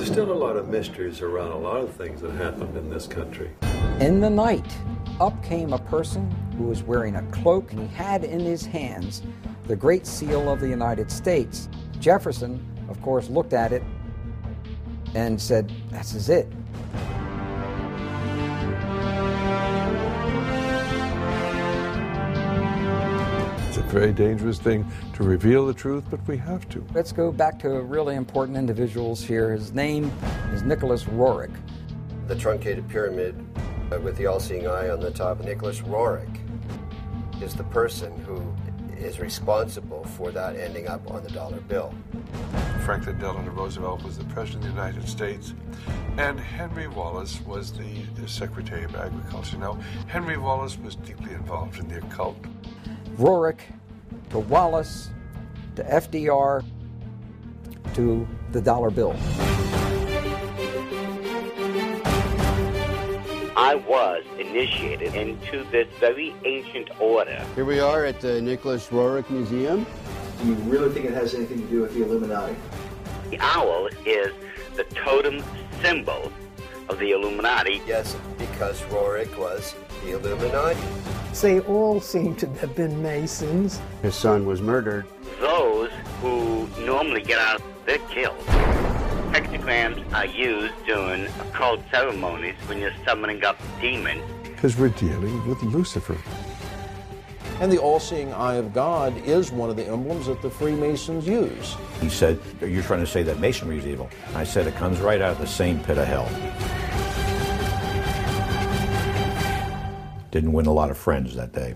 There's still a lot of mysteries around a lot of things that happened in this country. In the night, up came a person who was wearing a cloak, and he had in his hands the Great Seal of the United States. Jefferson, of course, looked at it and said, "This is it." It's a very dangerous thing to reveal the truth, but we have to. Let's go back to really important individuals here. His name is Nicholas Roerich. The truncated pyramid with the all-seeing eye on the top. Nicholas Roerich is the person who is responsible for that ending up on the dollar bill. Franklin Delano Roosevelt was the President of the United States, and Henry Wallace was the Secretary of Agriculture. Now, Henry Wallace was deeply involved in the occult. Roerich to Wallace to FDR to the dollar bill. I was initiated into this very ancient order. Here we are at the Nicholas Roerich Museum. Do you really think it has anything to do with the Illuminati? The owl is the totem symbol of the Illuminati. Yes, because Roerich was the Illuminati. They all seem to have been Masons. His son was murdered. Those who normally get out, they're killed. Hexagrams are used during occult ceremonies when you're summoning up demons. Because we're dealing with Lucifer. And the all-seeing eye of God is one of the emblems that the Freemasons use. He said, "You're trying to say that Masonry is evil." I said, "It comes right out of the same pit of hell." Didn't win a lot of friends that day.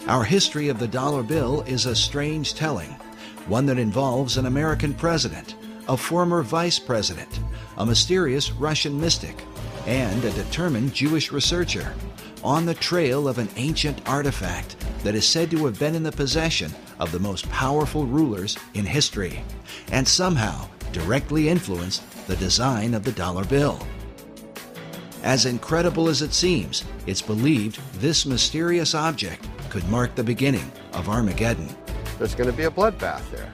Our history of the dollar bill is a strange telling, one that involves an American president, a former vice president, a mysterious Russian mystic, and a determined Jewish researcher on the trail of an ancient artifact that is said to have been in the possession of the most powerful rulers in history, and somehow directly influenced the design of the dollar bill. As incredible as it seems, it's believed this mysterious object could mark the beginning of Armageddon. There's going to be a bloodbath there.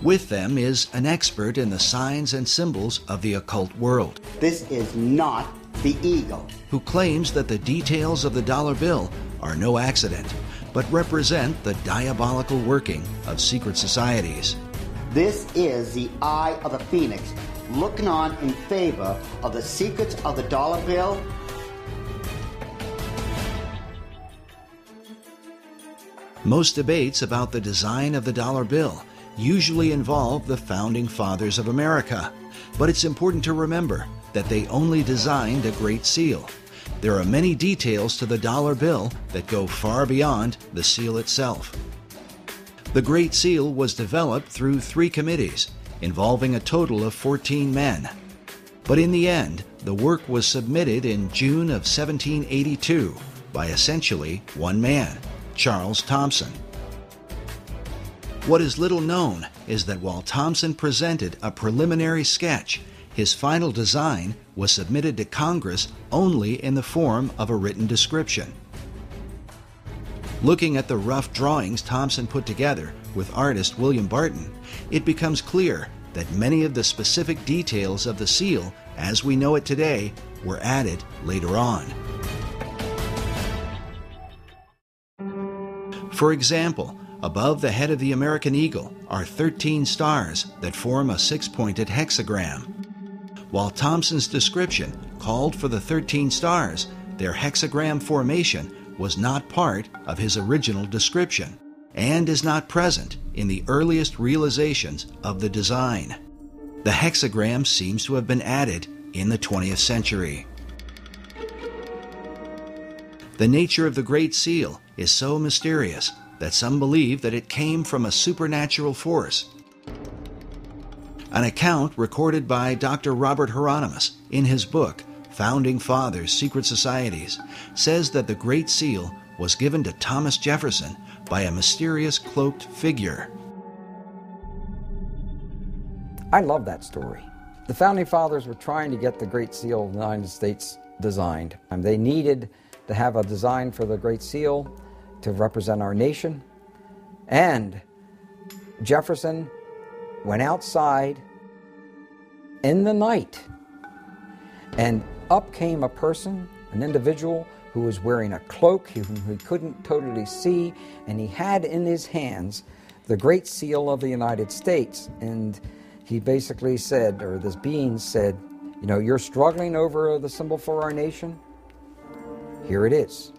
With them is an expert in the signs and symbols of the occult world. This is not the eagle. Who claims that the details of the dollar bill are no accident, but represent the diabolical working of secret societies. This is the eye of the phoenix, looking on in favor of the secrets of the dollar bill. Most debates about the design of the dollar bill usually involve the founding fathers of America, but it's important to remember that they only designed a Great Seal. There are many details to the dollar bill that go far beyond the seal itself. The Great Seal was developed through 3 committees, involving a total of 14 men. But in the end, the work was submitted in June of 1782 by essentially one man, Charles Thomson. What is little known is that while Thomson presented a preliminary sketch, his final design was submitted to Congress only in the form of a written description. Looking at the rough drawings Thomson put together with artist William Barton, it becomes clear that many of the specific details of the seal, as we know it today, were added later on. For example, above the head of the American eagle are 13 stars that form a 6-pointed hexagram. While Thomson's description called for the 13 stars, their hexagram formation was not part of his original description and is not present in the earliest realizations of the design. The hexagram seems to have been added in the 20th century. The nature of the Great Seal is so mysterious that some believe that it came from a supernatural force. An account recorded by Dr. Robert Hieronymus in his book, Founding Fathers, Secret Societies, says that the Great Seal was given to Thomas Jefferson by a mysterious cloaked figure. I love that story. The Founding Fathers were trying to get the Great Seal of the United States designed. They needed to have a design for the Great Seal to represent our nation. And Jefferson went outside in the night, and up came a person, an individual who was wearing a cloak whom he couldn't totally see, and he had in his hands the Great Seal of the United States. And he basically said, or this being said, you know, you're struggling over the symbol for our nation? Here it is.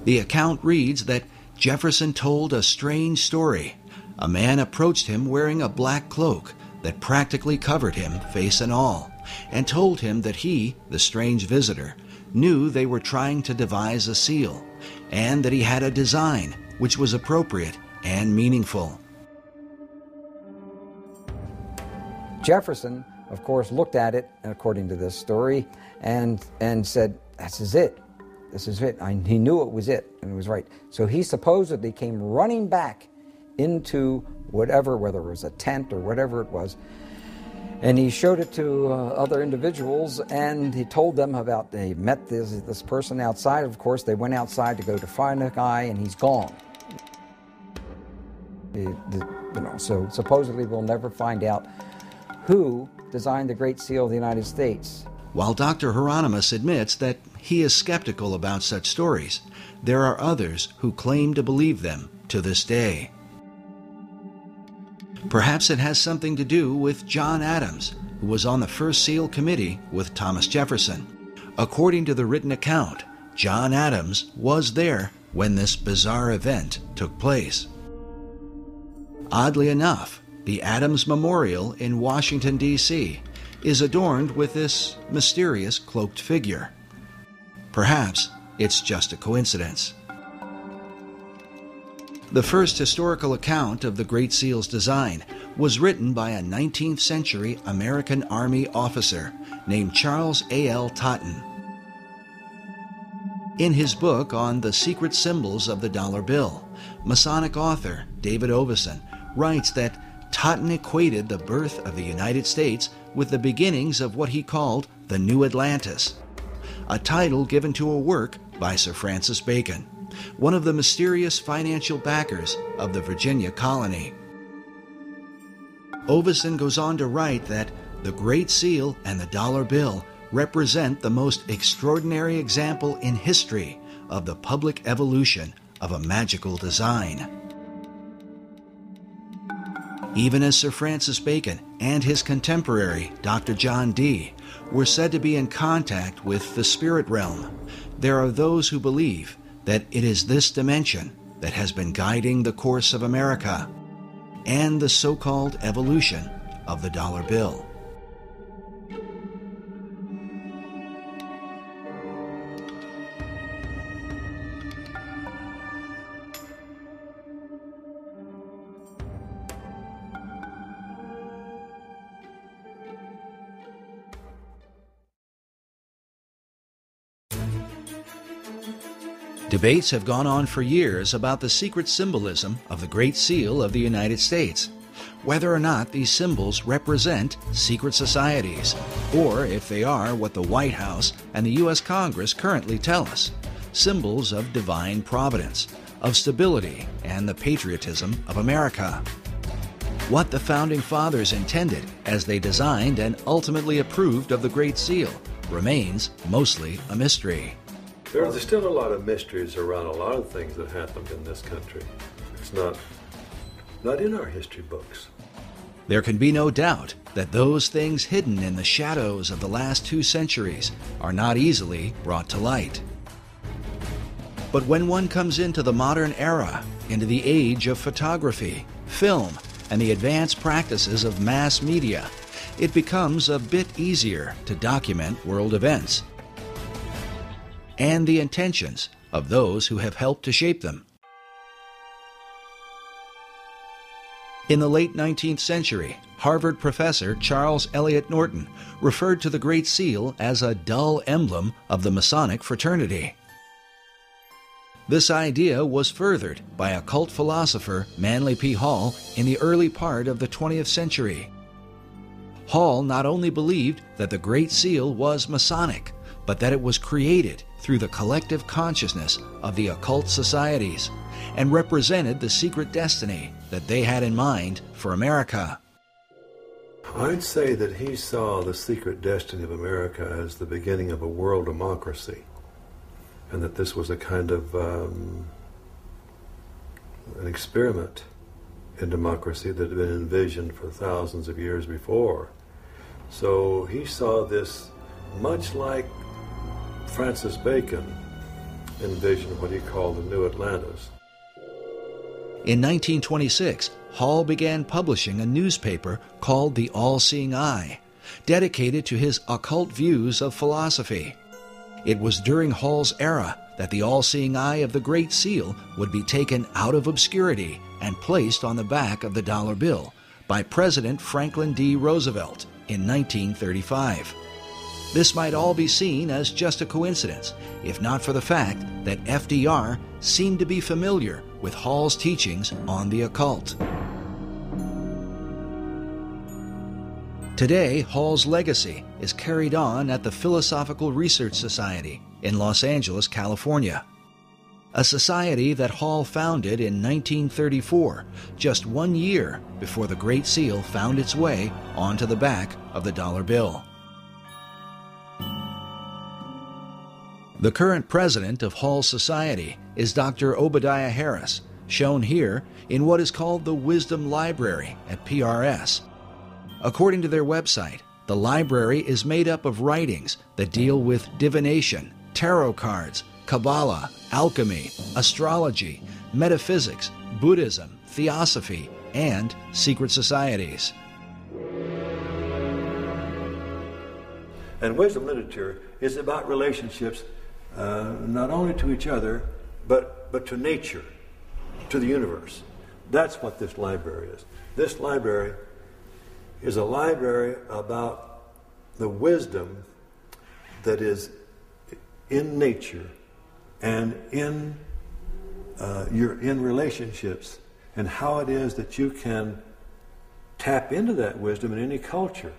The account reads that Jefferson told a strange story. A man approached him wearing a black cloak that practically covered him, face and all, and told him that he, the strange visitor, knew they were trying to devise a seal, and that he had a design which was appropriate and meaningful. Jefferson, of course, looked at it, according to this story, and said, this is it. This is it. He knew it was it, and it was right. So he supposedly came running back into whatever, whether it was a tent or whatever it was, and he showed it to other individuals, and he told them about, they met this person outside. Of course, they went outside to go to find the guy, and he's gone. So supposedly we'll never find out who designed the Great Seal of the United States. While Dr. Hieronymus admits that he is skeptical about such stories, there are others who claim to believe them to this day. Perhaps it has something to do with John Adams, who was on the first seal committee with Thomas Jefferson. According to the written account, John Adams was there when this bizarre event took place. Oddly enough, the Adams Memorial in Washington, D.C. is adorned with this mysterious cloaked figure. Perhaps it's just a coincidence. The first historical account of the Great Seal's design was written by a 19th century American Army officer named Charles A.L. Totten. In his book on the secret symbols of the dollar bill, Masonic author David Oveson writes that Totten equated the birth of the United States with the beginnings of what he called the New Atlantis, a title given to a work by Sir Francis Bacon, one of the mysterious financial backers of the Virginia colony. Oveson goes on to write that the Great Seal and the dollar bill represent the most extraordinary example in history of the public evolution of a magical design. Even as Sir Francis Bacon and his contemporary, Dr. John Dee, were said to be in contact with the spirit realm, there are those who believe that it is this dimension that has been guiding the course of America and the so-called evolution of the dollar bill. Debates have gone on for years about the secret symbolism of the Great Seal of the United States, whether or not these symbols represent secret societies, or if they are what the White House and the U.S. Congress currently tell us, symbols of divine providence, of stability, and the patriotism of America. What the Founding Fathers intended as they designed and ultimately approved of the Great Seal remains mostly a mystery. There's still a lot of mysteries around a lot of things that happened in this country. It's not in our history books. There can be no doubt that those things hidden in the shadows of the last 2 centuries are not easily brought to light. But when one comes into the modern era, into the age of photography, film, and the advanced practices of mass media, it becomes a bit easier to document world events and the intentions of those who have helped to shape them. In the late 19th century, Harvard professor Charles Eliot Norton referred to the Great Seal as a dull emblem of the Masonic fraternity. This idea was furthered by occult philosopher Manly P. Hall in the early part of the 20th century. Hall not only believed that the Great Seal was Masonic, but that it was created through the collective consciousness of the occult societies and represented the secret destiny that they had in mind for America. I'd say that he saw the secret destiny of America as the beginning of a world democracy, and that this was a kind of an experiment in democracy that had been envisioned for thousands of years before. So he saw this much like Francis Bacon envisioned what he called the New Atlantis. In 1926, Hall began publishing a newspaper called The All-Seeing Eye, dedicated to his occult views of philosophy. It was during Hall's era that the all-seeing eye of the Great Seal would be taken out of obscurity and placed on the back of the dollar bill by President Franklin D. Roosevelt in 1935. This might all be seen as just a coincidence, if not for the fact that FDR seemed to be familiar with Hall's teachings on the occult. Today, Hall's legacy is carried on at the Philosophical Research Society in Los Angeles, California, a society that Hall founded in 1934, just 1 year before the Great Seal found its way onto the back of the dollar bill. The current president of Hall Society is Dr. Obadiah Harris, shown here in what is called the Wisdom Library at PRS. According to their website, the library is made up of writings that deal with divination, tarot cards, Kabbalah, alchemy, astrology, metaphysics, Buddhism, theosophy, and secret societies. And wisdom literature is about relationships not only to each other, but to nature, to the universe. That's what this library is. This library is a library about the wisdom that is in nature and in relationships, and how it is that you can tap into that wisdom in any culture.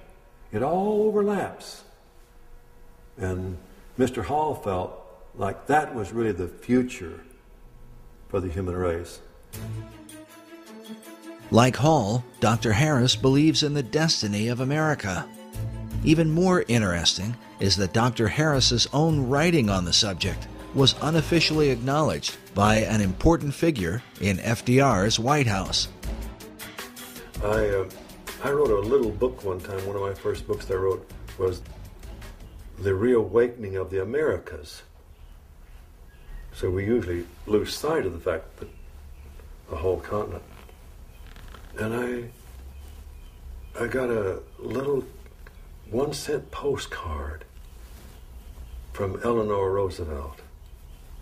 It all overlaps. And Mr. Hall felt like that was really the future for the human race. Like Hall, Dr. Harris believes in the destiny of America. Even more interesting is that Dr. Harris's own writing on the subject was unofficially acknowledged by an important figure in FDR's White House. I wrote a little book one time. One of my first books I wrote was The Reawakening of the Americas. So we usually lose sight of the fact that a whole continent. And I got a little 1-cent postcard from Eleanor Roosevelt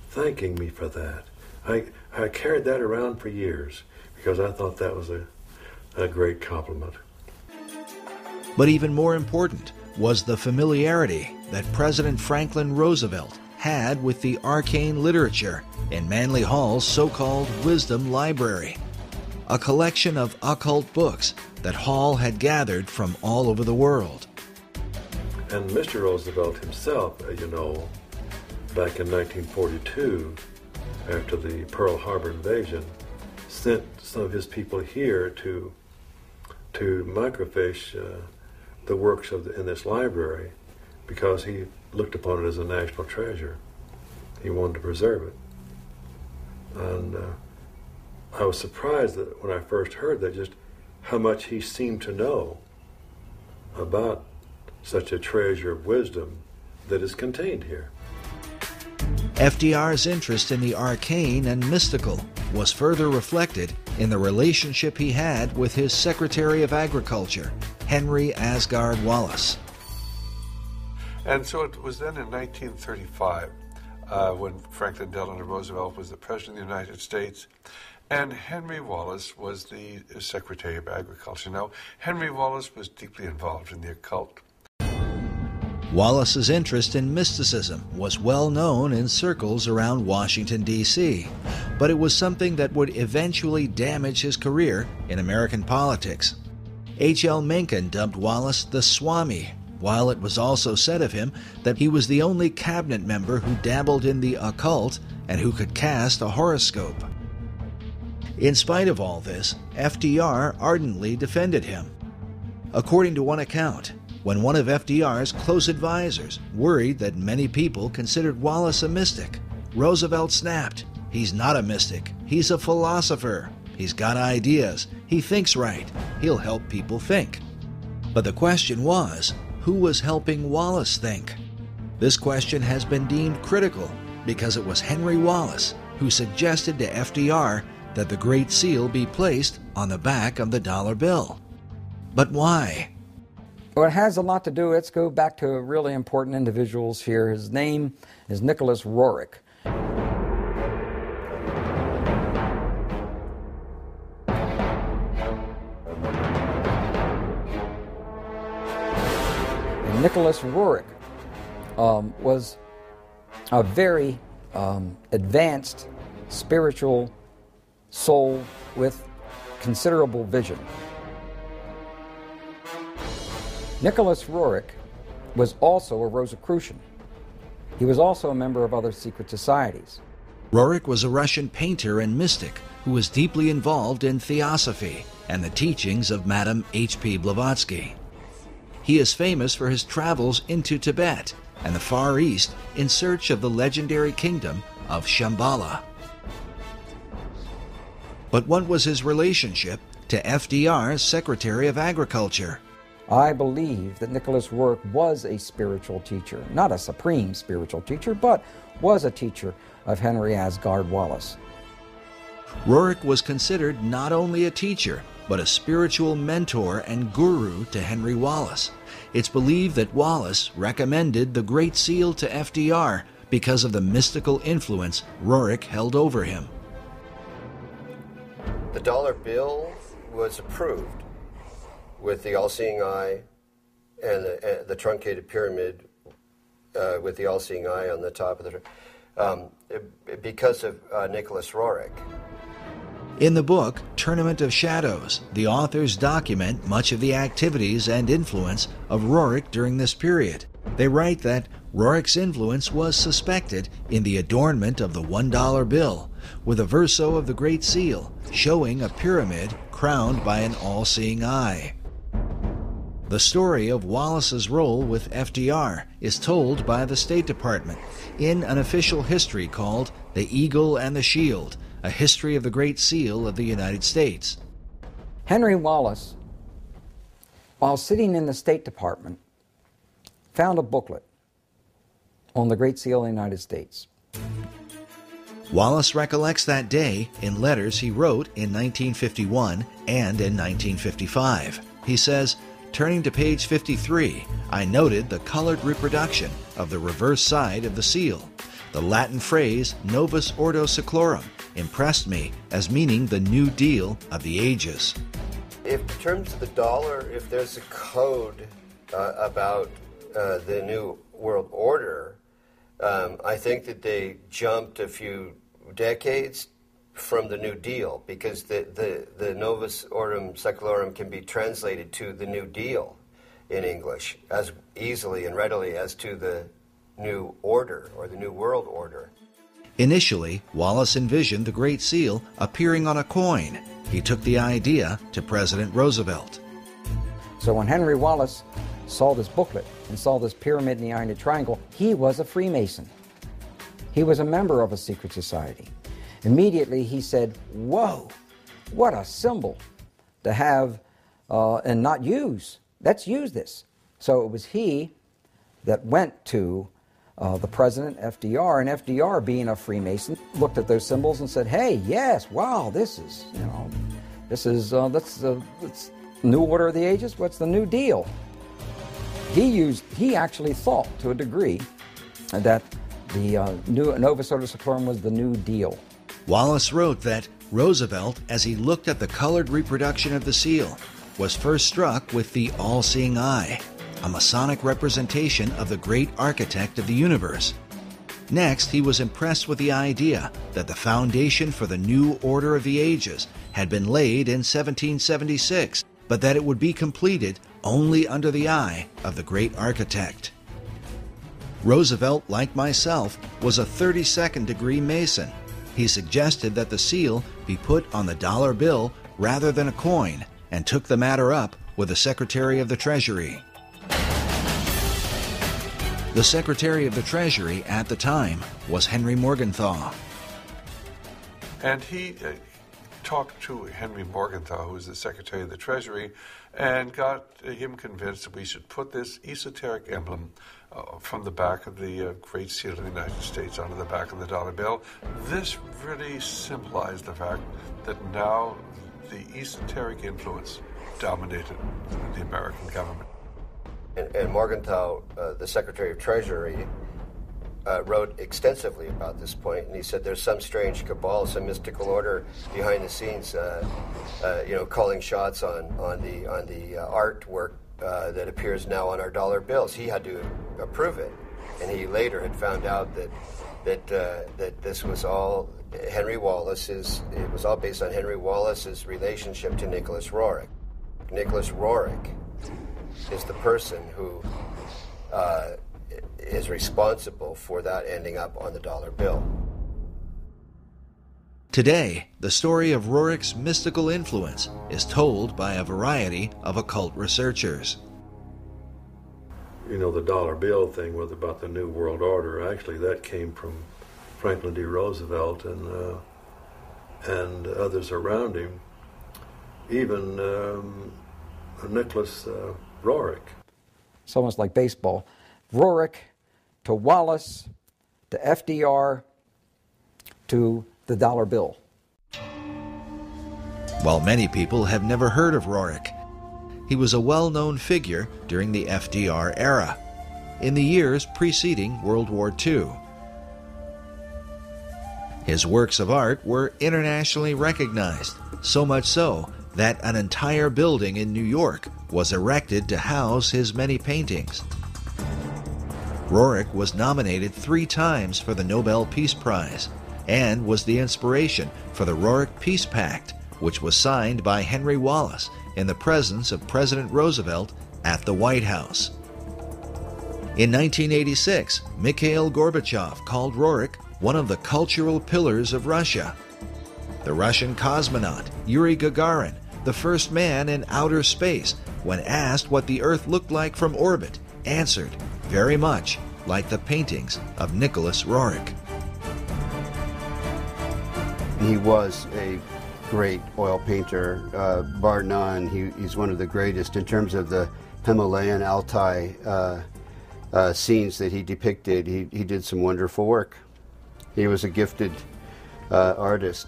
thanking me for that. I carried that around for years because I thought that was a great compliment. But even more important was the familiarity that President Franklin Roosevelt had with the arcane literature in Manly Hall's so-called Wisdom Library, a collection of occult books that Hall had gathered from all over the world. And Mr. Roosevelt himself, as you know, back in 1942, after the Pearl Harbor invasion, sent some of his people here to microfiche the works in this library because he looked upon it as a national treasure. He wanted to preserve it. And I was surprised that when I first heard that, just how much he seemed to know about such a treasure of wisdom that is contained here. FDR's interest in the arcane and mystical was further reflected in the relationship he had with his Secretary of Agriculture, Henry Asgard Wallace. And so it was then in 1935 when Franklin Delano Roosevelt was the President of the United States, and Henry Wallace was the Secretary of Agriculture. Now, Henry Wallace was deeply involved in the occult. Wallace's interest in mysticism was well known in circles around Washington, D.C., but it was something that would eventually damage his career in American politics. H.L. Mencken dubbed Wallace the Swami, while it was also said of him that he was the only cabinet member who dabbled in the occult and who could cast a horoscope. In spite of all this, FDR ardently defended him. According to one account, when one of FDR's close advisors worried that many people considered Wallace a mystic, Roosevelt snapped, "He's not a mystic, he's a philosopher. He's got ideas, he thinks right, he'll help people think." But the question was, who was helping Wallace think? This question has been deemed critical because it was Henry Wallace who suggested to FDR that the Great Seal be placed on the back of the dollar bill. But why? Well, it has a lot to do. Let's go back to really important individuals here. His name is Nicholas Roerich. And Nicholas Roerich was a very advanced spiritual soul with considerable vision. Nicholas Roerich was also a Rosicrucian. He was also a member of other secret societies. Roerich was a Russian painter and mystic who was deeply involved in theosophy and the teachings of Madame H.P. Blavatsky. He is famous for his travels into Tibet and the Far East in search of the legendary kingdom of Shambhala. But what was his relationship to FDR's Secretary of Agriculture? I believe that Nicholas Roerich was a spiritual teacher, not a supreme spiritual teacher, but was a teacher of Henry Asgard Wallace. Roerich was considered not only a teacher, but a spiritual mentor and guru to Henry Wallace. It's believed that Wallace recommended the Great Seal to FDR because of the mystical influence Roerich held over him. The dollar bill was approved with the all-seeing eye and the truncated pyramid with the all-seeing eye on the top of the because of Nicholas Roerich. In the book Tournament of Shadows, the authors document much of the activities and influence of Roerich during this period. They write that Roerich's influence was suspected in the adornment of the $1 bill, with a verso of the Great Seal showing a pyramid crowned by an all-seeing eye. The story of Wallace's role with FDR is told by the State Department in an official history called The Eagle and the Shield, a history of the Great Seal of the United States. Henry Wallace, while sitting in the State Department, found a booklet on the Great Seal of the United States. Wallace recollects that day in letters he wrote in 1951 and in 1955. He says, "Turning to page 53, I noted the colored reproduction of the reverse side of the seal. The Latin phrase Novus Ordo Seclorum impressed me as meaning the New Deal of the ages." In terms of the dollar, if there's a code about the New World Order, I think that they jumped a few decades from the New Deal, because the Novus Ordo Seclorum can be translated to the New Deal in English as easily and readily as to the New Order or the New World Order. Initially, Wallace envisioned the Great Seal appearing on a coin. He took the idea to President Roosevelt. So when Henry Wallace saw this booklet and saw this pyramid in the Iron Triangle, he was a Freemason. He was a member of a secret society. Immediately he said, "Whoa, what a symbol to have and not use. Let's use this." So it was he that went to the President, FDR, and FDR, being a Freemason, looked at those symbols and said, "Hey, yes, wow, this is that's New Order of the Ages. What's the New Deal?" He actually thought to a degree that the Novus Ordo Seclorum was the New Deal. Wallace wrote that Roosevelt, as he looked at the colored reproduction of the seal, was first struck with the all-seeing eye, a Masonic representation of the great architect of the universe. Next, he was impressed with the idea that the foundation for the New Order of the Ages had been laid in 1776, but that it would be completed only under the eye of the great architect. Roosevelt, like myself, was a 32nd degree Mason. He suggested that the seal be put on the dollar bill rather than a coin, and took the matter up with the Secretary of the Treasury. The Secretary of the Treasury at the time was Henry Morgenthau. And he talked to Henry Morgenthau, who was the Secretary of the Treasury, and got him convinced that we should put this esoteric emblem from the back of the Great Seal of the United States onto the back of the dollar bill. This really symbolized the fact that now the esoteric influence dominated the American government. And Morgenthau, the Secretary of Treasury, wrote extensively about this point, and he said there's some strange cabal, some mystical order behind the scenes, calling shots on the artwork that appears now on our dollar bills. He had to approve it, and he later had found out that this was all Henry Wallace's. It was all based on Henry Wallace's relationship to Nicholas Roerich. Nicholas Roerich is the person who is responsible for that ending up on the dollar bill. Today, the story of Roerich's mystical influence is told by a variety of occult researchers. You know, the dollar bill thing was about the New World Order. Actually, that came from Franklin D. Roosevelt and others around him, even Nicholas Roerich. It's almost like baseball. Roerich to Wallace to FDR to the dollar bill. While many people have never heard of Roerich, he was a well-known figure during the FDR era, in the years preceding World War II. His works of art were internationally recognized, so much so that an entire building in New York was erected to house his many paintings. Roerich was nominated 3 times for the Nobel Peace Prize and was the inspiration for the Roerich Peace Pact, which was signed by Henry Wallace in the presence of President Roosevelt at the White House. In 1986, Mikhail Gorbachev called Roerich one of the cultural pillars of Russia. The Russian cosmonaut Yuri Gagarin, the first man in outer space, when asked what the Earth looked like from orbit, answered, very much like the paintings of Nicholas Roerich. He was a great oil painter, bar none. He's one of the greatest in terms of the Himalayan Altai scenes that he depicted. He did some wonderful work. He was a gifted artist.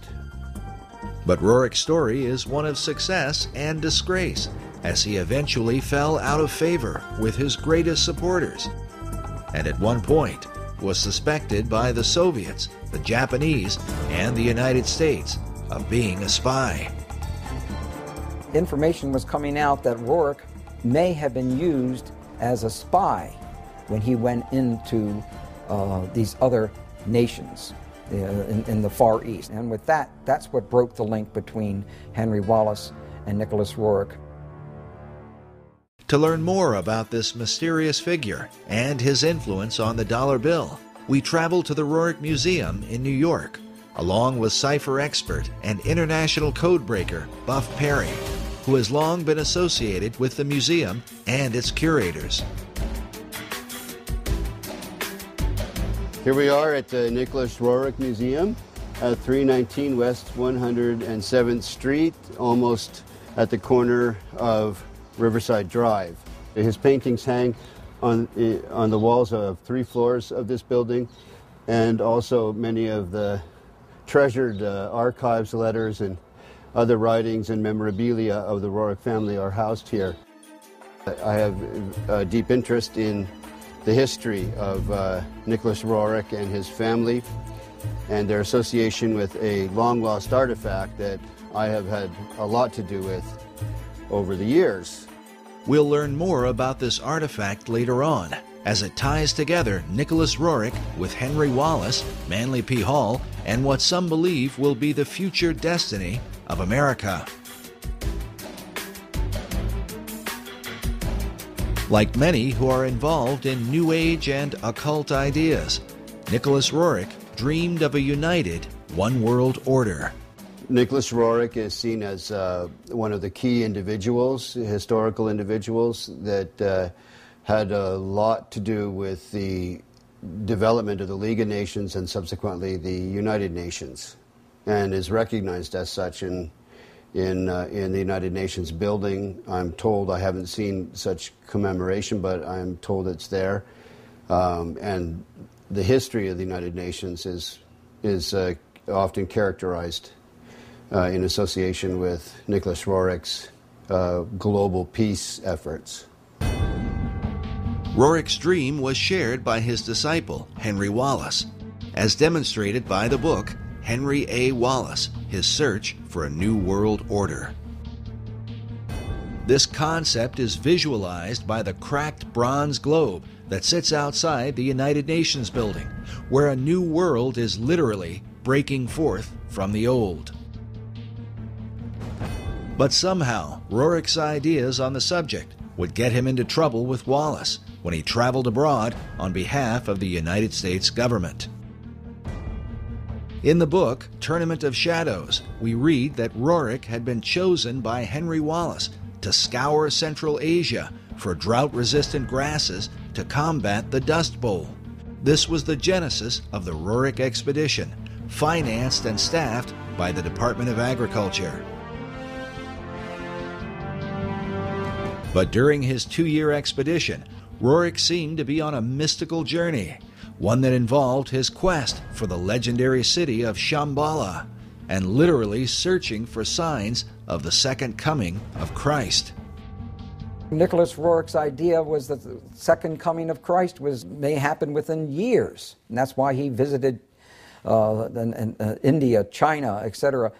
But Roerich's story is one of success and disgrace, as he eventually fell out of favor with his greatest supporters, and at one point was suspected by the Soviets, the Japanese, and the United States of being a spy. Information was coming out that Roerich may have been used as a spy when he went into these other nations in the Far East. And with that, that's what broke the link between Henry Wallace and Nicholas Roerich. To learn more about this mysterious figure and his influence on the dollar bill, we traveled to the Roerich Museum in New York, along with cipher expert and international codebreaker Buff Perry, who has long been associated with the museum and its curators. Here we are at the Nicholas Roerich Museum at 319 West 107th Street, almost at the corner of Riverside Drive. His paintings hang on the walls of 3 floors of this building, and also many of the treasured archives, letters, and other writings and memorabilia of the Roerich family are housed here. I have a deep interest in the history of Nicholas Roerich and his family and their association with a long-lost artifact that I have had a lot to do with over the years. We'll learn more about this artifact later on, as it ties together Nicholas Roerich with Henry Wallace, Manly P. Hall, and what some believe will be the future destiny of America. Like many who are involved in New Age and occult ideas, Nicholas Roerich dreamed of a united one-world order. Nicholas Roerich is seen as one of the key individuals, historical individuals, that had a lot to do with the development of the League of Nations and subsequently the United Nations, and is recognized as such in the United Nations building. I'm told, I haven't seen such commemoration, but I'm told it's there. And the history of the United Nations is often characterized in association with Nicholas Roerich's global peace efforts. Roerich's dream was shared by his disciple, Henry Wallace, as demonstrated by the book Henry A. Wallace, His Search for a New World Order. This concept is visualized by the cracked bronze globe that sits outside the United Nations building, where a new world is literally breaking forth from the old. But somehow, Roerich's ideas on the subject would get him into trouble with Wallace when he traveled abroad on behalf of the United States government. In the book, Tournament of Shadows, we read that Roerich had been chosen by Henry Wallace to scour Central Asia for drought-resistant grasses to combat the Dust Bowl. This was the genesis of the Roerich expedition, financed and staffed by the Department of Agriculture. But during his 2-year expedition, Roerich seemed to be on a mystical journey, one that involved his quest for the legendary city of Shambhala, and literally searching for signs of the second coming of Christ. Nicholas Roerich's idea was that the second coming of Christ may happen within years, and that's why he visited India, China, etc.,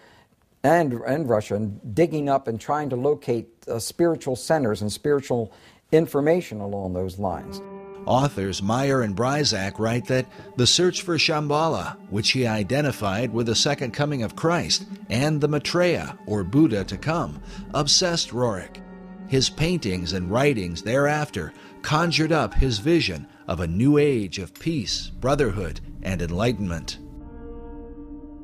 and Russia, and digging up and trying to locate spiritual centers and spiritual information along those lines. Authors Meyer and Bryzak write that the search for Shambhala, which he identified with the second coming of Christ and the Maitreya, or Buddha to come, obsessed Roerich. His paintings and writings thereafter conjured up his vision of a new age of peace, brotherhood, and enlightenment.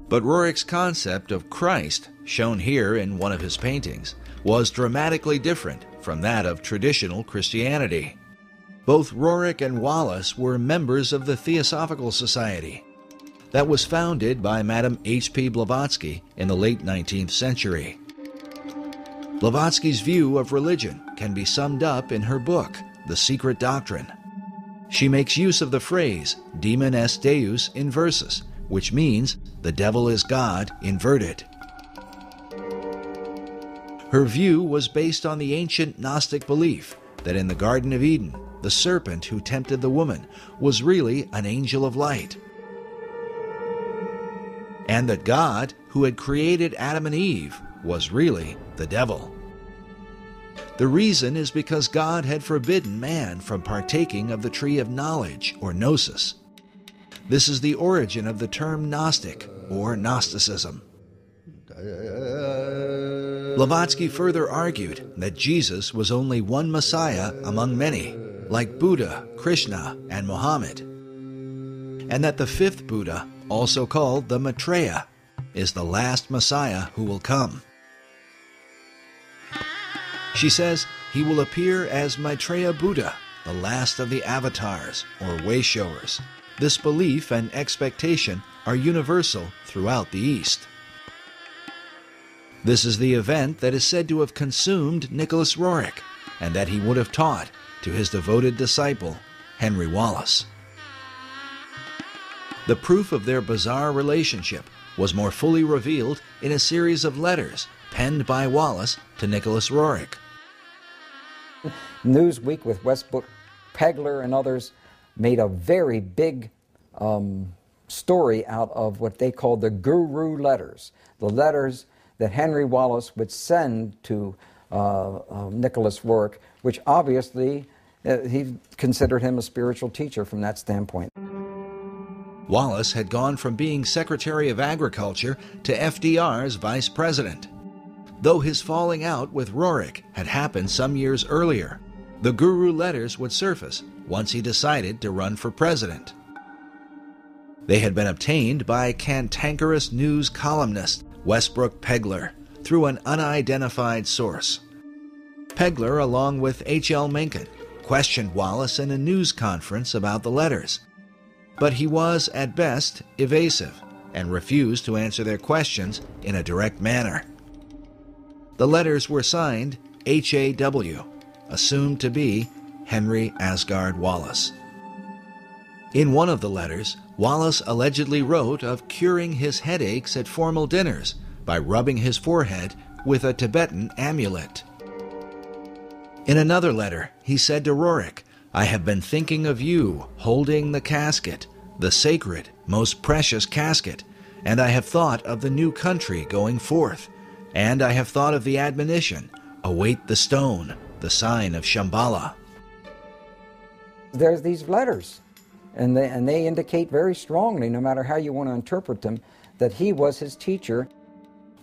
But Roerich's concept of Christ, shown here in one of his paintings, was dramatically different from that of traditional Christianity. Both Roerich and Wallace were members of the Theosophical Society that was founded by Madame H.P. Blavatsky in the late 19th century. Blavatsky's view of religion can be summed up in her book, The Secret Doctrine. She makes use of the phrase, Demon est Deus inversus, which means the devil is God inverted. Her view was based on the ancient Gnostic belief that in the Garden of Eden, the serpent who tempted the woman was really an angel of light, and that God, who had created Adam and Eve, was really the devil. The reason is because God had forbidden man from partaking of the tree of knowledge, or gnosis. This is the origin of the term Gnostic, or Gnosticism. Blavatsky further argued that Jesus was only one Messiah among many, like Buddha, Krishna, and Muhammad, and that the fifth Buddha, also called the Maitreya, is the last Messiah who will come. She says he will appear as Maitreya Buddha, the last of the avatars, or way-showers. This belief and expectation are universal throughout the East. This is the event that is said to have consumed Nicholas Roerich, and that he would have taught to his devoted disciple, Henry Wallace. The proof of their bizarre relationship was more fully revealed in a series of letters penned by Wallace to Nicholas Roerich. Newsweek with Westbrook Pegler and others made a very big story out of what they called the Guru letters, the letters that Henry Wallace would send to Nicholas Roerich, which obviously he considered him a spiritual teacher from that standpoint. Wallace had gone from being Secretary of Agriculture to FDR's Vice President. Though his falling out with Roerich had happened some years earlier, The Guru letters would surface once he decided to run for president. They had been obtained by cantankerous news columnist Westbrook Pegler through an unidentified source. Pegler, along with H.L. Mencken, questioned Wallace in a news conference about the letters, but he was, at best, evasive and refused to answer their questions in a direct manner. The letters were signed H.A.W., assumed to be Henry Asgard Wallace. In one of the letters, Wallace allegedly wrote of curing his headaches at formal dinners by rubbing his forehead with a Tibetan amulet. In another letter, he said to Roerich, "I have been thinking of you holding the casket, the sacred, most precious casket, and I have thought of the new country going forth, and I have thought of the admonition, await the stone, the sign of Shambhala." There's these letters, and they indicate very strongly, no matter how you want to interpret them, that he was his teacher.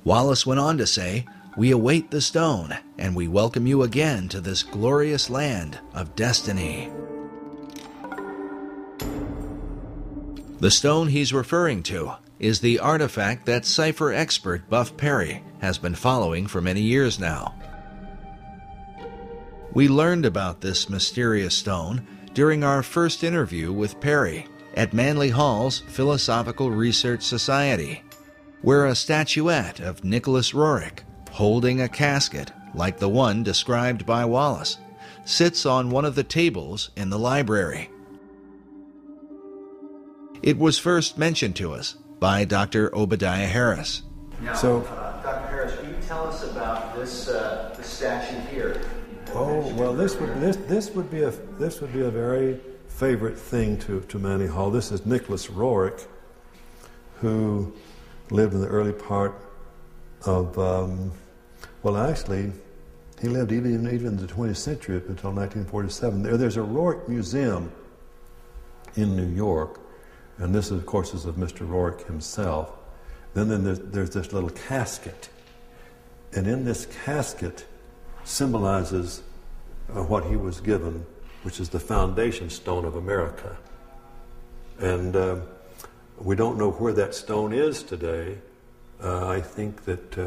Wallace went on to say, "We await the stone, and we welcome you again to this glorious land of destiny." The stone he's referring to is the artifact that cipher expert Buff Perry has been following for many years now. We learned about this mysterious stone during our first interview with Perry at Manly Hall's Philosophical Research Society, where a statuette of Nicholas Roerich, holding a casket like the one described by Wallace, sits on one of the tables in the library. It was first mentioned to us by Dr. Obadiah Harris. Now, Dr. Harris, can you tell us about this statue here? Oh well, this would be a very favorite thing to Manly Hall. This is Nicholas Roerich, who lived in the early part of actually, he lived even in the 20th century up until 1947. There's a Roerich Museum in New York, and this, of course, is of Mr. Roerich himself. Then there's this little casket, and in this casket symbolizes what he was given, which is the foundation stone of America. And we don't know where that stone is today. I think that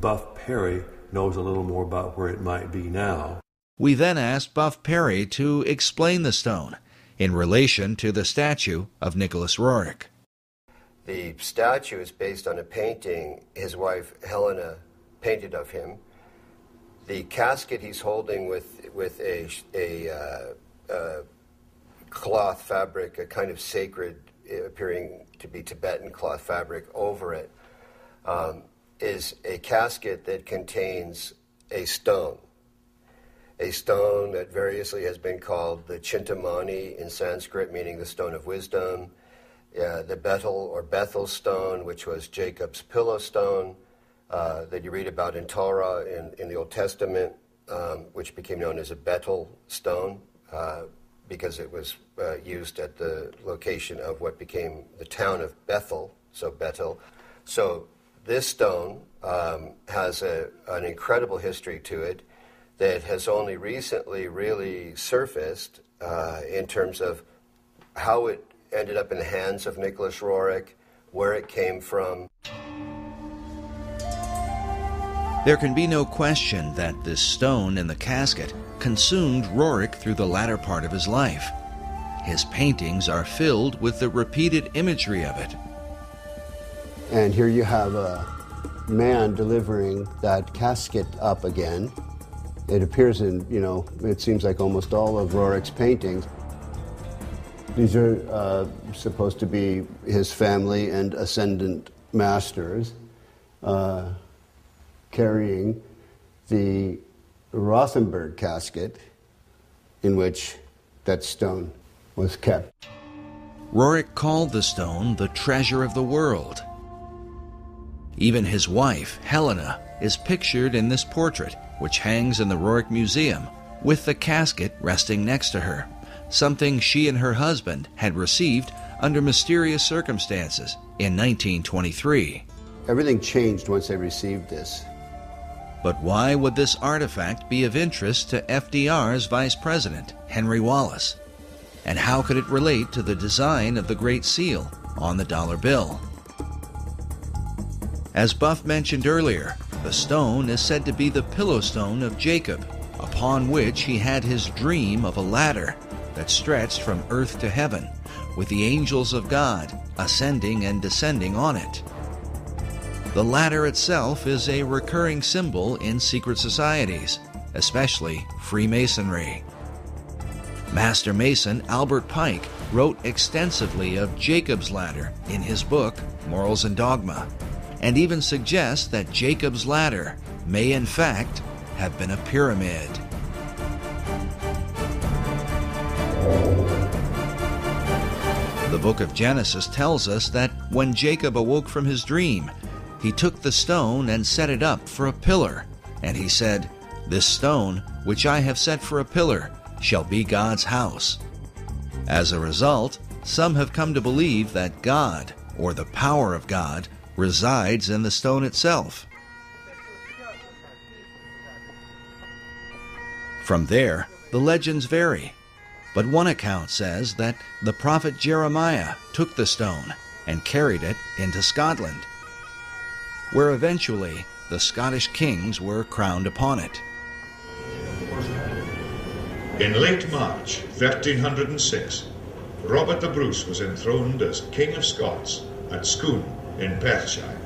Buff Perry knows a little more about where it might be now. We then asked Buff Perry to explain the stone in relation to the statue of Nicholas Roerich. The statue is based on a painting his wife Helena painted of him. The casket he's holding with a cloth fabric, a kind of sacred, appearing to be Tibetan cloth fabric over it, is a casket that contains a stone that variously has been called the Chintamani in Sanskrit, meaning the stone of wisdom, the Bethel or Bethel stone, which was Jacob's pillow stone, that you read about in Torah in the Old Testament, which became known as a Bethel stone, because it was used at the location of what became the town of Bethel, so Bethel. So this stone has an incredible history to it that has only recently really surfaced in terms of how it ended up in the hands of Nicholas Roerich, where it came from. There can be no question that this stone in the casket consumed Roerich through the latter part of his life. His paintings are filled with the repeated imagery of it. And here you have a man delivering that casket up again. It appears in, it seems like almost all of Roerich's paintings. These are supposed to be his family and ascendant masters carrying the Rothenberg casket in which that stone was kept. Roerich called the stone the treasure of the world. Even his wife, Helena, is pictured in this portrait, which hangs in the Roerich Museum, with the casket resting next to her, something she and her husband had received under mysterious circumstances in 1923. Everything changed once they received this. But why would this artifact be of interest to FDR's Vice President, Henry Wallace? And how could it relate to the design of the Great Seal on the dollar bill? As Buff mentioned earlier, the stone is said to be the pillow stone of Jacob, upon which he had his dream of a ladder that stretched from earth to heaven, with the angels of God ascending and descending on it. The ladder itself is a recurring symbol in secret societies, especially Freemasonry. Master Mason Albert Pike wrote extensively of Jacob's ladder in his book Morals and Dogma, and even suggests that Jacob's ladder may in fact have been a pyramid. The book of Genesis tells us that when Jacob awoke from his dream, he took the stone and set it up for a pillar, and he said, "This stone, which I have set for a pillar, shall be God's house." As a result, some have come to believe that God, or the power of God, resides in the stone itself. From there, the legends vary, but one account says that the prophet Jeremiah took the stone and carried it into Scotland, where eventually the Scottish kings were crowned upon it. In late March 1306, Robert the Bruce was enthroned as King of Scots at Scone in Perthshire.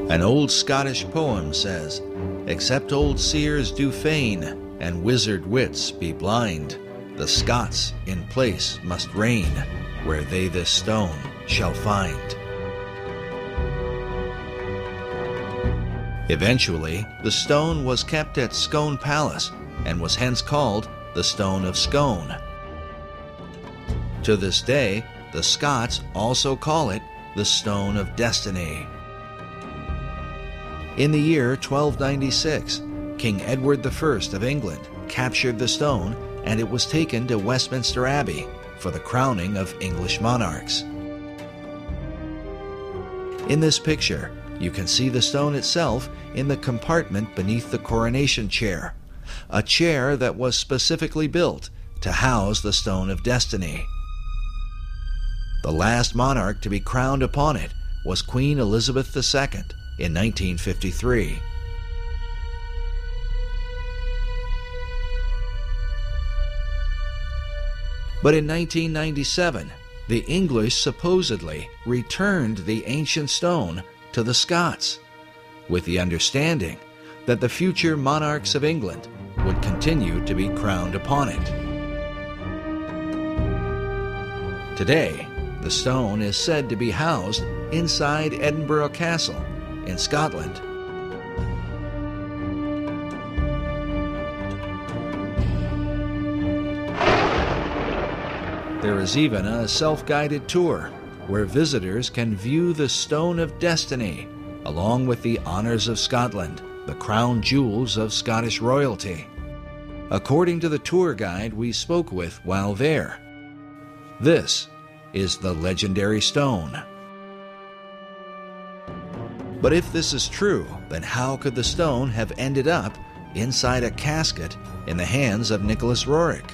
An old Scottish poem says, "Except old seers do feign, and wizard wits be blind, the Scots in place must reign, where they this stone shall find." Eventually, the stone was kept at Scone Palace and was hence called the Stone of Scone. To this day, the Scots also call it the Stone of Destiny. In the year 1296, King Edward I of England captured the stone, and it was taken to Westminster Abbey for the crowning of English monarchs. In this picture, you can see the stone itself in the compartment beneath the coronation chair, a chair that was specifically built to house the Stone of Destiny. The last monarch to be crowned upon it was Queen Elizabeth II in 1953. But in 1997, the English supposedly returned the ancient stone to the Scots, with the understanding that the future monarchs of England would continue to be crowned upon it. Today, the stone is said to be housed inside Edinburgh Castle in Scotland. There is even a self-guided tour where visitors can view the Stone of Destiny along with the honors of Scotland, the crown jewels of Scottish royalty. According to the tour guide we spoke with while there, this is the legendary stone. But if this is true, then how could the stone have ended up inside a casket in the hands of Nicholas Roerich?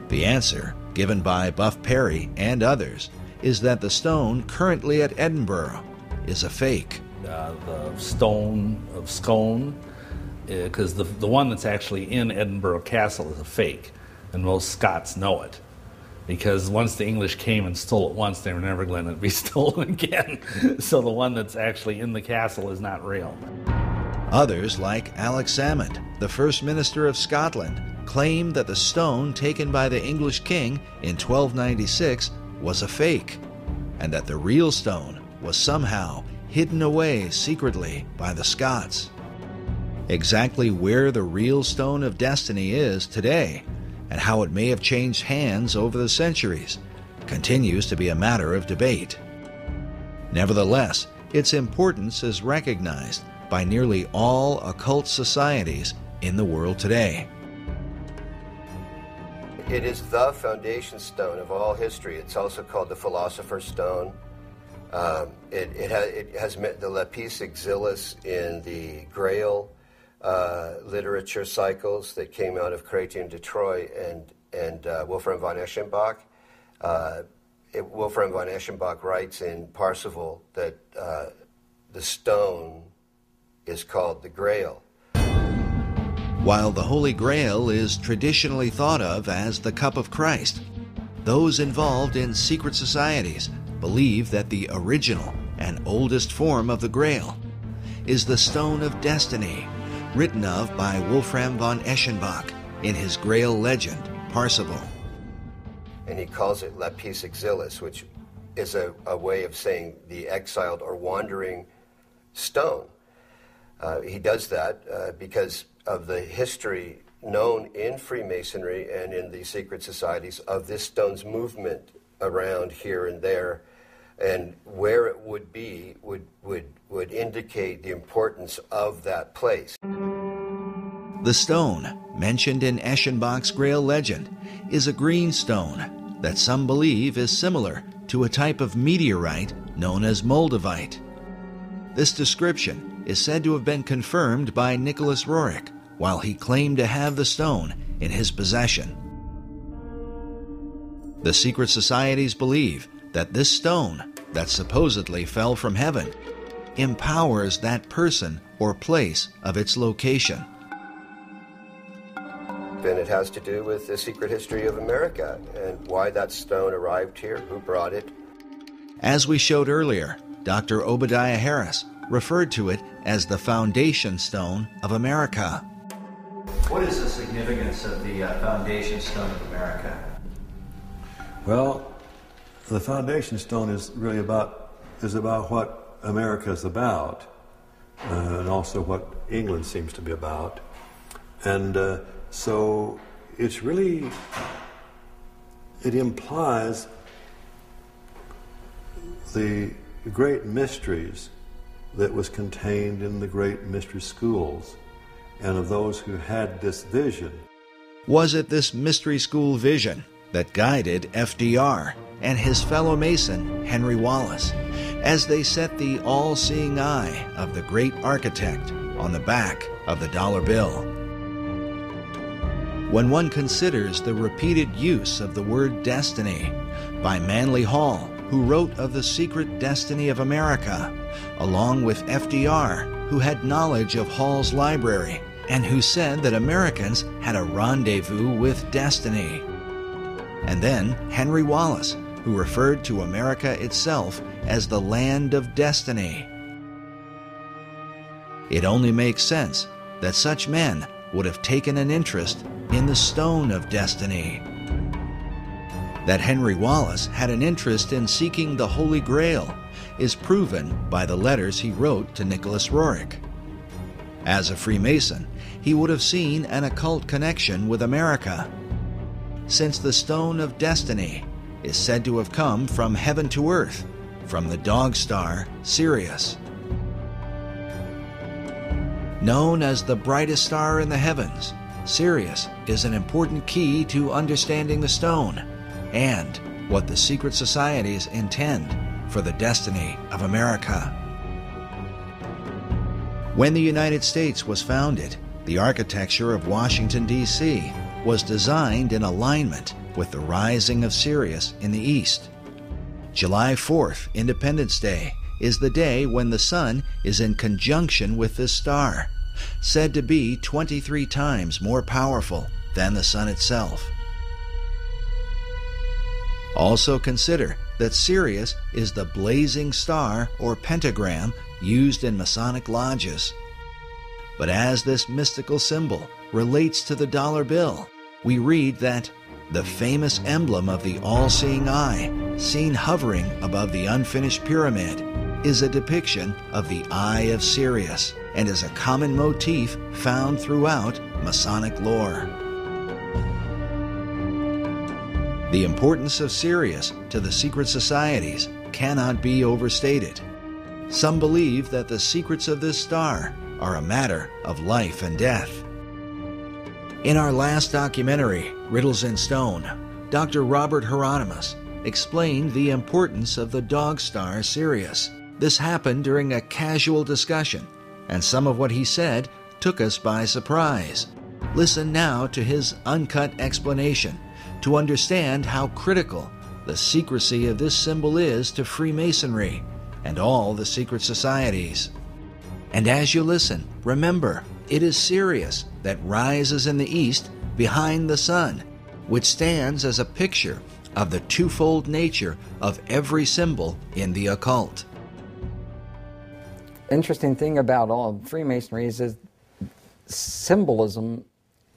The answer, given by Buff Perry and others, is that the stone currently at Edinburgh is a fake. The Stone of Scone, because the one that's actually in Edinburgh Castle is a fake, and most Scots know it. Because once the English came and stole it once, they were never going to be stolen again. So the one that's actually in the castle is not real. Others, like Alex Salmond, the First Minister of Scotland, claim that the stone taken by the English king in 1296 was a fake, and that the real stone was somehow hidden away secretly by the Scots. Exactly where the real Stone of Destiny is today, and how it may have changed hands over the centuries, continues to be a matter of debate. Nevertheless, its importance is recognized by nearly all occult societies in the world today. It is the foundation stone of all history. It's also called the Philosopher's Stone. It has the lapis exilis in the Grail literature cycles that came out of Chrétien de Troyes and Wolfram von Eschenbach. Wolfram von Eschenbach writes in Parsifal that the stone is called the Grail. While the Holy Grail is traditionally thought of as the cup of Christ, those involved in secret societies believe that the original and oldest form of the Grail is the Stone of Destiny, written of by Wolfram von Eschenbach in his Grail legend, Parsifal. And he calls it lapis exilis, which is a way of saying the exiled or wandering stone. He does that because of the history known in Freemasonry and in the secret societies of this stone's movement around here and there, and where it would be would indicate the importance of that place. The stone, mentioned in Eschenbach's Grail legend, is a green stone that some believe is similar to a type of meteorite known as moldavite. This description is said to have been confirmed by Nicholas Roerich while he claimed to have the stone in his possession. The secret societies believe that this stone that supposedly fell from heaven empowers that person or place of its location. And it has to do with the secret history of America and why that stone arrived here, who brought it. As we showed earlier, Dr. Obadiah Harris referred to it as the foundation stone of America. What is the significance of the foundation stone of America? Well, the foundation stone is really about what America is about, and also what England seems to be about. And so it's really, it implies the great mysteries that was contained in the great mystery schools and of those who had this vision. Was it this mystery school vision that guided FDR and his fellow Mason, Henry Wallace, as they set the all-seeing eye of the great architect on the back of the dollar bill? When one considers the repeated use of the word destiny by Manly Hall, who wrote of the secret destiny of America, along with FDR, who had knowledge of Hall's library and who said that Americans had a rendezvous with destiny, and then Henry Wallace, who referred to America itself as the land of destiny, it only makes sense that such men would have taken an interest in the Stone of Destiny. That Henry Wallace had an interest in seeking the Holy Grail is proven by the letters he wrote to Nicholas Roerich. As a Freemason, he would have seen an occult connection with America, since the Stone of Destiny is said to have come from heaven to earth, from the dog star Sirius. Known as the brightest star in the heavens, Sirius is an important key to understanding the stone and what the secret societies intend for the destiny of America. When the United States was founded, the architecture of Washington, D.C. was designed in alignment with the rising of Sirius in the east. July 4th, Independence Day, is the day when the sun is in conjunction with this star, said to be 23 times more powerful than the sun itself. Also consider that Sirius is the blazing star or pentagram used in Masonic lodges. But as this mystical symbol relates to the dollar bill, we read that the famous emblem of the all-seeing eye, seen hovering above the unfinished pyramid, is a depiction of the Eye of Sirius and is a common motif found throughout Masonic lore. The importance of Sirius to the secret societies cannot be overstated. Some believe that the secrets of this star are a matter of life and death. In our last documentary, Riddles in Stone, Dr. Robert Hieronymus explained the importance of the dog star Sirius. This happened during a casual discussion, and some of what he said took us by surprise. Listen now to his uncut explanation to understand how critical the secrecy of this symbol is to Freemasonry and all the secret societies. And as you listen, remember, it is Sirius that rises in the east behind the sun, which stands as a picture of the twofold nature of every symbol in the occult. Interesting thing about all of Freemasonry is symbolism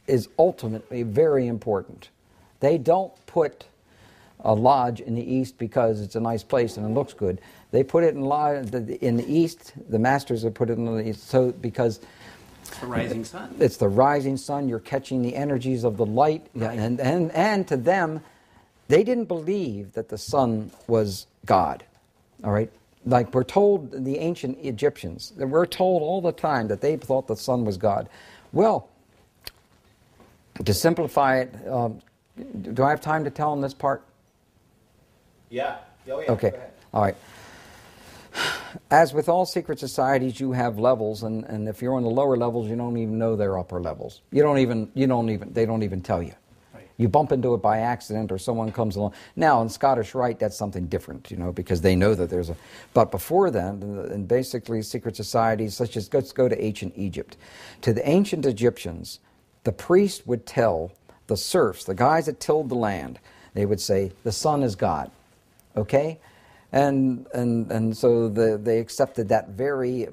is ultimately very important. They don't put a lodge in the east because it's a nice place and it looks good. They put it in the east. The masters have put it in the east because it's the rising sun. It's the rising sun. You're catching the energies of the light, right. and to them, they didn't believe that the sun was God. All right, like we're told the ancient Egyptians, we're told all the time that they thought the sun was God. Well, to simplify it, do I have time to tell them this part? Yeah. Oh, yeah. Okay. All right. As with all secret societies, you have levels, and if you're on the lower levels, you don't even know they're upper levels. They don't even tell you. Right. You bump into it by accident, or someone comes along. Now, in Scottish Rite, that's something different, because they know that there's a. But before then, and basically secret societies, such as let's go to ancient Egypt. To the ancient Egyptians, the priest would tell the serfs, the guys that tilled the land, they would say, the sun is God. Okay? And so they accepted that very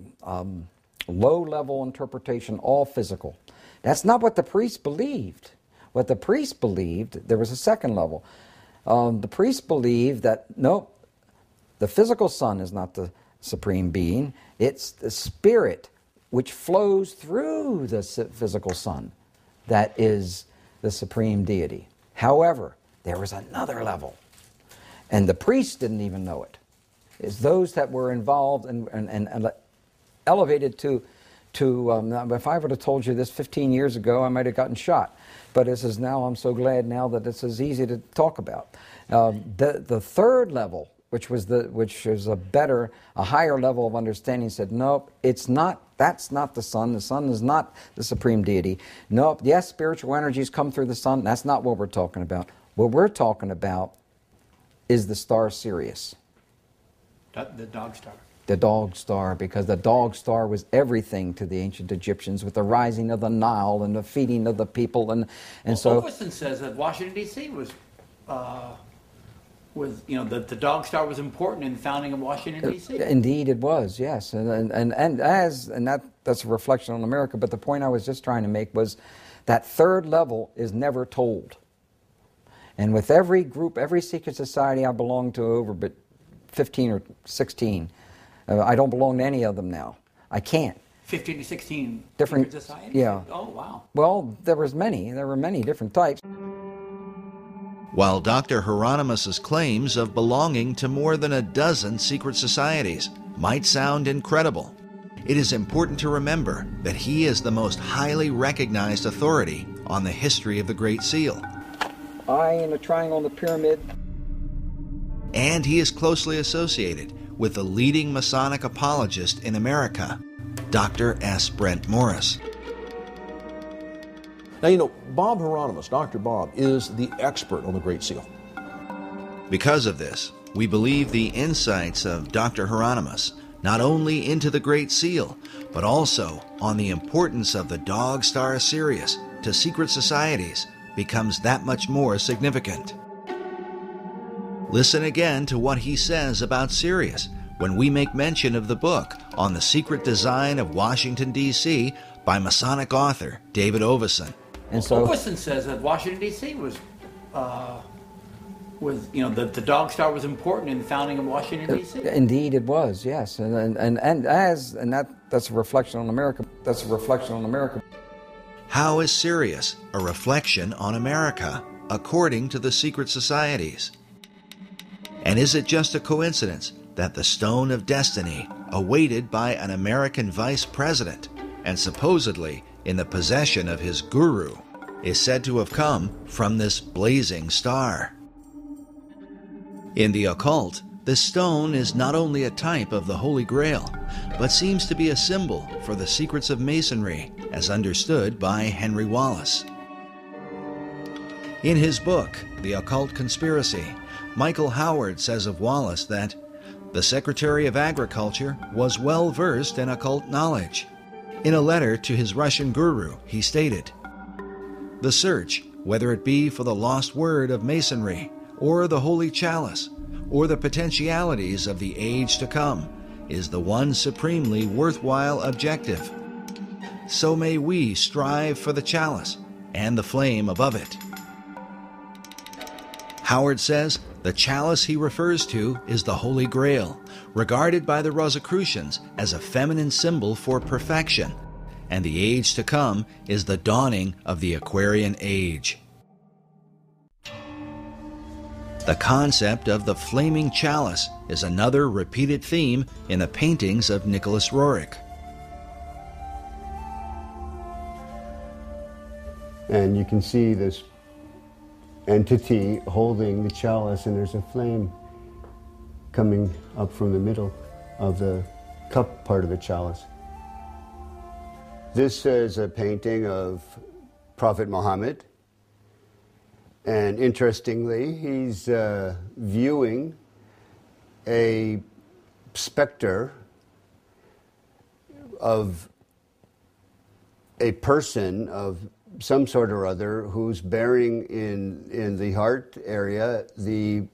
low-level interpretation, all physical. That's not what the priests believed. What the priests believed, there was a second level. The priests believed that, nope, the physical sun is not the supreme being. It's the spirit which flows through the physical sun that is the supreme deity. However, there was another level. And the priests didn't even know it. It's those that were involved and elevated to if I would have told you this 15 years ago, I might have gotten shot. But this is now, I'm so glad now that this is easy to talk about. The third level, which is a higher level of understanding, said, nope, it's not, that's not the sun. The sun is not the supreme deity. Nope, yes, spiritual energies come through the sun. That's not what we're talking about. What we're talking about is the star Sirius. The dog star. The dog star, because the dog star was everything to the ancient Egyptians, with the rising of the Nile and the feeding of the people, and so. Overton says that Washington D.C. was the dog star was important in the founding of Washington D.C. Indeed, it was, yes, and that's a reflection on America. But the point I was just trying to make was that third level is never told. And with every group, every secret society I belong to, over but 15 or 16, I don't belong to any of them now. I can't. 15 to 16 different societies? Yeah. Oh, wow. Well, there were many different types. While Dr. Hieronymus's claims of belonging to more than a dozen secret societies might sound incredible, it is important to remember that he is the most highly recognized authority on the history of the Great Seal. Eye in a triangle in the pyramid. And he is closely associated with the leading Masonic apologist in America, Dr. S. Brent Morris. Now, Bob Hieronymus, Dr. Bob, is the expert on the Great Seal. Because of this, we believe the insights of Dr. Hieronymus not only into the Great Seal, but also on the importance of the dog star Sirius to secret societies becomes that much more significant. Listen again to what he says about Sirius when we make mention of the book on the secret design of Washington, D.C. by Masonic author David Oveson. And so Oveson says that Washington, D.C. was the dog star was important in the founding of Washington, D.C. Indeed, it was, yes, that's a reflection on America. That's a reflection on America. How is Sirius a reflection on America, according to the secret societies? And is it just a coincidence that the Stone of Destiny, awaited by an American vice president and supposedly in the possession of his guru, is said to have come from this blazing star? In the occult, this stone is not only a type of the Holy Grail, but seems to be a symbol for the secrets of Masonry as understood by Henry Wallace. In his book, The Occult Conspiracy, Michael Howard says of Wallace that the Secretary of Agriculture was well versed in occult knowledge. In a letter to his Russian guru, he stated, "The search, whether it be for the lost word of Masonry, or the Holy Chalice, or the potentialities of the age to come, is the one supremely worthwhile objective. So may we strive for the chalice and the flame above it." Howard says the chalice he refers to is the Holy Grail, regarded by the Rosicrucians as a feminine symbol for perfection, and the age to come is the dawning of the Aquarian Age. The concept of the flaming chalice is another repeated theme in the paintings of Nicholas Roerich. And you can see this entity holding the chalice, and there's a flame coming up from the middle of the cup part of the chalice. This is a painting of Prophet Muhammad, and interestingly, he's viewing a specter of a person of some sort or other who's bearing in the heart area the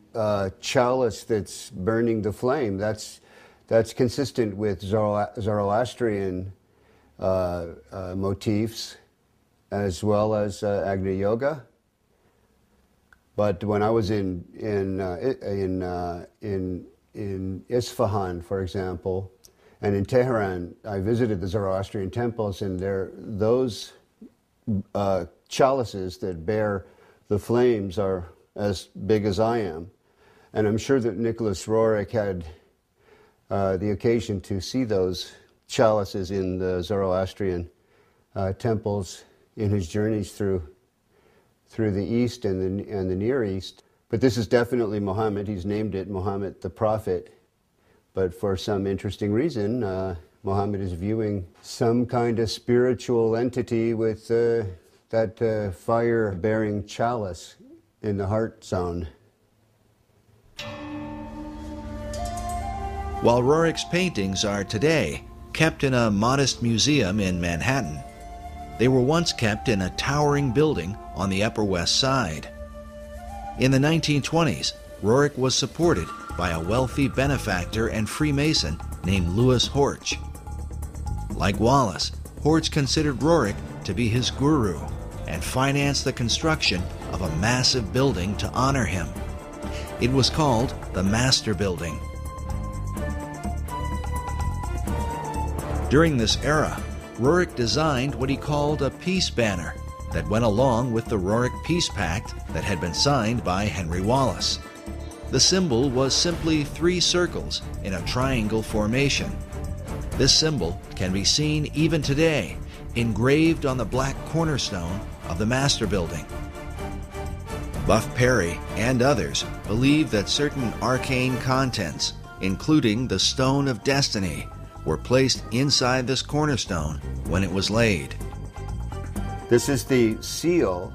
chalice that's burning the flame. That's consistent with Zoroastrian motifs as well as Agni Yoga. But when I was in Isfahan, for example, and in Tehran, I visited the Zoroastrian temples, and those chalices that bear the flames are as big as I am. And I'm sure that Nicholas Roerich had the occasion to see those chalices in the Zoroastrian temples in his journeys through the East and the Near East. But this is definitely Muhammad. He's named it Muhammad the Prophet. But for some interesting reason, Muhammad is viewing some kind of spiritual entity with that fire-bearing chalice in the heart zone. While Roerich's paintings are today kept in a modest museum in Manhattan, they were once kept in a towering building on the Upper West Side. In the 1920s, Roerich was supported by a wealthy benefactor and Freemason named Louis Horch. Like Wallace, Horch considered Roerich to be his guru and financed the construction of a massive building to honor him. It was called the Master Building. During this era, Roerich designed what he called a peace banner that went along with the Roerich Peace Pact that had been signed by Henry Wallace. The symbol was simply 3 circles in a triangle formation. This symbol can be seen even today, engraved on the black cornerstone of the Master Building. Buff Perry and others believe that certain arcane contents, including the Stone of Destiny, were placed inside this cornerstone when it was laid. This is the seal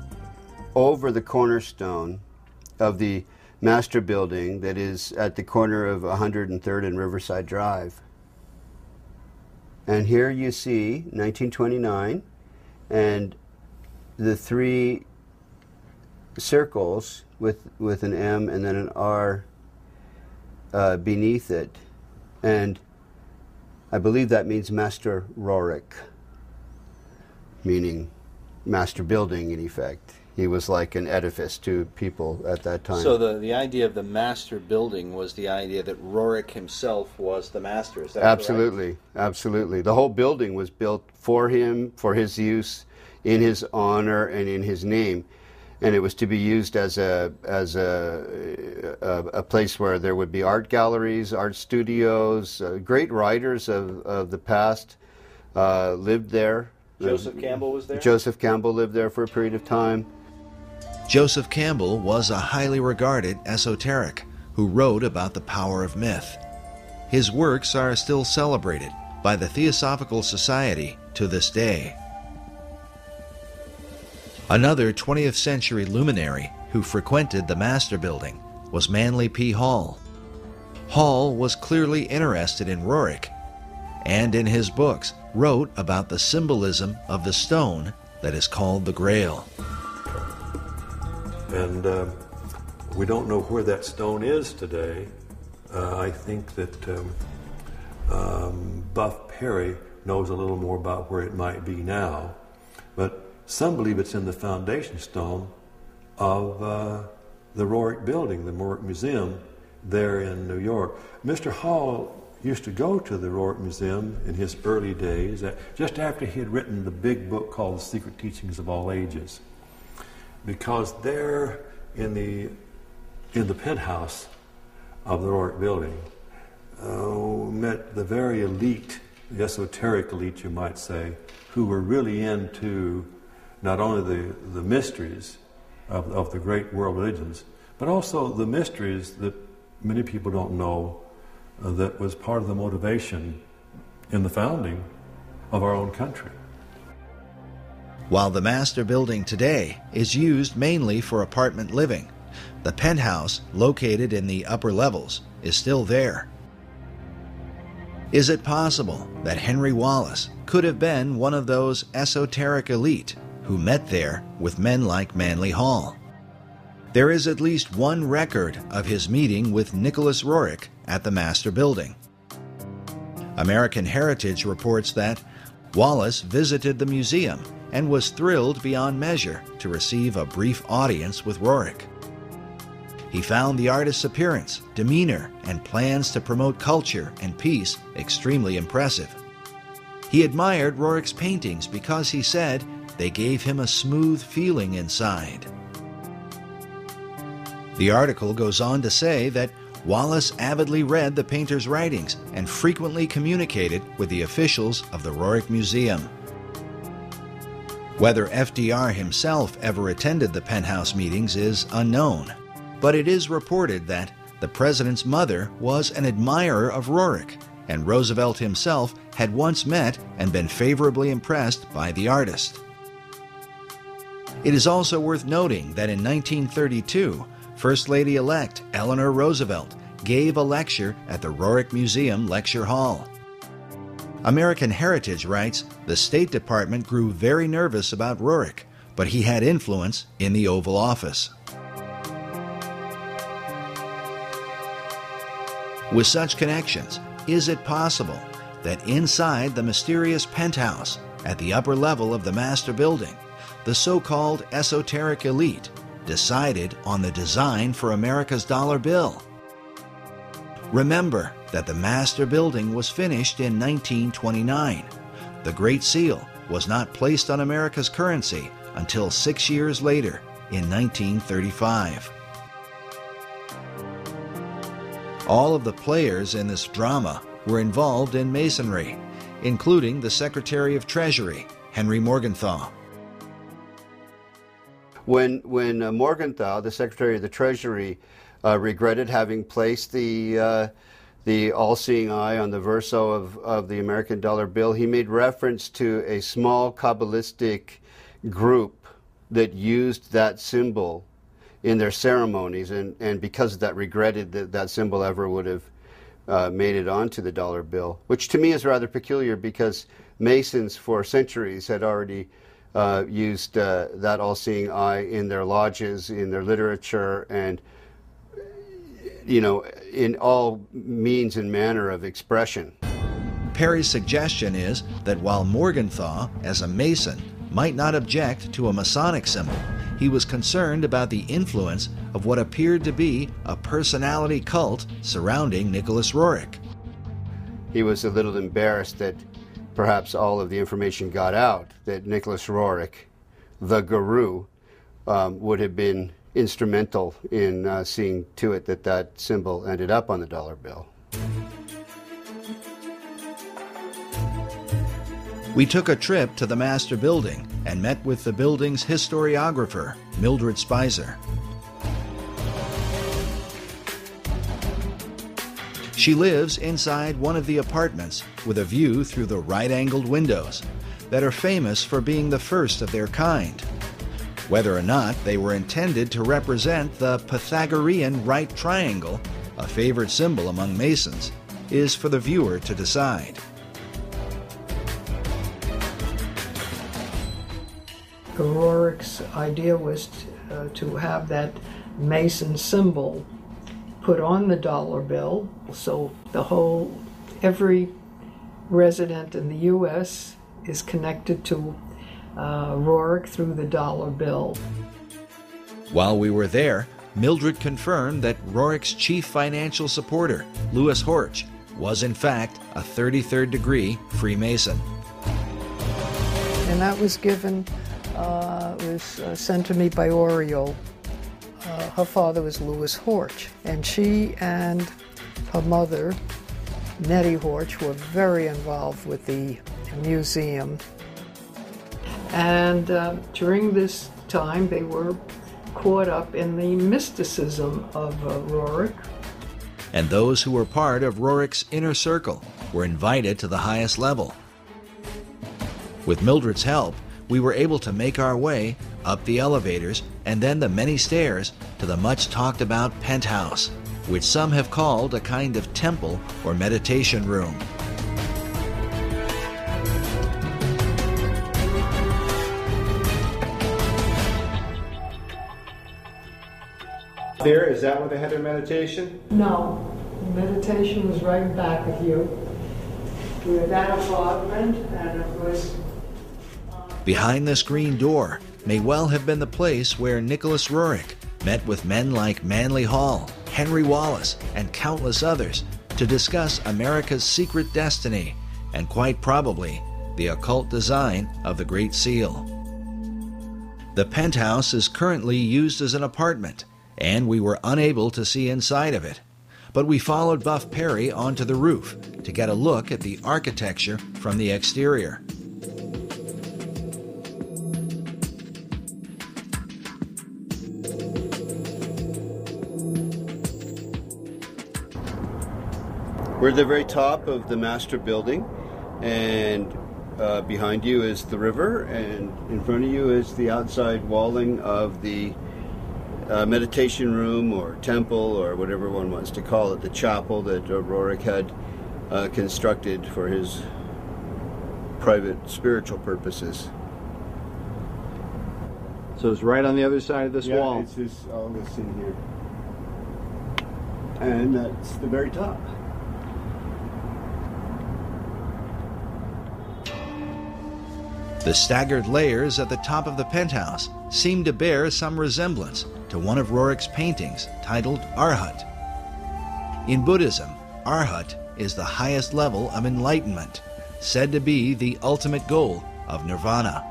over the cornerstone of the Master Building that is at the corner of 103rd and Riverside Drive. And here you see 1929 and the 3 circles with an M and then an R beneath it. And I believe that means Master Roerich, meaning master building in effect. He was like an edifice to people at that time. So the idea of the Master Building was the idea that Roerich himself was the master, is that Absolutely, correct? Absolutely. The whole building was built for him, for his use, in his honor and in his name. And it was to be used as a place where there would be art galleries, art studios. Great writers of the past lived there. Joseph Campbell was there? Joseph Campbell lived there for a period of time. Joseph Campbell was a highly regarded esoteric who wrote about the power of myth. His works are still celebrated by the Theosophical Society to this day. Another 20th century luminary who frequented the Master Building was Manly P. Hall. Hall was clearly interested in Roerich, and in his books wrote about the symbolism of the stone that is called the Grail. And we don't know where that stone is today. I think that Buff Perry knows a little more about where it might be now, but some believe it's in the foundation stone of the Roerich Building, the Roerich Museum, there in New York. Mr. Hall used to go to the Roerich Museum in his early days, just after he had written the big book called The Secret Teachings of All Ages, because there in the penthouse of the Roerich Building met the very elite, the esoteric elite, you might say, who were really into not only the mysteries of the great world religions, but also the mysteries that many people don't know that was part of the motivation in the founding of our own country. While the Master Building today is used mainly for apartment living, the penthouse, located in the upper levels, is still there. Is it possible that Henry Wallace could have been one of those esoteric elite who met there with men like Manly Hall? There is at least one record of his meeting with Nicholas Roerich at the Master Building. American Heritage reports that Wallace visited the museum and was thrilled beyond measure to receive a brief audience with Roerich. He found the artist's appearance, demeanor, and plans to promote culture and peace extremely impressive. He admired Roerich's paintings because he said they gave him a smooth feeling inside. The article goes on to say that Wallace avidly read the painter's writings and frequently communicated with the officials of the Roerich Museum. Whether FDR himself ever attended the penthouse meetings is unknown, but it is reported that the president's mother was an admirer of Roerich, and Roosevelt himself had once met and been favorably impressed by the artist. It is also worth noting that in 1932, First Lady-elect Eleanor Roosevelt gave a lecture at the Roerich Museum Lecture Hall. American Heritage writes, the State Department grew very nervous about Roerich, but he had influence in the Oval Office. With such connections, is it possible that inside the mysterious penthouse at the upper level of the Master Building, the so-called esoteric elite decided on the design for America's dollar bill? Remember that the Master Building was finished in 1929. The Great Seal was not placed on America's currency until 6 years later, in 1935. All of the players in this drama were involved in Masonry, including the Secretary of Treasury, Henry Morgenthau. When Morgenthau, the Secretary of the Treasury, regretted having placed the all-seeing eye on the verso of the American dollar bill, he made reference to a small Kabbalistic group that used that symbol in their ceremonies, and because of that regretted that that symbol ever would have made it onto the dollar bill, which to me is rather peculiar because Masons for centuries had already used that all-seeing eye in their lodges, in their literature, and in all means and manner of expression. Perry's suggestion is that while Morgenthau, as a Mason, might not object to a Masonic symbol, he was concerned about the influence of what appeared to be a personality cult surrounding Nicholas Roerich. He was a little embarrassed that perhaps all of the information got out, that Nicholas Roerich, the guru, would have been instrumental in seeing to it that that symbol ended up on the dollar bill. We took a trip to the Master Building and met with the building's historiographer, Mildred Spicer. She lives inside one of the apartments with a view through the right-angled windows that are famous for being the first of their kind. Whether or not they were intended to represent the Pythagorean right triangle, a favorite symbol among Masons, is for the viewer to decide. Rorick's idea was to have that Mason symbol put on the dollar bill, so every resident in the U.S. is connected to Rorick through the dollar bill. While we were there, Mildred confirmed that Rorick's chief financial supporter, Louis Horch, was in fact a 33rd degree Freemason. And that was given, sent to me by Oriole. Her father was Louis Horch, and she and her mother, Nettie Horch, were very involved with the museum. And during this time, they were caught up in the mysticism of Rorick. And those who were part of Rorick's inner circle were invited to the highest level. With Mildred's help, we were able to make our way up the elevators and then the many stairs to the much talked about penthouse, which some have called a kind of temple or meditation room. There, is that where they had their meditation? No, meditation was right back of you. We were that apartment, and it was... Behind this green door may well have been the place where Nicholas Roerich met with men like Manly Hall, Henry Wallace, and countless others to discuss America's secret destiny and quite probably the occult design of the Great Seal. The penthouse is currently used as an apartment, and we were unable to see inside of it. But we followed Buff Perry onto the roof to get a look at the architecture from the exterior. We're at the very top of the master building, and behind you is the river, and in front of you is the outside walling of the meditation room or temple or whatever one wants to call it, the chapel that Roerich had constructed for his private spiritual purposes. So it's right on the other side of this wall. It's this, all this in here. And that's the very top. The staggered layers at the top of the penthouse seem to bear some resemblance to one of Roerich's paintings titled Arhat. In Buddhism, Arhat is the highest level of enlightenment, said to be the ultimate goal of nirvana.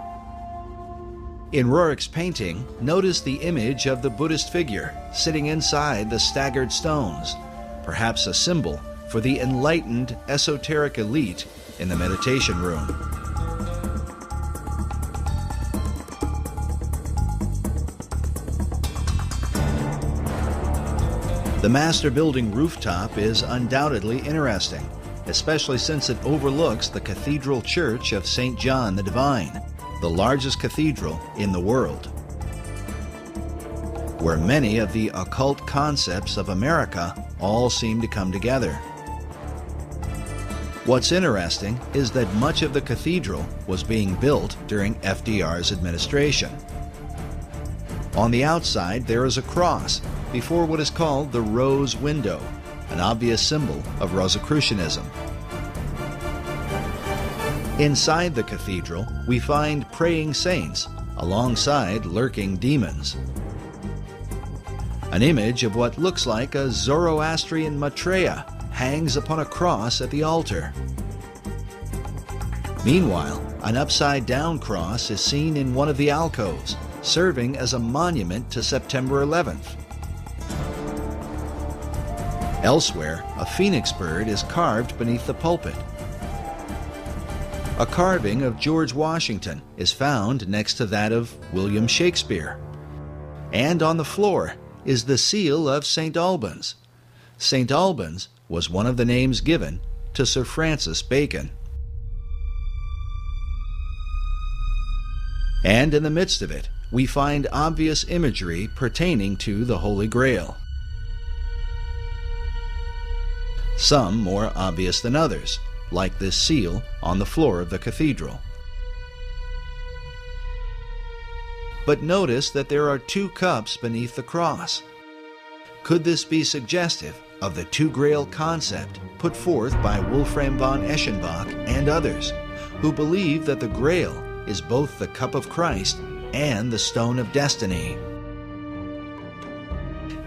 In Roerich's painting, notice the image of the Buddhist figure sitting inside the staggered stones, perhaps a symbol for the enlightened esoteric elite in the meditation room. The master building rooftop is undoubtedly interesting, especially since it overlooks the Cathedral Church of St. John the Divine, the largest cathedral in the world, where many of the occult concepts of America all seem to come together. What's interesting is that much of the cathedral was being built during FDR's administration. On the outside, there is a cross before what is called the Rose Window, an obvious symbol of Rosicrucianism. Inside the cathedral, we find praying saints alongside lurking demons. An image of what looks like a Zoroastrian Maitreya hangs upon a cross at the altar. Meanwhile, an upside-down cross is seen in one of the alcoves, serving as a monument to September 11th. Elsewhere, a phoenix bird is carved beneath the pulpit. A carving of George Washington is found next to that of William Shakespeare. And on the floor is the seal of St. Albans. St. Albans was one of the names given to Sir Francis Bacon. And in the midst of it, we find obvious imagery pertaining to the Holy Grail. Some more obvious than others, like this seal on the floor of the cathedral. But notice that there are 2 cups beneath the cross. Could this be suggestive of the two grail concept put forth by Wolfram von Eschenbach and others, who believe that the grail is both the cup of Christ and the stone of destiny?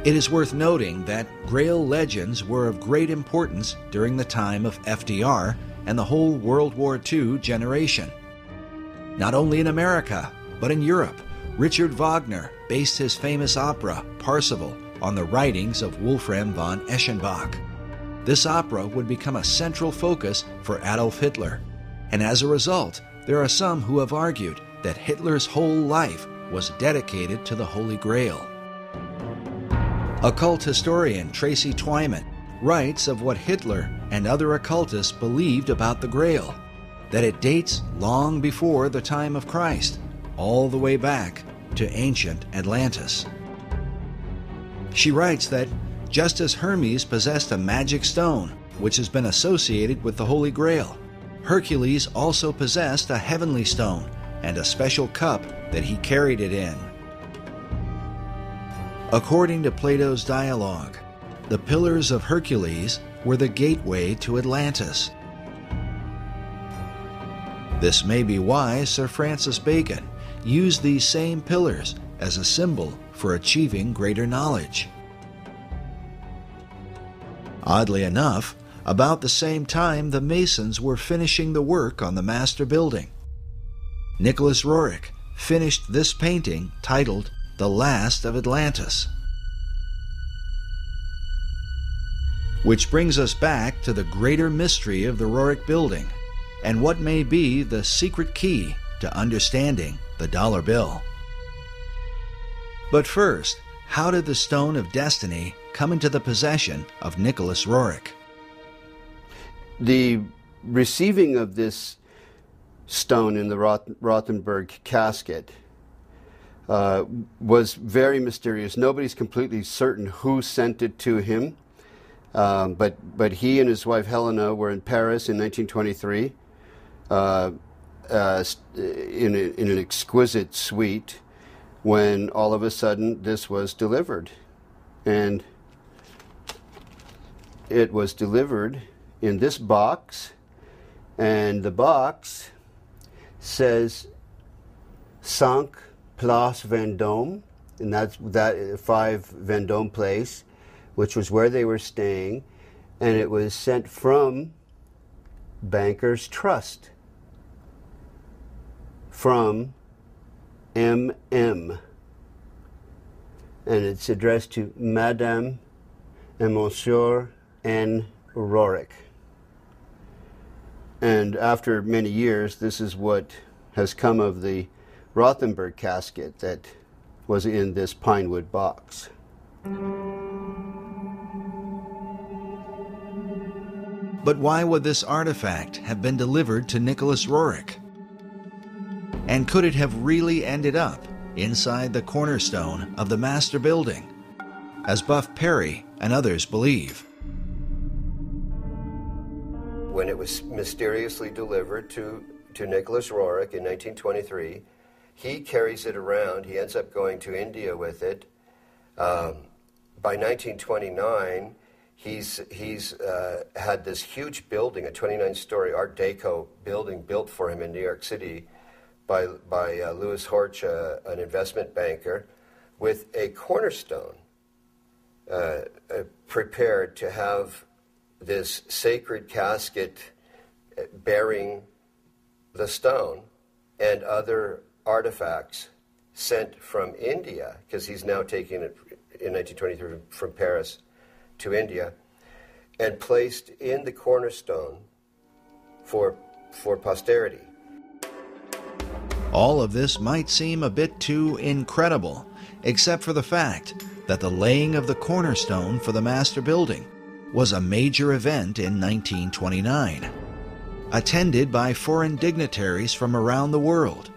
It is worth noting that grail legends were of great importance during the time of FDR and the whole World War II generation. Not only in America, but in Europe, Richard Wagner based his famous opera, Parsifal, on the writings of Wolfram von Eschenbach. This opera would become a central focus for Adolf Hitler, and as a result, there are some who have argued that Hitler's whole life was dedicated to the Holy Grail. Occult historian Tracy Twyman writes of what Hitler and other occultists believed about the Grail, that it dates long before the time of Christ, all the way back to ancient Atlantis. She writes that just as Hermes possessed a magic stone, which has been associated with the Holy Grail, Hercules also possessed a heavenly stone and a special cup that he carried it in. According to Plato's dialogue, the Pillars of Hercules were the gateway to Atlantis. This may be why Sir Francis Bacon used these same pillars as a symbol for achieving greater knowledge. Oddly enough, about the same time the Masons were finishing the work on the master building, Nicholas Roerich finished this painting titled The Last of Atlantis. Which brings us back to the greater mystery of the Roerich building and what may be the secret key to understanding the dollar bill. But first, how did the Stone of Destiny come into the possession of Nicholas Roerich? The receiving of this stone in the Rothenburg casket was very mysterious. Nobody's completely certain who sent it to him, but he and his wife Helena were in Paris in 1923 in an exquisite suite when all of a sudden this was delivered. And it was delivered in this box, and the box says 5 Place Vendôme, and that's 5 Vendôme Place, which was where they were staying, and it was sent from Bankers Trust, from M.M., and it's addressed to Madame and Monsieur N. Roerich. And after many years, this is what has come of the Rothenburg casket that was in this pinewood box. But why would this artifact have been delivered to Nicholas Roerich? And could it have really ended up inside the cornerstone of the master building, as Buff Perry and others believe? When it was mysteriously delivered to Nicholas Roerich in 1923, he carries it around. He ends up going to India with it. By 1929, he's had this huge building, a 29-story Art Deco building built for him in New York City by Louis Horch, an investment banker, with a cornerstone prepared to have this sacred casket bearing the stone and other artifacts sent from India, because he's now taking it in 1923 from Paris to India, and placed in the cornerstone for posterity. All of this might seem a bit too incredible, except for the fact that the laying of the cornerstone for the master building was a major event in 1929, attended by foreign dignitaries from around the world.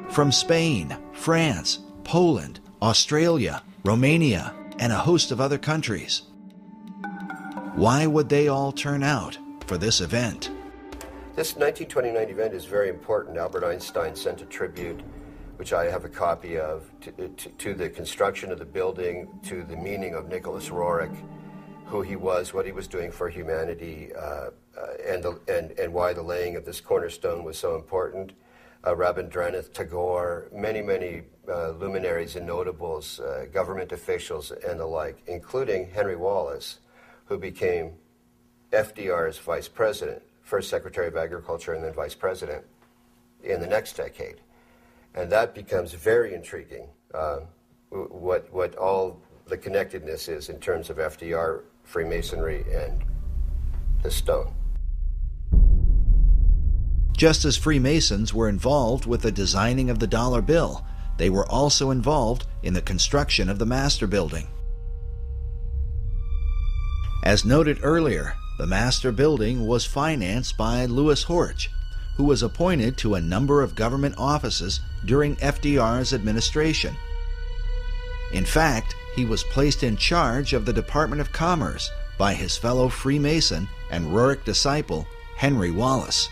From Spain, France, Poland, Australia, Romania, and a host of other countries. Why would they all turn out for this event? This 1929 event is very important. Albert Einstein sent a tribute, which I have a copy of, to the construction of the building, to the meaning of Nicholas Roerich, who he was, what he was doing for humanity, and why the laying of this cornerstone was so important. Rabindranath Tagore, many luminaries and notables, government officials and the like, including Henry Wallace, who became FDR's vice president, first Secretary of Agriculture and then vice president in the next decade. And that becomes very intriguing, what all the connectedness is in terms of FDR, Freemasonry, and the stone. Just as Freemasons were involved with the designing of the dollar bill, they were also involved in the construction of the Master Building. As noted earlier, the Master Building was financed by Louis Horch, who was appointed to a number of government offices during FDR's administration. In fact, he was placed in charge of the Department of Commerce by his fellow Freemason and Roerich disciple, Henry Wallace.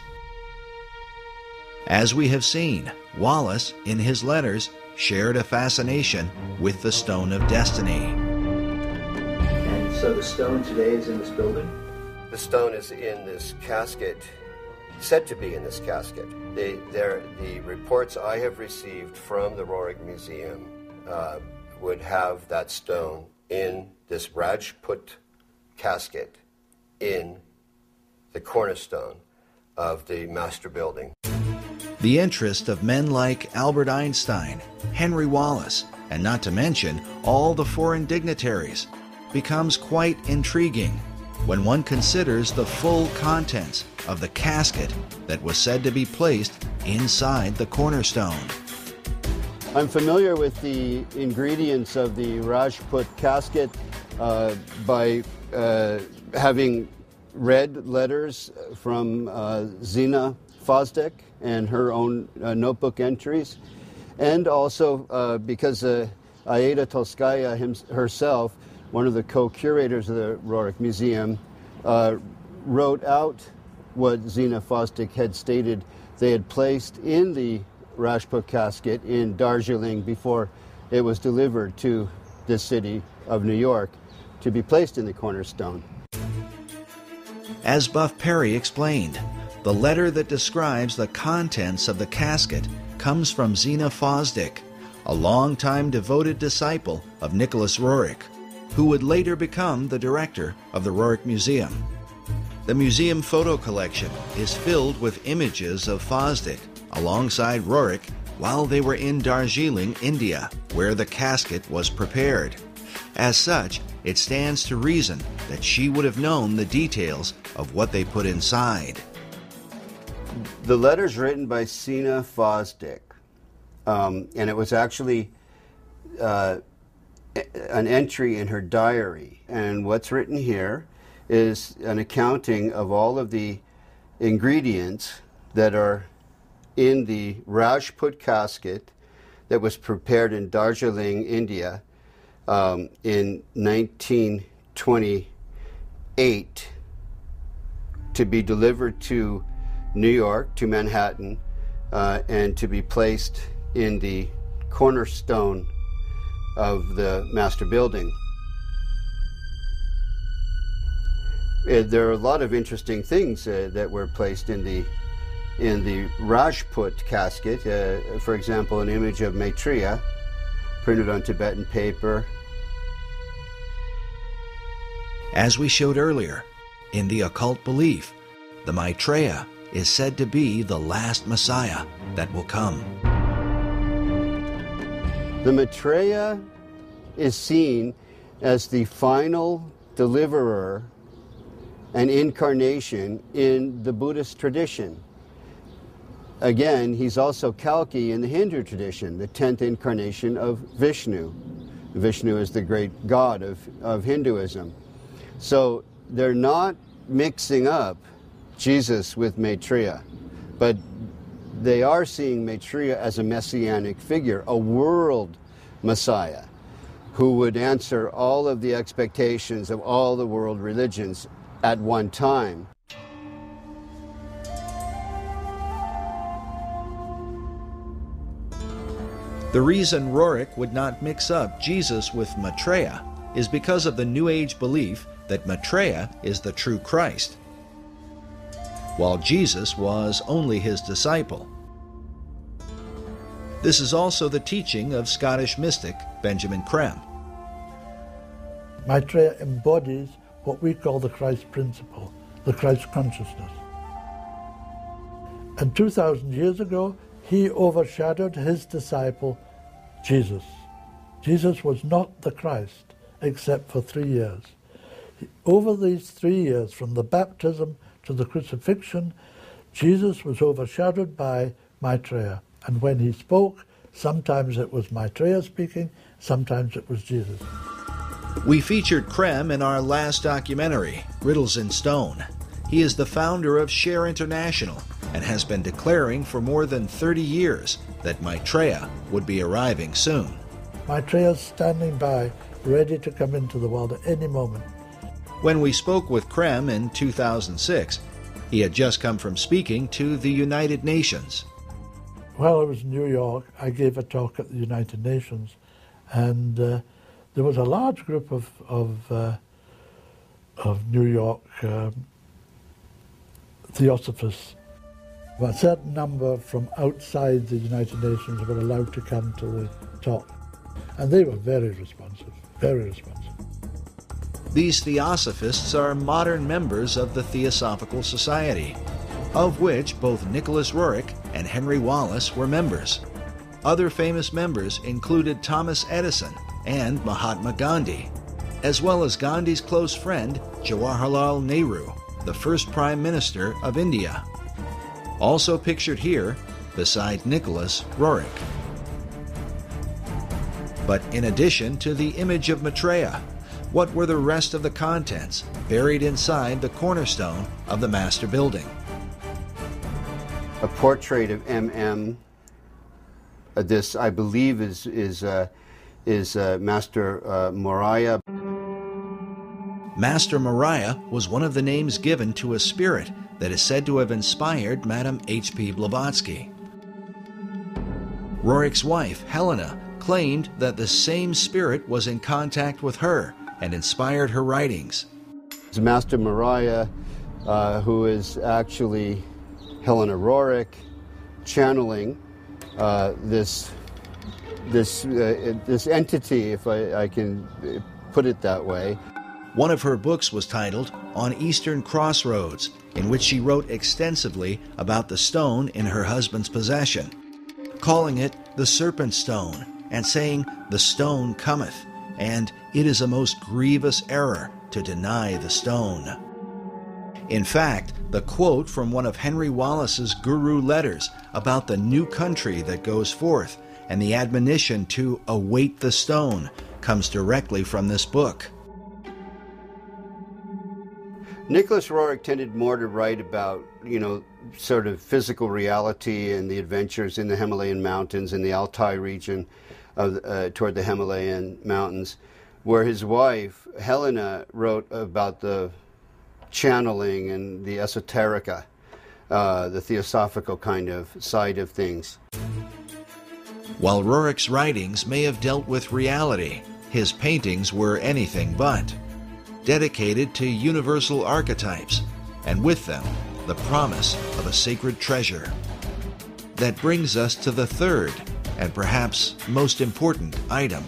As we have seen, Wallace, in his letters, shared a fascination with the Stone of Destiny. And so the stone today is in this building? The stone is in this casket, said to be in this casket. The reports I have received from the Roerich Museum would have that stone in this Rajput casket in the cornerstone of the Master Building. The interest of men like Albert Einstein, Henry Wallace, and not to mention all the foreign dignitaries becomes quite intriguing when one considers the full contents of the casket that was said to be placed inside the cornerstone. I'm familiar with the ingredients of the Rajput casket by having read letters from Zina Fosdick and her own notebook entries, and also because Aida Tolskaya herself, one of the co-curators of the Roerich Museum, wrote out what Zina Fosdick had stated they had placed in the Rajput casket in Darjeeling before it was delivered to the city of New York to be placed in the cornerstone. As Buff Perry explained, the letter that describes the contents of the casket comes from Zina Fosdick, a longtime devoted disciple of Nicholas Roerich, who would later become the director of the Roerich Museum. The museum photo collection is filled with images of Fosdick alongside Roerich while they were in Darjeeling, India, where the casket was prepared. As such, it stands to reason that she would have known the details of what they put inside. The letter's written by Zina Fosdick, and it was actually an entry in her diary. And what's written here is an accounting of all of the ingredients that are in the Rajput casket that was prepared in Darjeeling, India, in 1928 to be delivered to New York, to Manhattan, and to be placed in the cornerstone of the Master Building. There are a lot of interesting things that were placed in the Rajput casket. For example, an image of Maitreya printed on Tibetan paper. As we showed earlier, in the occult belief, the Maitreya is said to be the last Messiah that will come. The Maitreya is seen as the final deliverer and incarnation in the Buddhist tradition. Again, he's also Kalki in the Hindu tradition, the 10th incarnation of Vishnu. Vishnu is the great god of Hinduism. So they're not mixing up Jesus with Maitreya, but they are seeing Maitreya as a messianic figure, a world Messiah who would answer all of the expectations of all the world religions at one time. The reason Roerich would not mix up Jesus with Maitreya is because of the New Age belief that Maitreya is the true Christ, while Jesus was only his disciple. This is also the teaching of Scottish mystic Benjamin Creme. Maitreya embodies what we call the Christ principle, the Christ consciousness. And 2,000 years ago, he overshadowed his disciple, Jesus. Jesus was not the Christ, except for 3 years. Over these 3 years, from the baptism to the crucifixion, Jesus was overshadowed by Maitreya. And when he spoke, sometimes it was Maitreya speaking, sometimes it was Jesus. We featured Creme in our last documentary, Riddles in Stone. He is the founder of Share International and has been declaring for more than 30 years that Maitreya would be arriving soon. Maitreya's standing by, ready to come into the world at any moment. When we spoke with Creme in 2006, he had just come from speaking to the United Nations. While I was in New York, I gave a talk at the United Nations, and there was a large group of New York theosophists. A certain number from outside the United Nations were allowed to come to the talk, and they were very responsive, very responsive. These theosophists are modern members of the Theosophical Society, of which both Nicholas Roerich and Henry Wallace were members. Other famous members included Thomas Edison and Mahatma Gandhi, as well as Gandhi's close friend Jawaharlal Nehru, the first Prime Minister of India. Also pictured here, beside Nicholas Roerich. But in addition to the image of Maitreya, what were the rest of the contents buried inside the cornerstone of the master building? A portrait of M.M. This, I believe, is Master Moriah. Master Moriah was one of the names given to a spirit that is said to have inspired Madame H.P. Blavatsky. Roerich's wife, Helena, claimed that the same spirit was in contact with her and inspired her writings. Master Moriah, who is actually Helena Roerich, channeling this entity, if I can put it that way. One of her books was titled On Eastern Crossroads, in which she wrote extensively about the stone in her husband's possession, calling it the Serpent Stone, and saying, "The stone cometh, and it is a most grievous error to deny the stone." In fact, the quote from one of Henry Wallace's guru letters about the new country that goes forth and the admonition to await the stone comes directly from this book. Nicholas Roerich tended more to write about, sort of physical reality and the adventures in the Himalayan mountains, in the Altai region toward the Himalayan mountains, where his wife, Helena, wrote about the channeling and the esoterica, the theosophical kind of side of things. While Roerich's writings may have dealt with reality, his paintings were anything but. Dedicated to universal archetypes, and with them, the promise of a sacred treasure. That brings us to the third, and perhaps most important item,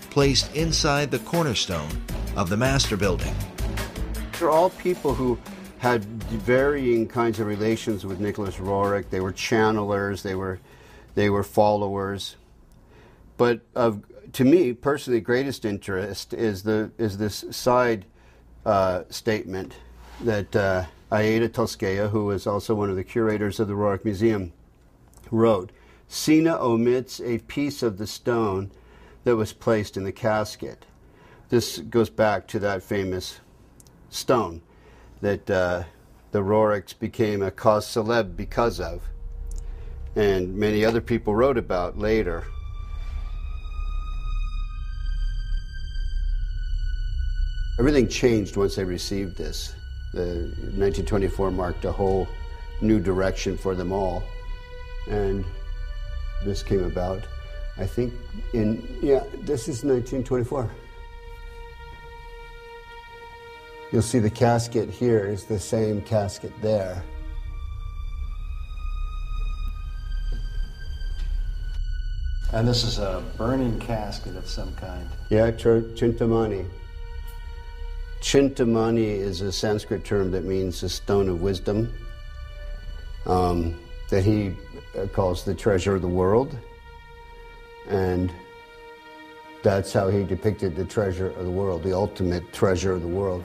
placed inside the cornerstone of the master building. They're all people who had varying kinds of relations with Nicholas Roerich. They were channelers, they were followers. But to me, personally, greatest interest is this side statement that Aida Tolskaya, who is also one of the curators of the Roerich Museum, wrote. Sina omits a piece of the stone that was placed in the casket. This goes back to that famous stone that the Roricks became a cause célèbre because of, and many other people wrote about later. Everything changed once they received this. The 1924 marked a whole new direction for them all, and this came about, I think, this is 1924. You'll see the casket here is the same casket there. And this is a burning casket of some kind. Yeah, Chintamani. Chintamani is a Sanskrit term that means a stone of wisdom, that he calls the treasure of the world. And that's how he depicted the treasure of the world, the ultimate treasure of the world.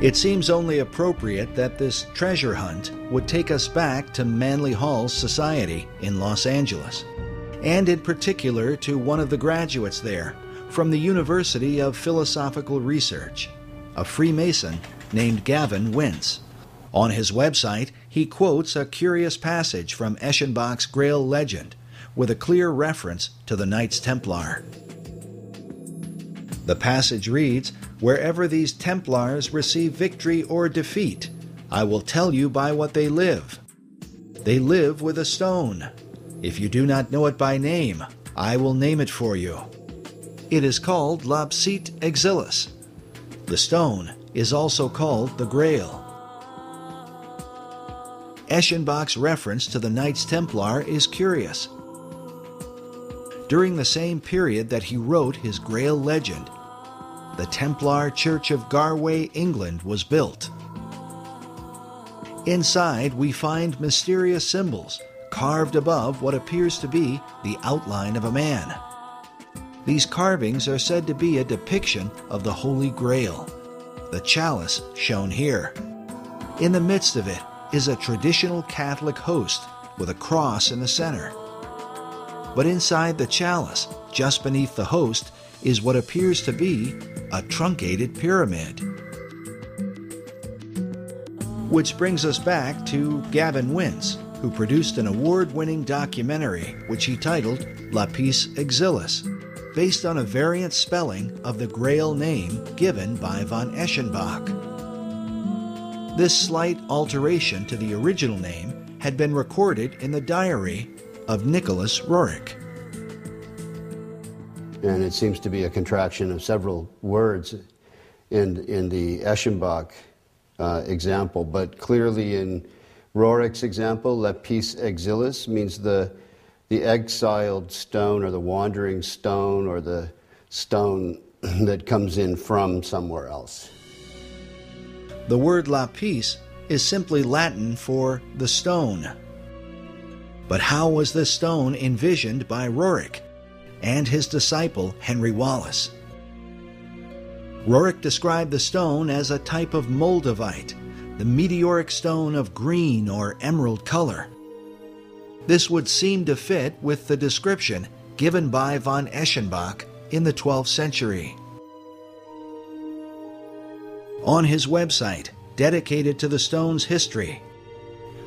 It seems only appropriate that this treasure hunt would take us back to Manly Hall's society in Los Angeles, and in particular to one of the graduates there from the University of Philosophical Research, a Freemason named Gavin Wentz. On his website, he quotes a curious passage from Eschenbach's Grail legend with a clear reference to the Knights Templar. The passage reads, "Wherever these Templars receive victory or defeat, I will tell you by what they live. They live with a stone. If you do not know it by name, I will name it for you. It is called Lapsit Exilis. The stone is also called the Grail." Eschenbach's reference to the Knights Templar is curious. During the same period that he wrote his Grail legend, the Templar Church of Garway, England was built. Inside, we find mysterious symbols carved above what appears to be the outline of a man. These carvings are said to be a depiction of the Holy Grail, the chalice shown here. In the midst of it is a traditional Catholic host with a cross in the center. But inside the chalice, just beneath the host, is what appears to be a truncated pyramid. Which brings us back to Gavin Wentz, who produced an award-winning documentary which he titled Lapis Exilis, based on a variant spelling of the Grail name given by von Eschenbach. This slight alteration to the original name had been recorded in the diary of Nicholas Roerich. And it seems to be a contraction of several words in the Eschenbach example, but clearly in Roerich's example, Lapis Exilis means the exiled stone, or the wandering stone, or the stone that comes in from somewhere else. The word lapis is simply Latin for the stone. But how was this stone envisioned by Roerich and his disciple Henry Wallace? Roerich described the stone as a type of moldavite, the meteoric stone of green or emerald color. This would seem to fit with the description given by von Eschenbach in the 12th century. On his website, dedicated to the stone's history,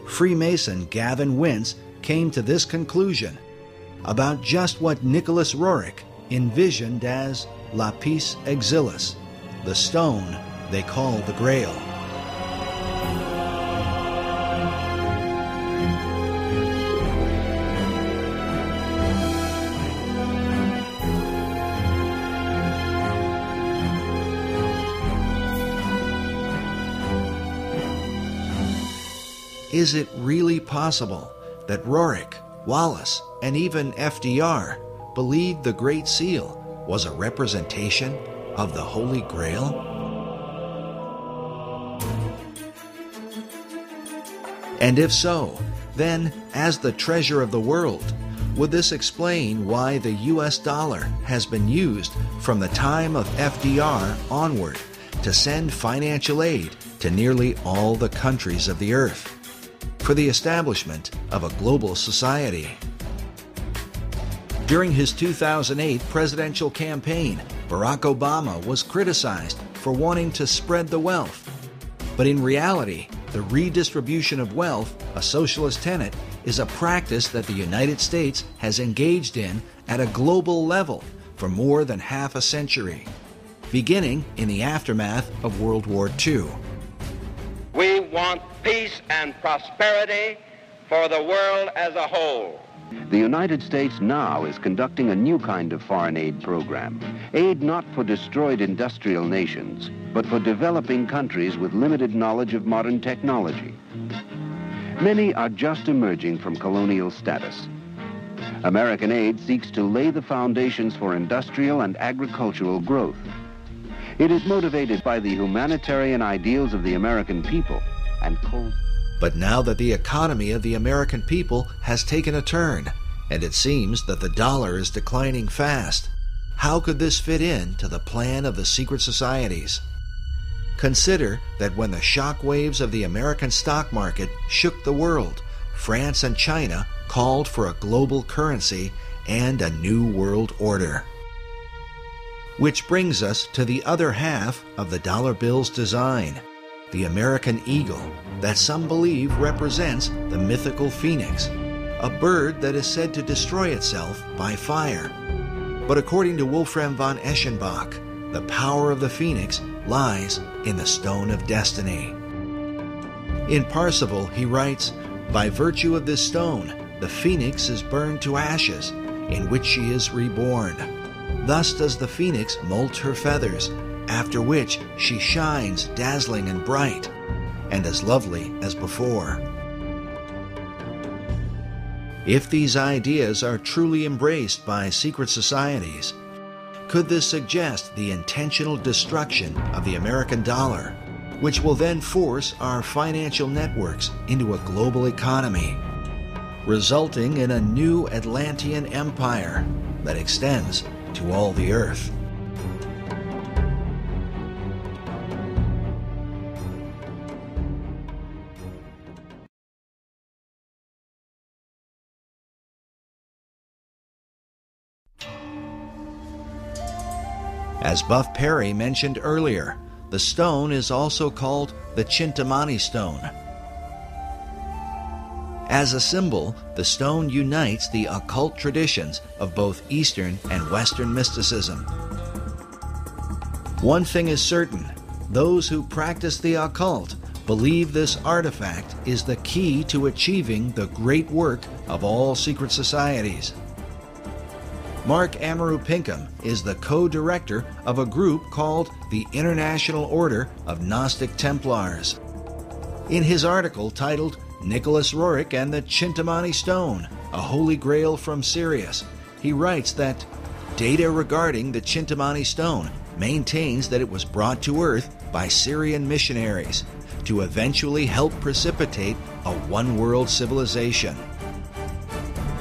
Freemason Gavin Wentz came to this conclusion about just what Nicholas Roerich envisioned as Lapis Exilis, the stone they call the Grail. Is it really possible that Roerich, Wallace, and even FDR believed the Great Seal was a representation of the Holy Grail? And if so, then, as the treasure of the world, would this explain why the US dollar has been used from the time of FDR onward to send financial aid to nearly all the countries of the earth, for the establishment of a global society? During his 2008 presidential campaign, Barack Obama was criticized for wanting to spread the wealth. But in reality, the redistribution of wealth, a socialist tenet, is a practice that the United States has engaged in at a global level for more than half a century, beginning in the aftermath of World War II. We want peace and prosperity for the world as a whole. The United States now is conducting a new kind of foreign aid program. Aid not for destroyed industrial nations, but for developing countries with limited knowledge of modern technology. Many are just emerging from colonial status. American aid seeks to lay the foundations for industrial and agricultural growth. It is motivated by the humanitarian ideals of the American people and cold. But now that the economy of the American people has taken a turn, and it seems that the dollar is declining fast, how could this fit in to the plan of the secret societies? Consider that when the shock waves of the American stock market shook the world, France and China called for a global currency and a new world order. Which brings us to the other half of the dollar bill's design, the American eagle, that some believe represents the mythical phoenix, a bird that is said to destroy itself by fire. But according to Wolfram von Eschenbach, the power of the phoenix lies in the stone of destiny. In Parsifal, he writes, "By virtue of this stone, the phoenix is burned to ashes, in which she is reborn. Thus does the phoenix molt her feathers, after which she shines dazzling and bright, and as lovely as before." If these ideas are truly embraced by secret societies, could this suggest the intentional destruction of the American dollar, which will then force our financial networks into a global economy, resulting in a new Atlantean empire that extends to all the earth? As Buff Perry mentioned earlier, the stone is also called the Chintamani stone. As a symbol, the stone unites the occult traditions of both Eastern and Western mysticism. One thing is certain, those who practice the occult believe this artifact is the key to achieving the great work of all secret societies. Mark Amaru Pinkham is the co-director of a group called the International Order of Gnostic Templars. In his article titled "Nicholas Roerich and the Chintamani Stone, a Holy Grail from Sirius," he writes that data regarding the Chintamani Stone maintains that it was brought to Earth by Syrian missionaries to eventually help precipitate a one-world civilization.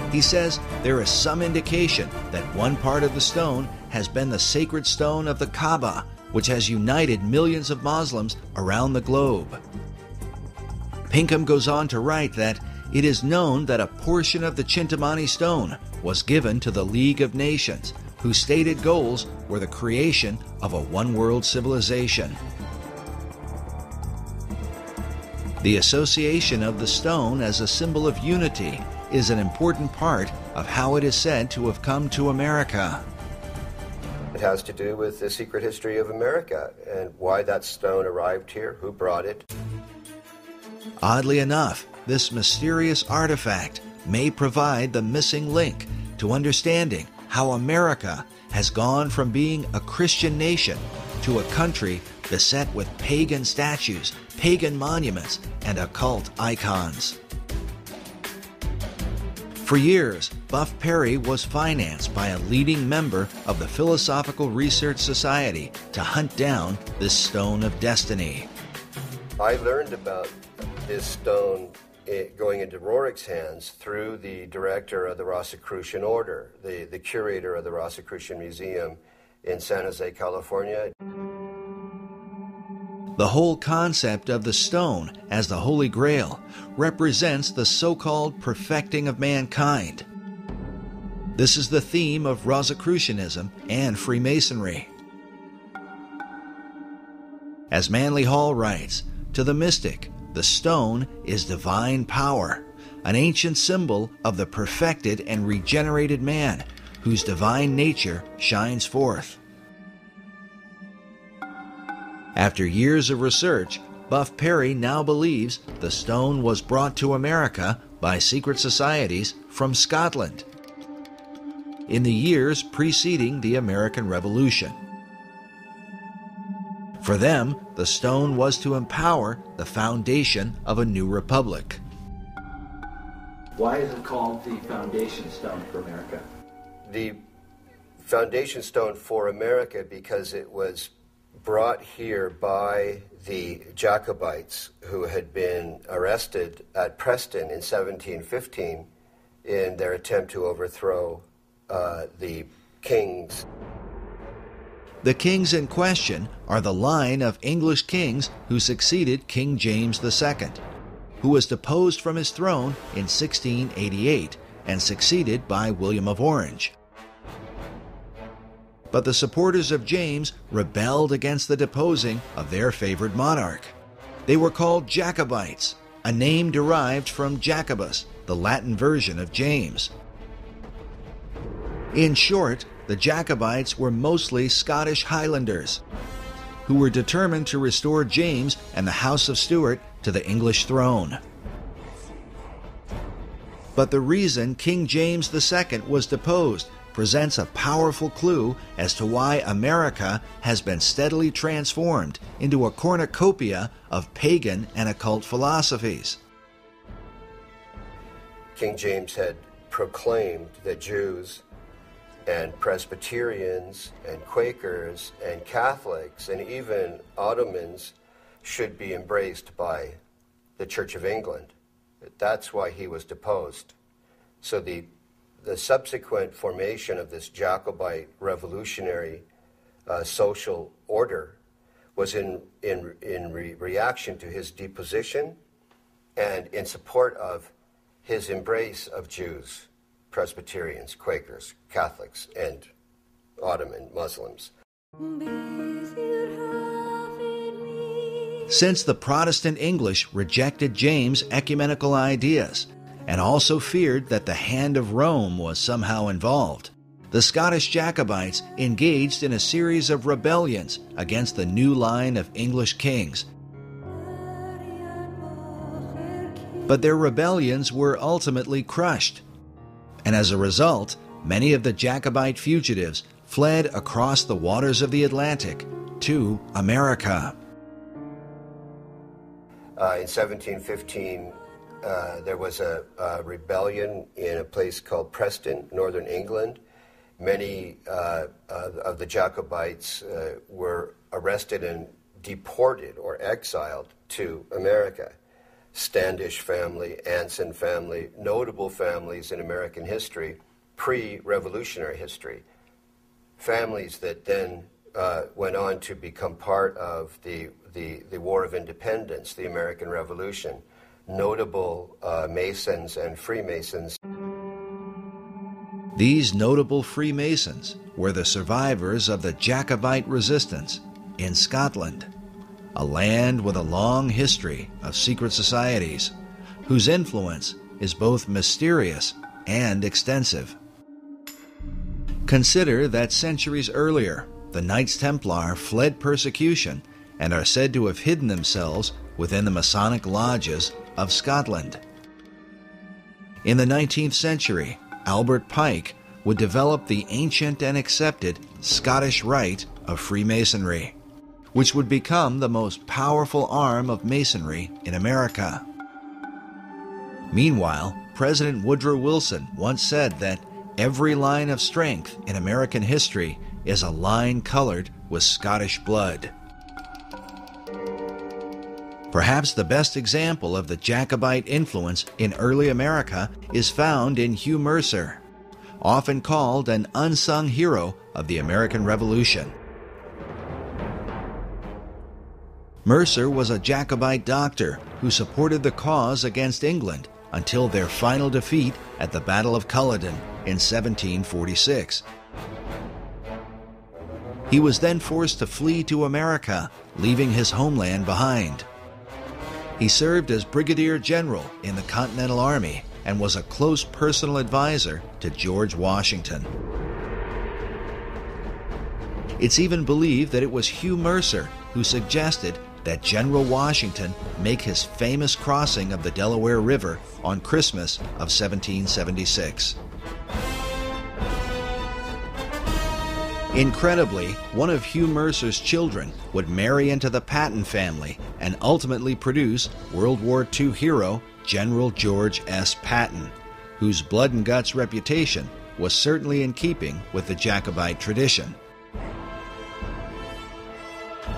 He says there is some indication that one part of the stone has been the sacred stone of the Kaaba, which has united millions of Muslims around the globe. Pinkham goes on to write that it is known that a portion of the Chintamani stone was given to the League of Nations, whose stated goals were the creation of a one-world civilization. The association of the stone as a symbol of unity is an important part of how it is said to have come to America. It has to do with the secret history of America and why that stone arrived here, who brought it. Oddly enough, this mysterious artifact may provide the missing link to understanding how America has gone from being a Christian nation to a country beset with pagan statues, pagan monuments, and occult icons. For years, Buff Perry was financed by a leading member of the Philosophical Research Society to hunt down this stone of destiny. I learned about this stone going into Roerich's hands through the director of the Rosicrucian Order, the curator of the Rosicrucian Museum in San Jose, California. The whole concept of the stone as the Holy Grail represents the so-called perfecting of mankind. This is the theme of Rosicrucianism and Freemasonry. As Manly Hall writes, to the mystic, the stone is divine power, an ancient symbol of the perfected and regenerated man, whose divine nature shines forth. After years of research, Buff Perry now believes the stone was brought to America by secret societies from Scotland in the years preceding the American Revolution. For them, the stone was to empower the foundation of a new republic. Why is it called the foundation stone for America? The foundation stone for America because it was brought here by the Jacobites who had been arrested at Preston in 1715 in their attempt to overthrow the kings. The kings in question are the line of English kings who succeeded King James II, who was deposed from his throne in 1688 and succeeded by William of Orange. But the supporters of James rebelled against the deposing of their favored monarch. They were called Jacobites, a name derived from Jacobus, the Latin version of James. In short, the Jacobites were mostly Scottish Highlanders who were determined to restore James and the House of Stuart to the English throne. But the reason King James II was deposed presents a powerful clue as to why America has been steadily transformed into a cornucopia of pagan and occult philosophies. King James had proclaimed that Jews and Presbyterians and Quakers and Catholics and even Ottomans should be embraced by the Church of England. That's why he was deposed. So the subsequent formation of this Jacobite revolutionary social order was in reaction to his deposition and in support of his embrace of Jews, Presbyterians, Quakers, Catholics, and Ottoman Muslims. Since the Protestant English rejected James' ecumenical ideas and also feared that the hand of Rome was somehow involved, the Scottish Jacobites engaged in a series of rebellions against the new line of English kings. But their rebellions were ultimately crushed, and as a result, many of the Jacobite fugitives fled across the waters of the Atlantic to America. In 1715, there was a rebellion in a place called Preston, northern England. Many of the Jacobites were arrested and deported or exiled to America. Standish family, Anson family, notable families in American history, pre-revolutionary history. Families that then went on to become part of the War of Independence, the American Revolution. Notable Masons and Freemasons. These notable Freemasons were the survivors of the Jacobite resistance in Scotland, a land with a long history of secret societies, whose influence is both mysterious and extensive. Consider that centuries earlier, the Knights Templar fled persecution and are said to have hidden themselves within the Masonic lodges of Scotland. In the 19th century, Albert Pike would develop the ancient and accepted Scottish Rite of Freemasonry, which would become the most powerful arm of Masonry in America. Meanwhile, President Woodrow Wilson once said that every line of strength in American history is a line colored with Scottish blood. Perhaps the best example of the Jacobite influence in early America is found in Hugh Mercer, often called an unsung hero of the American Revolution. Mercer was a Jacobite doctor who supported the cause against England until their final defeat at the Battle of Culloden in 1746. He was then forced to flee to America, leaving his homeland behind. He served as brigadier general in the Continental Army and was a close personal advisor to George Washington. It's even believed that it was Hugh Mercer who suggested that General Washington make his famous crossing of the Delaware River on Christmas of 1776. Incredibly, one of Hugh Mercer's children would marry into the Patton family and ultimately produce World War II hero General George S. Patton, whose blood and guts reputation was certainly in keeping with the Jacobite tradition.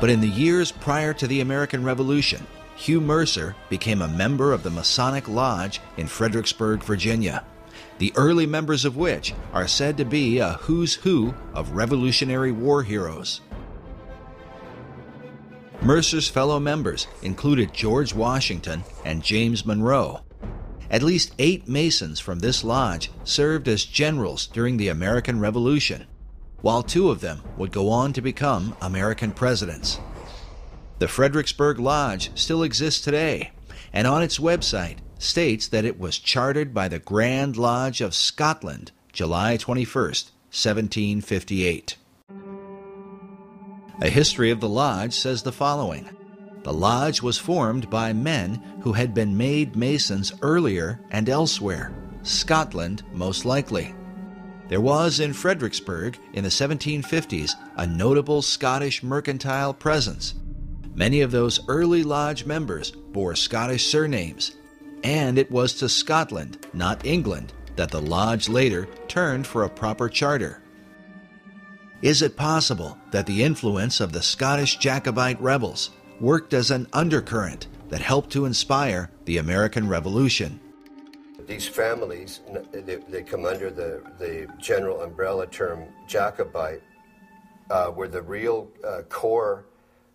But in the years prior to the American Revolution, Hugh Mercer became a member of the Masonic Lodge in Fredericksburg, Virginia, the early members of which are said to be a who's who of Revolutionary War heroes. Mercer's fellow members included George Washington and James Monroe. At least 8 Masons from this lodge served as generals during the American Revolution, while 2 of them would go on to become American presidents. The Fredericksburg Lodge still exists today, and on its website states that it was chartered by the Grand Lodge of Scotland, July 21st, 1758. A history of the lodge says the following. The lodge was formed by men who had been made Masons earlier and elsewhere, Scotland most likely. There was in Fredericksburg in the 1750s a notable Scottish mercantile presence. Many of those early lodge members bore Scottish surnames, and it was to Scotland, not England, that the lodge later turned for a proper charter. Is it possible that the influence of the Scottish Jacobite rebels worked as an undercurrent that helped to inspire the American Revolution? These families, they come under the general umbrella term Jacobite, were the real core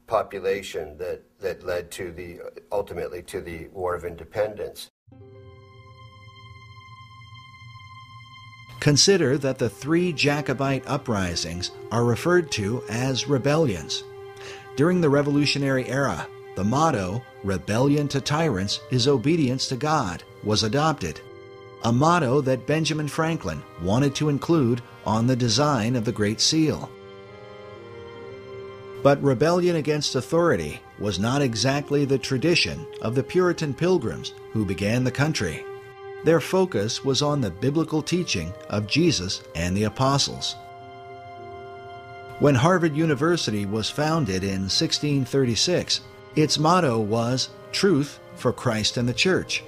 population that led to ultimately to the War of Independence. Consider that the 3 Jacobite uprisings are referred to as rebellions. During the Revolutionary era, the motto, "Rebellion to tyrants is obedience to God," was adopted, a motto that Benjamin Franklin wanted to include on the design of the Great Seal. But rebellion against authority was not exactly the tradition of the Puritan Pilgrims who began the country. Their focus was on the biblical teaching of Jesus and the apostles. When Harvard University was founded in 1636, its motto was "Truth for Christ and the Church."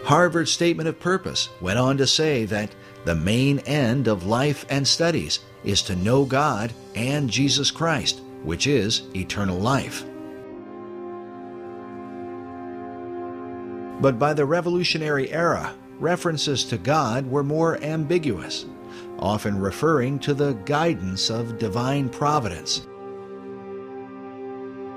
Harvard's statement of purpose went on to say that the main end of life and studies is to know God and Jesus Christ, which is eternal life. But by the Revolutionary era, references to God were more ambiguous, often referring to the guidance of divine providence.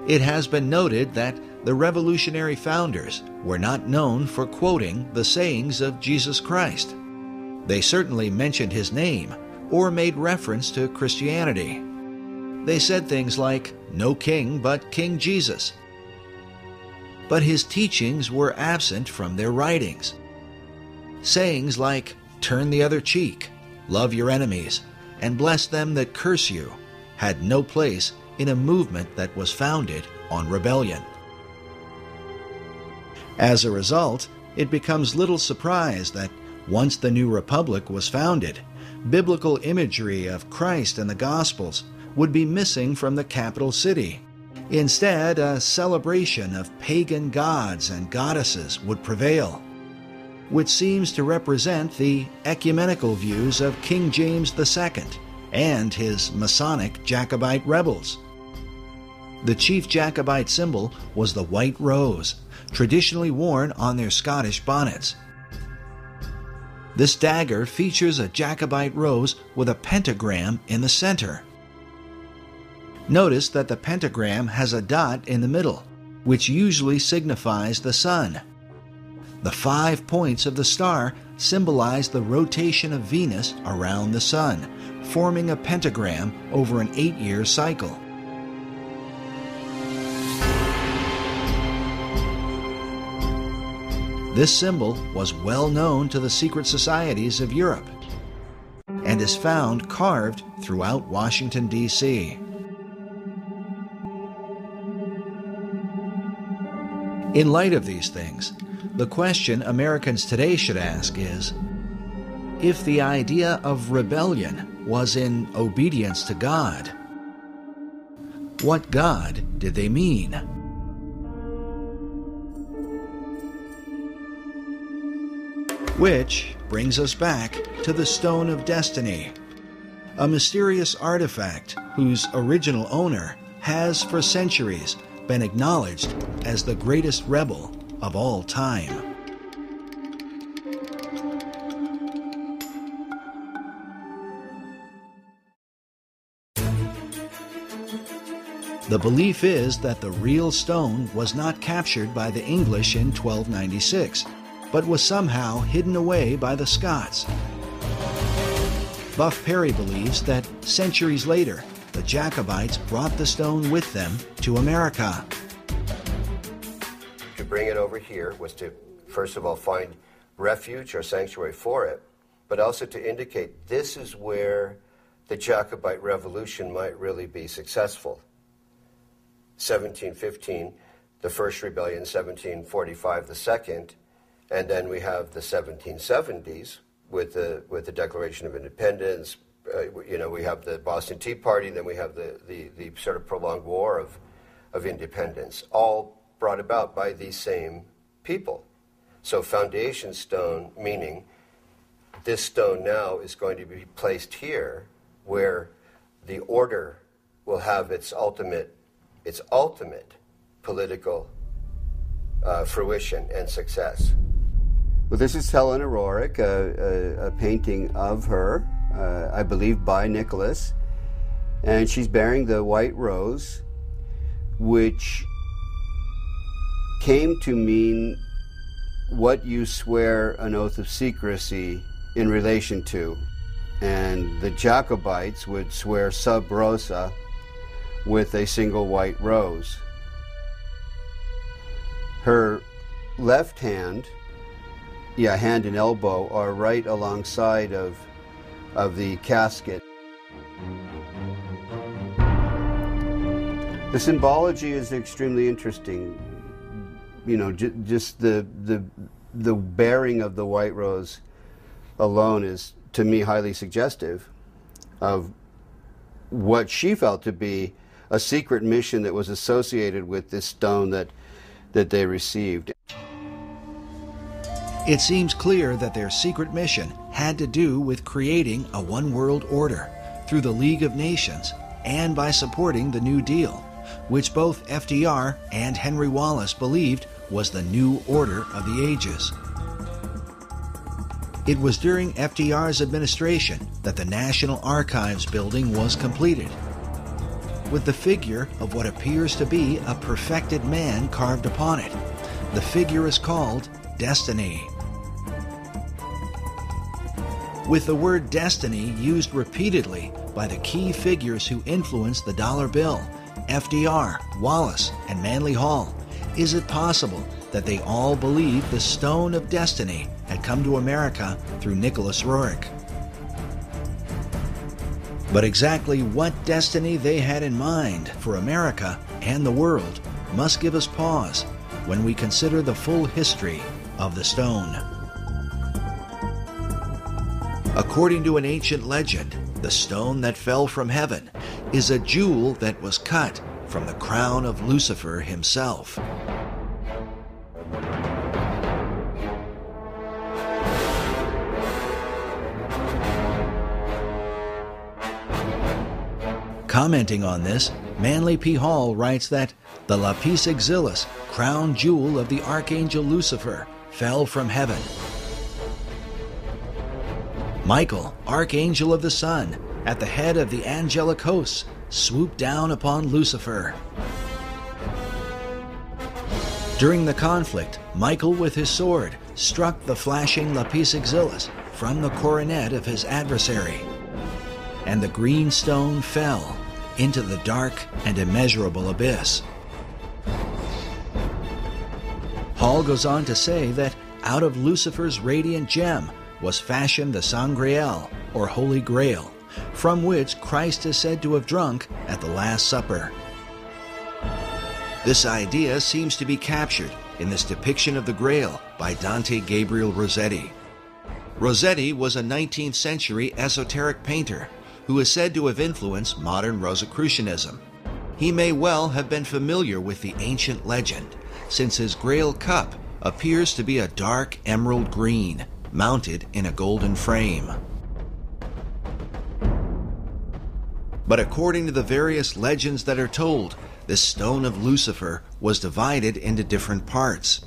It has been noted that the revolutionary founders were not known for quoting the sayings of Jesus Christ. They certainly mentioned his name or made reference to Christianity. They said things like, "No king but King Jesus." But his teachings were absent from their writings. Sayings like, "Turn the other cheek," "Love your enemies," and "Bless them that curse you," had no place in a movement that was founded on rebellion. As a result, it becomes little surprise that once the new republic was founded, biblical imagery of Christ and the Gospels would be missing from the capital city. Instead, a celebration of pagan gods and goddesses would prevail, which seems to represent the ecumenical views of King James II and his Masonic Jacobite rebels. The chief Jacobite symbol was the white rose, traditionally worn on their Scottish bonnets. This dagger features a Jacobite rose with a pentagram in the center. Notice that the pentagram has a dot in the middle, which usually signifies the sun. The 5 points of the star symbolize the rotation of Venus around the sun, forming a pentagram over an 8-year cycle. This symbol was well known to the secret societies of Europe and is found carved throughout Washington, D.C. In light of these things, the question Americans today should ask is, if the idea of rebellion was in obedience to God, what God did they mean? Which brings us back to the Stone of Destiny, a mysterious artifact whose original owner has for centuries been acknowledged as the greatest rebel of all time. The belief is that the real stone was not captured by the English in 1296, but was somehow hidden away by the Scots. Buff Perry believes that centuries later, the Jacobites brought the stone with them to America. To bring it over here was to, first of all, find refuge or sanctuary for it, but also to indicate this is where the Jacobite revolution might really be successful. 1715, the first rebellion, 1745, the second, and then we have the 1770s with the Declaration of Independence. We have the Boston Tea Party, then we have the sort of prolonged war of independence, all brought about by these same people. So foundation stone, meaning this stone now is going to be placed here where the order will have its ultimate political fruition and success. Well, this is Helena Roerich, a painting of her, I believe by Nicholas, and she's bearing the white rose, which came to mean what you swear an oath of secrecy in relation to. And the Jacobites would swear sub rosa with a single white rose. Her left hand, hand and elbow, are right alongside of the casket. The symbology is extremely interesting. Just the bearing of the white rose alone is, to me, highly suggestive of what she felt to be a secret mission that was associated with this stone that they received. It seems clear that their secret mission had to do with creating a one-world order through the League of Nations and by supporting the New Deal, which both FDR and Henry Wallace believed was the new order of the ages. It was during FDR's administration that the National Archives building was completed, with the figure of what appears to be a perfected man carved upon it. The figure is called Destiny, with the word destiny used repeatedly by the key figures who influenced the dollar bill, FDR, Wallace, and Manly Hall. Is it possible that they all believed the Stone of Destiny had come to America through Nicholas Roerich? But exactly what destiny they had in mind for America and the world must give us pause when we consider the full history of the stone. According to an ancient legend, the stone that fell from heaven is a jewel that was cut from the crown of Lucifer himself. Commenting on this, Manly P. Hall writes that the lapis exilis, crown jewel of the archangel Lucifer, fell from heaven. Michael, archangel of the sun, at the head of the angelic hosts, swooped down upon Lucifer. During the conflict, Michael with his sword struck the flashing lapis exilis from the coronet of his adversary, and the green stone fell into the dark and immeasurable abyss. Hall goes on to say that out of Lucifer's radiant gem was fashioned the Sangreal, or Holy Grail, from which Christ is said to have drunk at the Last Supper. This idea seems to be captured in this depiction of the Grail by Dante Gabriel Rossetti. Rossetti was a 19th century esoteric painter who is said to have influenced modern Rosicrucianism. He may well have been familiar with the ancient legend, since his Grail cup appears to be a dark emerald green, mounted in a golden frame. But according to the various legends that are told, this stone of Lucifer was divided into different parts.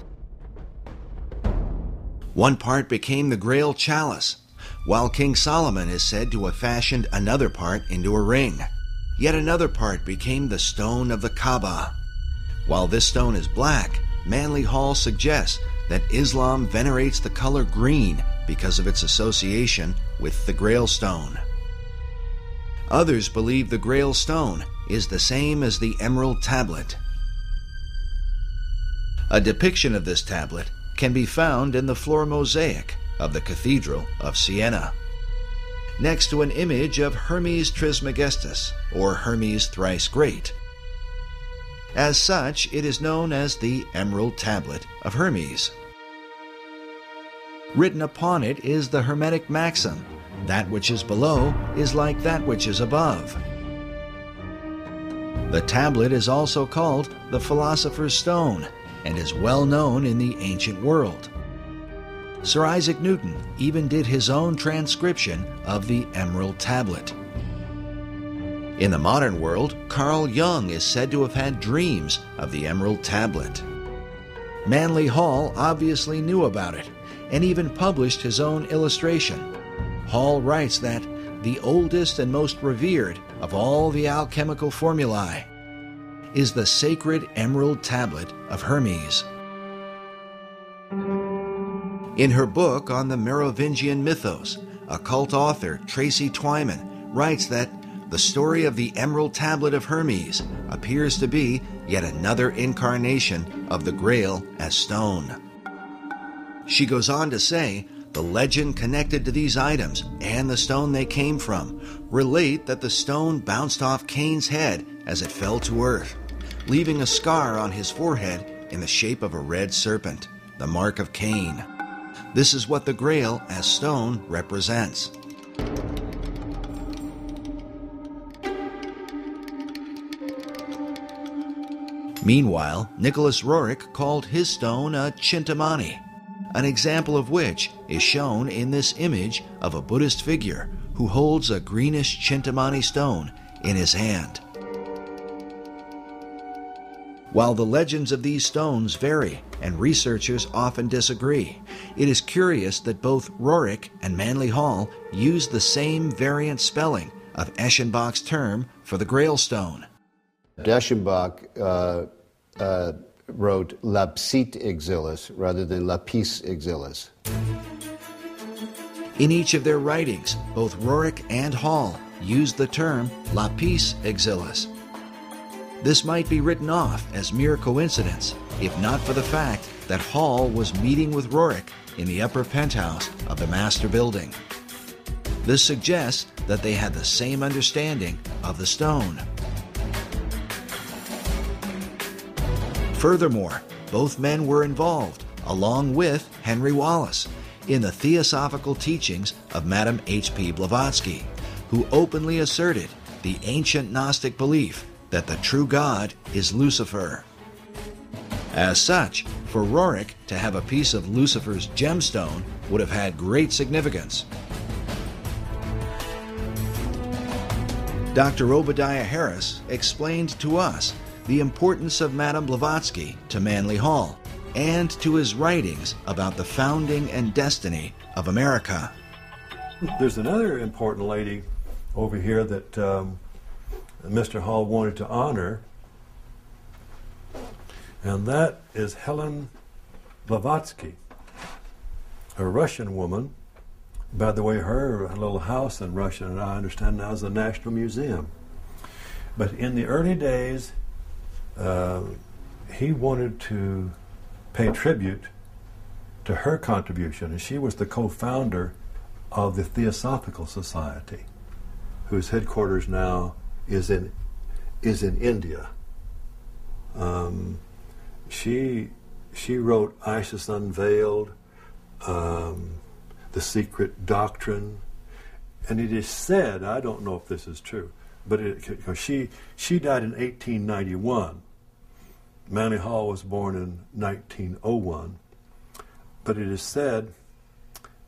One part became the Grail chalice, while King Solomon is said to have fashioned another part into a ring. Yet another part became the stone of the Kaaba. While this stone is black, Manly Hall suggests that Islam venerates the color green because of its association with the Grail stone. Others believe the Grail stone is the same as the Emerald Tablet. A depiction of this tablet can be found in the floor mosaic of the Cathedral of Siena, next to an image of Hermes Trismegistus, or Hermes Thrice Great. As such, it is known as the Emerald Tablet of Hermes. Written upon it is the Hermetic maxim, "That which is below is like that which is above." The tablet is also called the Philosopher's Stone and is well known in the ancient world. Sir Isaac Newton even did his own transcription of the Emerald Tablet. In the modern world, Carl Jung is said to have had dreams of the Emerald Tablet. Manly Hall obviously knew about it and even published his own illustration. Hall writes that the oldest and most revered of all the alchemical formulae is the sacred Emerald Tablet of Hermes. In her book on the Merovingian mythos, occult author Tracy Twyman writes that the story of the Emerald Tablet of Hermes appears to be yet another incarnation of the Grail as stone. She goes on to say, the legend connected to these items and the stone they came from relate that the stone bounced off Cain's head as it fell to earth, leaving a scar on his forehead in the shape of a red serpent, the mark of Cain. This is what the Grail as stone represents. Meanwhile, Nicholas Roerich called his stone a Chintamani, an example of which is shown in this image of a Buddhist figure who holds a greenish Chintamani stone in his hand. While the legends of these stones vary and researchers often disagree, it is curious that both Roerich and Manly Hall use the same variant spelling of Eschenbach's term for the Grail stone. Eschenbach wrote lapsit exilis rather than lapis exilis. In each of their writings, both Roerich and Hall used the term lapis exilis. This might be written off as mere coincidence, if not for the fact that Hall was meeting with Roerich in the upper penthouse of the master building. This suggests that they had the same understanding of the stone. Furthermore, both men were involved, along with Henry Wallace, in the theosophical teachings of Madame H.P. Blavatsky, who openly asserted the ancient Gnostic belief that the true God is Lucifer. As such, for Roerich to have a piece of Lucifer's gemstone would have had great significance. Dr. Obadiah Harris explained to us the importance of Madame Blavatsky to Manly Hall and to his writings about the founding and destiny of America. There's another important lady over here that Mr. Hall wanted to honor, and that is Helen Blavatsky, a Russian woman. By the way, her little house in Russia, and I understand now, is the National Museum. But in the early days, he wanted to pay tribute to her contribution, and she was the co-founder of the Theosophical Society, whose headquarters now is in India. She wrote Isis Unveiled, The Secret Doctrine, and it is said, I don't know if this is true, but she died in 1891. Manly Hall was born in 1901, but it is said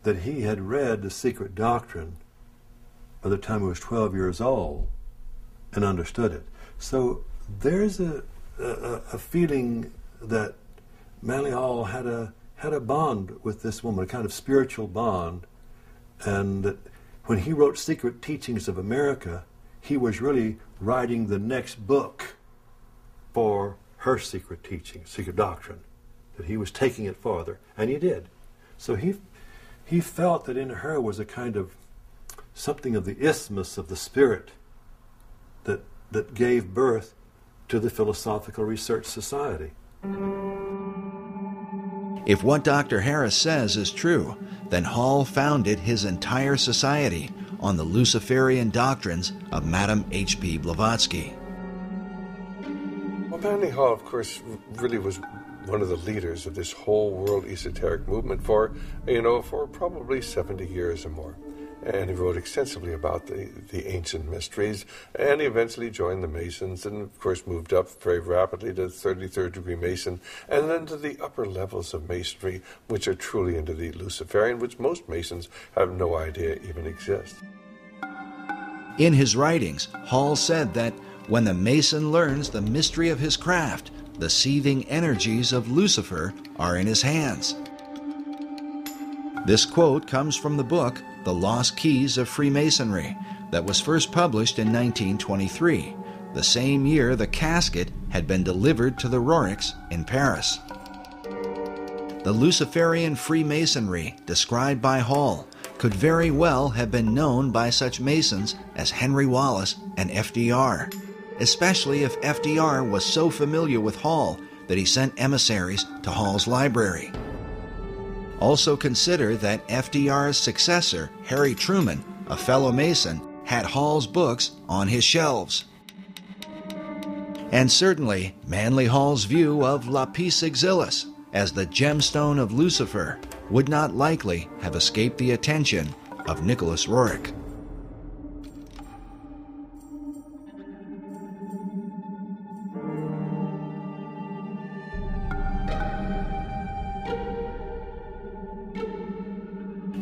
that he had read The Secret Doctrine by the time he was 12 years old and understood it. So there's a feeling that Manly Hall had a bond with this woman, a kind of spiritual bond, and that when he wrote Secret Teachings of America, he was really writing the next book for her secret teaching, secret doctrine, that he was taking it farther, and he did. So he felt that in her was a kind of something of the isthmus of the spirit that gave birth to the Philosophical Research Society. If what Dr. Harris says is true, then Hall founded his entire society on the Luciferian doctrines of Madame H.P. Blavatsky. Well, Manly Hall, of course, really was one of the leaders of this whole world esoteric movement for probably 70 years or more. And he wrote extensively about the ancient mysteries, and he eventually joined the Masons and, of course, moved up very rapidly to 33rd degree Mason, and then to the upper levels of Masonry, which are truly into the Luciferian, which most Masons have no idea even exist. In his writings, Hall said that when the Mason learns the mystery of his craft, the seething energies of Lucifer are in his hands. This quote comes from the book The Lost Keys of Freemasonry, that was first published in 1923, the same year the casket had been delivered to the Roriks in Paris. The Luciferian Freemasonry, described by Hall, could very well have been known by such Masons as Henry Wallace and FDR, especially if FDR was so familiar with Hall that he sent emissaries to Hall's library. Also consider that FDR's successor, Harry Truman, a fellow Mason, had Hall's books on his shelves. And certainly, Manly Hall's view of Lapis Exilis as the gemstone of Lucifer would not likely have escaped the attention of Nicholas Roerich.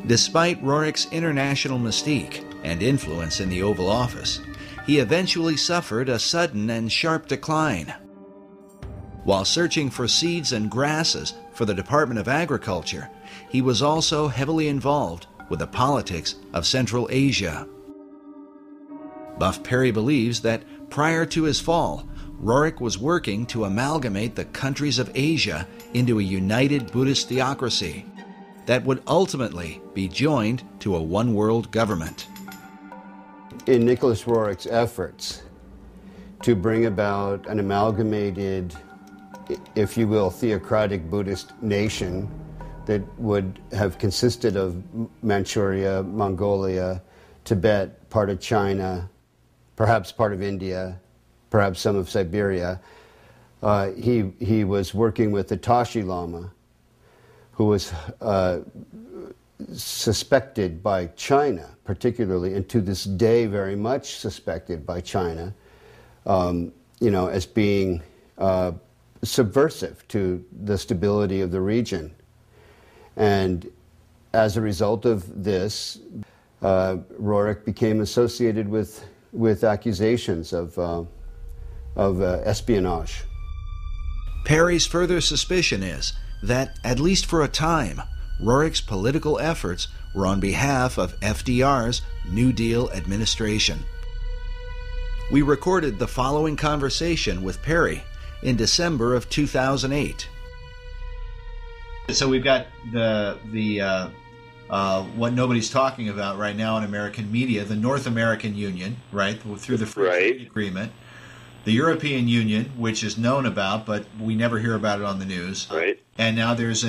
Despite Roerich's international mystique and influence in the Oval Office, he eventually suffered a sudden and sharp decline. While searching for seeds and grasses for the Department of Agriculture, he was also heavily involved with the politics of Central Asia. Buff Perry believes that prior to his fall, Roerich was working to amalgamate the countries of Asia into a united Buddhist theocracy that would ultimately be joined to a one-world government. In Nicholas Roerich's efforts to bring about an amalgamated, if you will, theocratic Buddhist nation that would have consisted of Manchuria, Mongolia, Tibet, part of China, perhaps part of India, perhaps some of Siberia, he was working with the Tashi Lama, who was suspected by China, particularly, and to this day very much suspected by China, as being subversive to the stability of the region. And as a result of this, Roerich became associated with accusations of espionage. Perry's further suspicion is that, at least for a time, Roerich's political efforts were on behalf of FDR's New Deal administration. We recorded the following conversation with Perry in December of 2008. So we've got the what nobody's talking about right now in American media, the North American Union, right, through the Free Trade Agreement. The European Union, which is known about, but we never hear about it on the news. Right. And now there's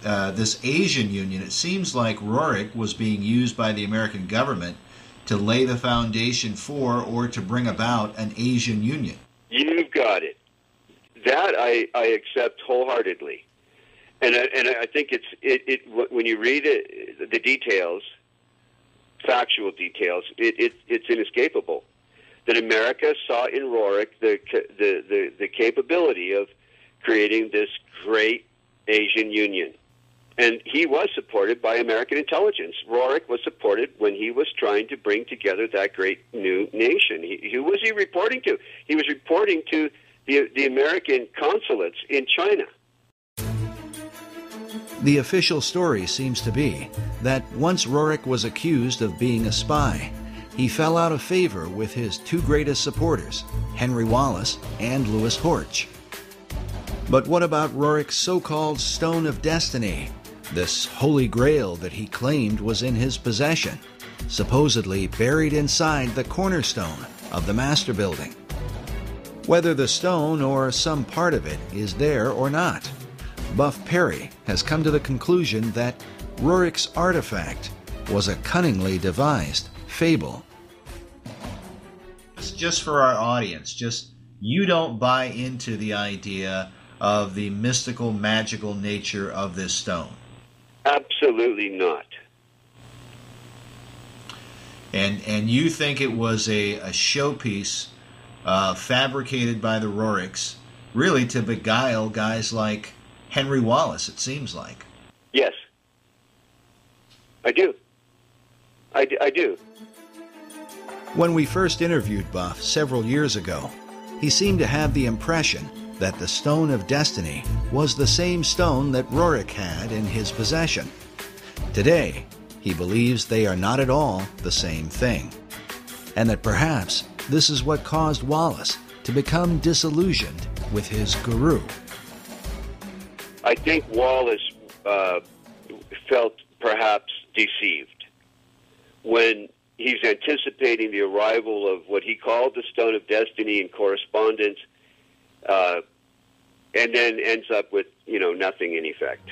this Asian Union, it seems like Roerich was being used by the American government to lay the foundation for or to bring about an Asian Union. You've got it. That I accept wholeheartedly. And I think it when you read it, the details, factual details, it's inescapable that America saw in Roerich the capability of creating this great Asian Union. And he was supported by American intelligence. Roerich was supported when he was trying to bring together that great new nation. Who was he reporting to? He was reporting to the American consulates in China. The official story seems to be that once Roerich was accused of being a spy, he fell out of favor with his two greatest supporters, Henry Wallace and Louis Horch. But what about Roerich's so-called Stone of Destiny, this holy grail that he claimed was in his possession, supposedly buried inside the cornerstone of the Master Building? Whether the stone or some part of it is there or not, Buff Perry has come to the conclusion that Roerich's artifact was a cunningly devised fable. Just for our audience, you don't buy into the idea of the mystical, magical nature of this stone. Absolutely not. And you think it was a showpiece fabricated by the Roerichs, really to beguile guys like Henry Wallace, it seems like. Yes. I do. I do. When we first interviewed Buff several years ago, he seemed to have the impression that the Stone of Destiny was the same stone that Roerich had in his possession. Today, he believes they are not at all the same thing, and that perhaps this is what caused Wallace to become disillusioned with his guru. I think Wallace felt perhaps deceived when he's anticipating the arrival of what he called the Stone of Destiny in correspondence, and then ends up with, nothing in effect.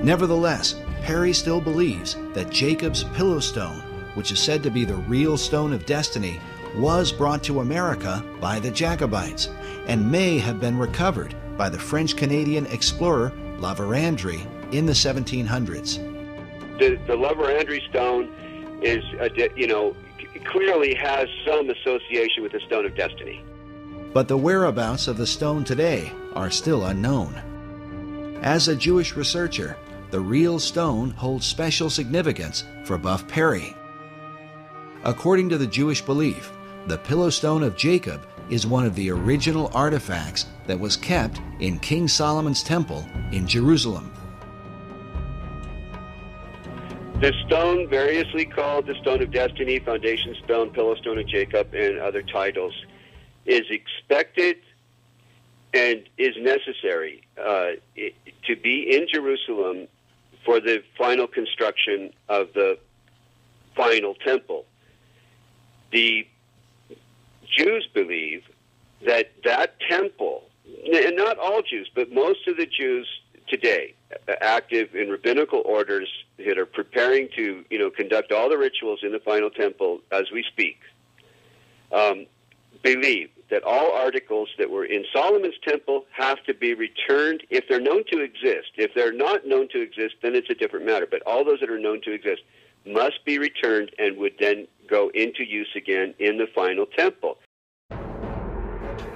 Nevertheless, Perry still believes that Jacob's pillow stone, which is said to be the real Stone of Destiny, was brought to America by the Jacobites and may have been recovered by the French-Canadian explorer La Vérendrye in the 1700s. The La Vérendrye stone is, clearly has some association with the Stone of Destiny. But the whereabouts of the stone today are still unknown. As a Jewish researcher, the real stone holds special significance for Buff Perry. According to the Jewish belief, the Pillow Stone of Jacob is one of the original artifacts that was kept in King Solomon's temple in Jerusalem. The stone, variously called the Stone of Destiny, Foundation Stone, Pillow Stone of Jacob, and other titles, is expected and is necessary to be in Jerusalem for the final construction of the final temple. The Jews believe that temple, and not all Jews, but most of the Jews today, active in rabbinical orders that are preparing to, conduct all the rituals in the final temple as we speak, believe that all articles that were in Solomon's temple have to be returned if they're known to exist. If they're not known to exist, then it's a different matter. But all those that are known to exist must be returned and would then go into use again in the final temple.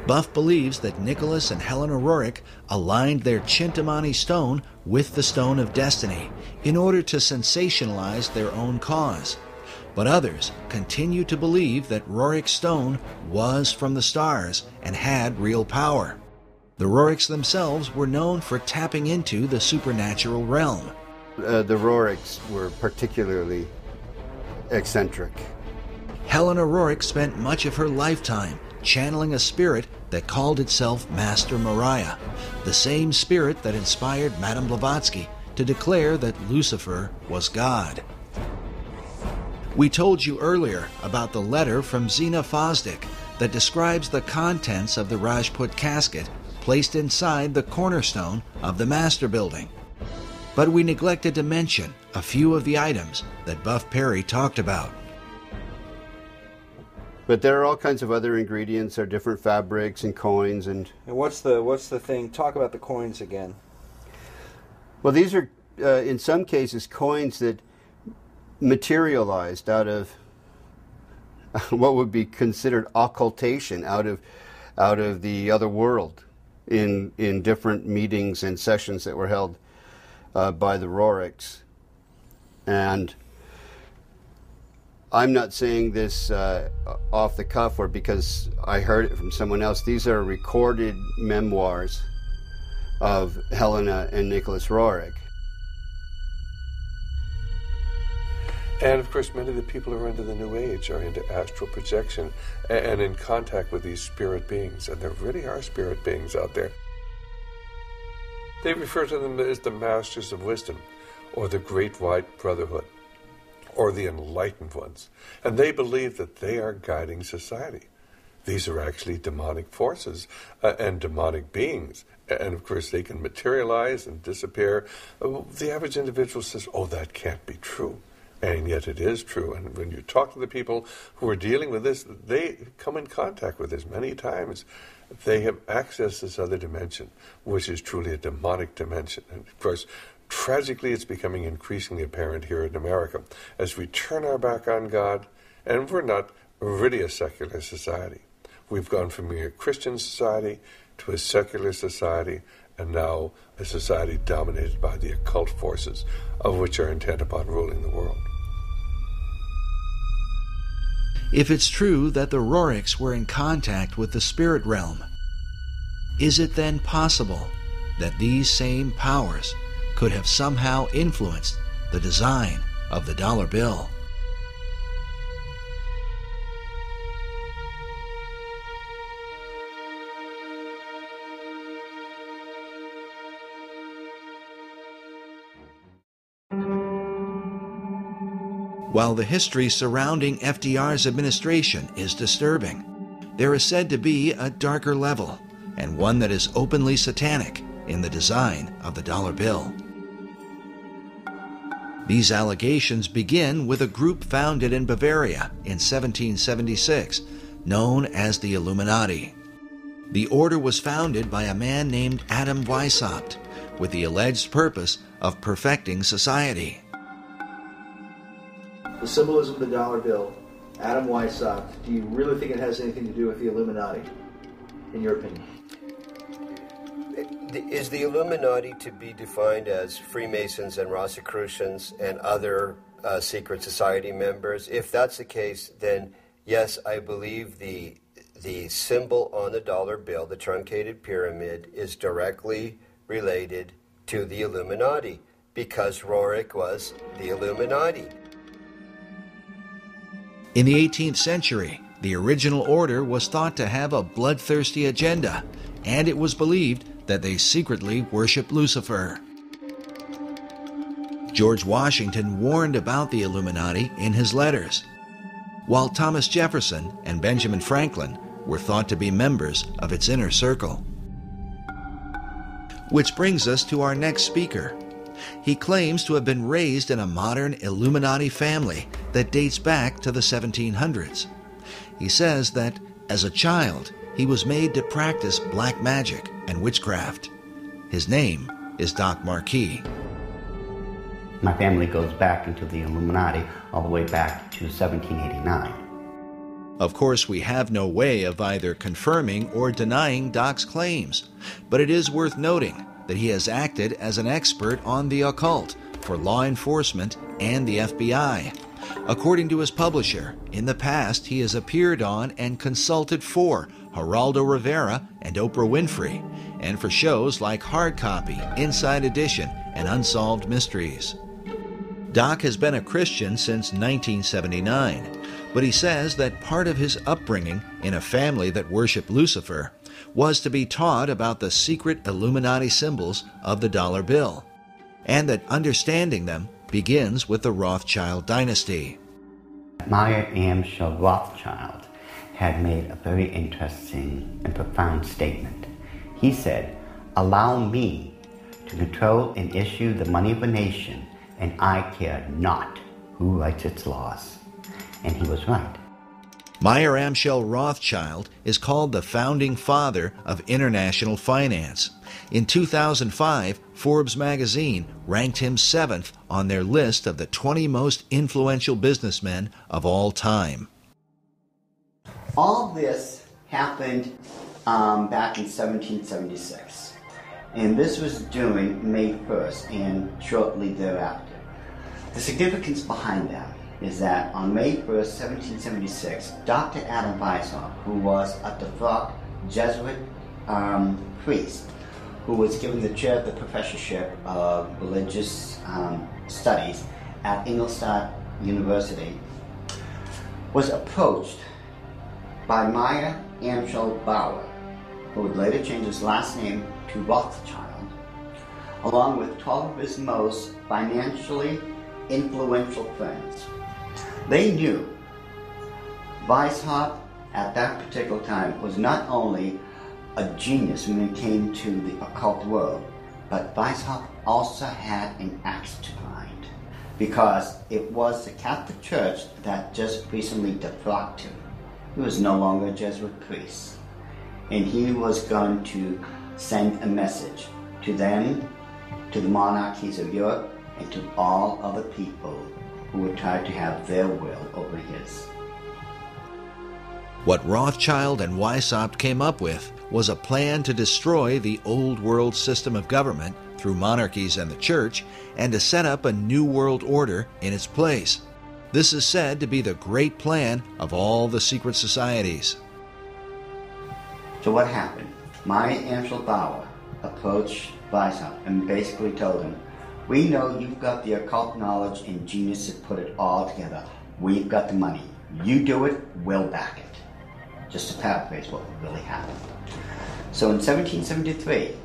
Buff believes that Nicholas and Helena Roerich aligned their Chintamani stone with the Stone of Destiny in order to sensationalize their own cause. But others continue to believe that Roerich's stone was from the stars and had real power. The Roerichs themselves were known for tapping into the supernatural realm. The Roerichs were particularly eccentric. Helena Roerich spent much of her lifetime channeling a spirit that called itself Master Mariah, the same spirit that inspired Madame Blavatsky to declare that Lucifer was God. We told you earlier about the letter from Zena Fosdick that describes the contents of the Rajput casket placed inside the cornerstone of the master building. But we neglected to mention a few of the items that Buff Perry talked about. But there are all kinds of other ingredients. There are different fabrics and coins and what's the thing? Talk about the coins again. Well, these are in some cases coins that materialized out of what would be considered occultation, out of the other world, in different meetings and sessions that were held by the Roriks. And I'm not saying this off the cuff or because I heard it from someone else. These are recorded memoirs of Helena and Nicholas Roerich. And of course, many of the people who are into the New Age are into astral projection and in contact with these spirit beings. And there really are spirit beings out there. They refer to them as the Masters of Wisdom, or the Great White Brotherhood, or the Enlightened Ones. And they believe that they are guiding society. These are actually demonic forces and demonic beings. And of course, they can materialize and disappear. The average individual says, oh, that can't be true. And yet it is true. And when you talk to the people who are dealing with this, they come in contact with this many times. They have accessed this other dimension, which is truly a demonic dimension. And of course, tragically, it's becoming increasingly apparent here in America as we turn our back on God, and we're not really a secular society. We've gone from being a Christian society to a secular society, and now a society dominated by the occult forces, of which are intent upon ruling the world. If it's true that the Roriks were in contact with the spirit realm, is it then possible that these same powers could have somehow influenced the design of the dollar bill? While the history surrounding FDR's administration is disturbing, there is said to be a darker level, and one that is openly satanic, in the design of the dollar bill. These allegations begin with a group founded in Bavaria in 1776, known as the Illuminati. The order was founded by a man named Adam Weishaupt, with the alleged purpose of perfecting society. The symbolism of the dollar bill, Adam Weishaupt, do you really think it has anything to do with the Illuminati, in your opinion? Is the Illuminati to be defined as Freemasons and Rosicrucians and other secret society members? If that's the case, then yes, I believe the symbol on the dollar bill, the truncated pyramid, is directly related to the Illuminati, because Roerich was the Illuminati. In the 18th century, the original order was thought to have a bloodthirsty agenda, and it was believed that they secretly worshiped Lucifer. George Washington warned about the Illuminati in his letters, while Thomas Jefferson and Benjamin Franklin were thought to be members of its inner circle. Which brings us to our next speaker. He claims to have been raised in a modern Illuminati family that dates back to the 1700s. He says that, as a child, he was made to practice black magic and witchcraft. His name is Doc Marquis. My family goes back into the Illuminati all the way back to 1789. Of course, we have no way of either confirming or denying Doc's claims, but it is worth noting that he has acted as an expert on the occult for law enforcement and the FBI. According to his publisher, in the past he has appeared on and consulted for Geraldo Rivera and Oprah Winfrey, and for shows like Hard Copy, Inside Edition, and Unsolved Mysteries. Doc has been a Christian since 1979, but he says that part of his upbringing in a family that worshiped Lucifer was to be taught about the secret Illuminati symbols of the dollar bill, and that understanding them begins with the Rothschild dynasty. Meyer Amschel Rothschild had made a very interesting and profound statement. He said, "Allow me to control and issue the money of a nation, and I care not who writes its laws." And he was right. Meyer Amschel Rothschild is called the founding father of international finance. In 2005, Forbes magazine ranked him 7th on their list of the 20 most influential businessmen of all time. All this happened back in 1776, and this was during May 1st and shortly thereafter. The significance behind that is that on May 1st, 1776, Dr. Adam Weishaupt, who was a defunct Jesuit priest, who was given the chair of the professorship of religious studies at Ingolstadt University, was approached by Meyer Amschel Bauer, who would later change his last name to Rothschild, along with 12 of his most financially influential friends. They knew Weishaupt at that particular time was not only a genius when it came to the occult world, but Weishaupt also had an axe to grind, because it was the Catholic Church that just recently defrocked him. He was no longer a Jesuit priest, and he was going to send a message to them, to the monarchies of Europe, and to all other people who would try to have their will over his. What Rothschild and Weishaupt came up with was a plan to destroy the old world system of government through monarchies and the church, and to set up a new world order in its place. This is said to be the great plan of all the secret societies. So what happened? Meyer Amschel Bauer approached Weishaupt and basically told him, "We know you've got the occult knowledge and genius to put it all together. We've got the money. You do it, we'll back it." Just to paraphrase what really happened. So in 1773,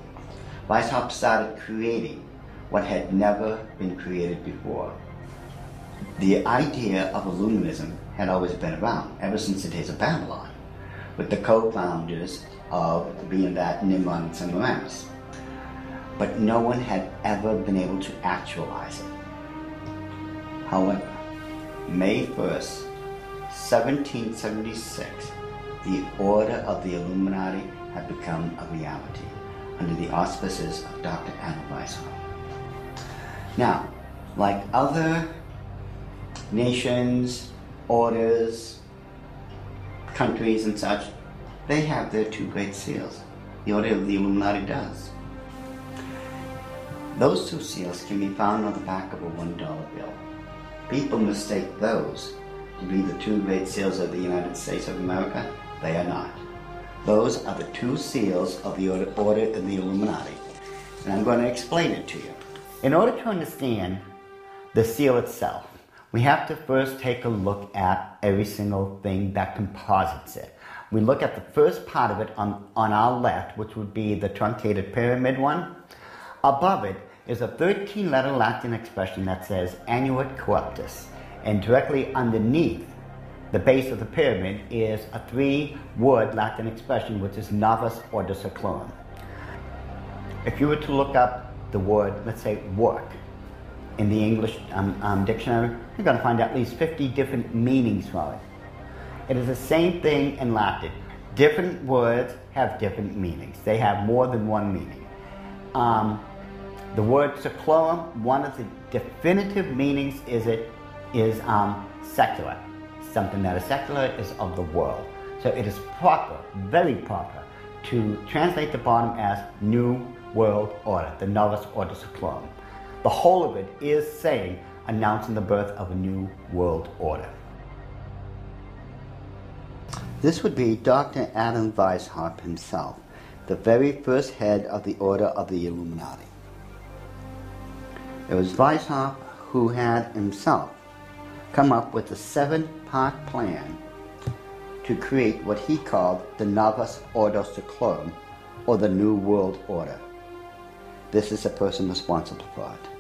Weishaupt started creating what had never been created before. The idea of Illuminism had always been around, ever since the days of Babylon, with the co-founders of being that Nimrod and Semiramis. But no one had ever been able to actualize it. However, May 1st, 1776, the Order of the Illuminati had become a reality under the auspices of Dr. Adam Weishaupt. Now, like other nations, orders, countries and such, they have their two great seals. The Order of the Illuminati does. Those two seals can be found on the back of a $1 bill. People mistake those to be the two great seals of the United States of America. They are not. Those are the two seals of the Order of the Illuminati. And I'm going to explain it to you. In order to understand the seal itself, we have to first take a look at every single thing that composites it. We look at the first part of it on our left, which would be the truncated pyramid one. Above it is a 13-letter Latin expression that says Annuit Corruptus, and directly underneath the base of the pyramid is a 3-word Latin expression which is Novus Ordo Seclorum. If you were to look up the word, let's say, work, in the English dictionary, you're going to find at least 50 different meanings for it. It is the same thing in Latin. Different words have different meanings. They have more than one meaning. The word seclorum, one of the definitive meanings is secular. Something that is secular is of the world. So it is proper, very proper, to translate the bottom as New World Order, the Novus Ordo Seclorum. The whole of it is saying, announcing the birth of a new world order. This would be Dr. Adam Weishaupt himself, the very first head of the Order of the Illuminati. It was Weishaupt who had himself come up with a 7-part plan to create what he called the Novus Ordo Seclorum, or the New World Order. This is the person responsible for it.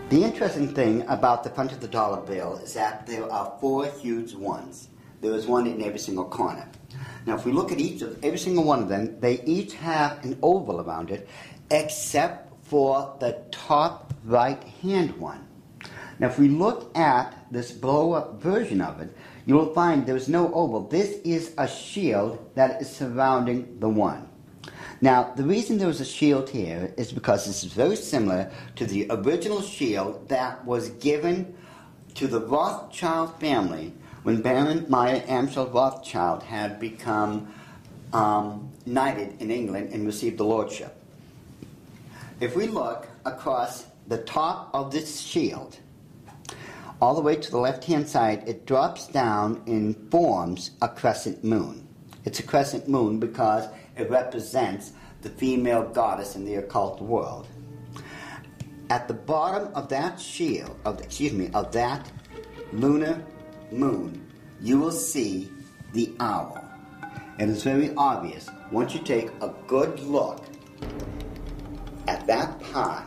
The interesting thing about the front of the dollar bill is that there are 4 huge ones. there is one in every single corner. Now, if we look at every single one of them, they each have an oval around it, except for the top right-hand one. Now, if we look at this blow-up version of it, you will find there's no oval. This is a shield that is surrounding the one. Now, the reason there was a shield here is because this is very similar to the original shield that was given to the Rothschild family when Baron Meyer Amschel Rothschild had become knighted in England and received the lordship. If we look across the top of this shield, all the way to the left-hand side, it drops down and forms a crescent moon. It's a crescent moon because it represents the female goddess in the occult world. At the bottom of that shield, of that lunar moon, you will see the owl. And it's very obvious. Once you take a good look at that part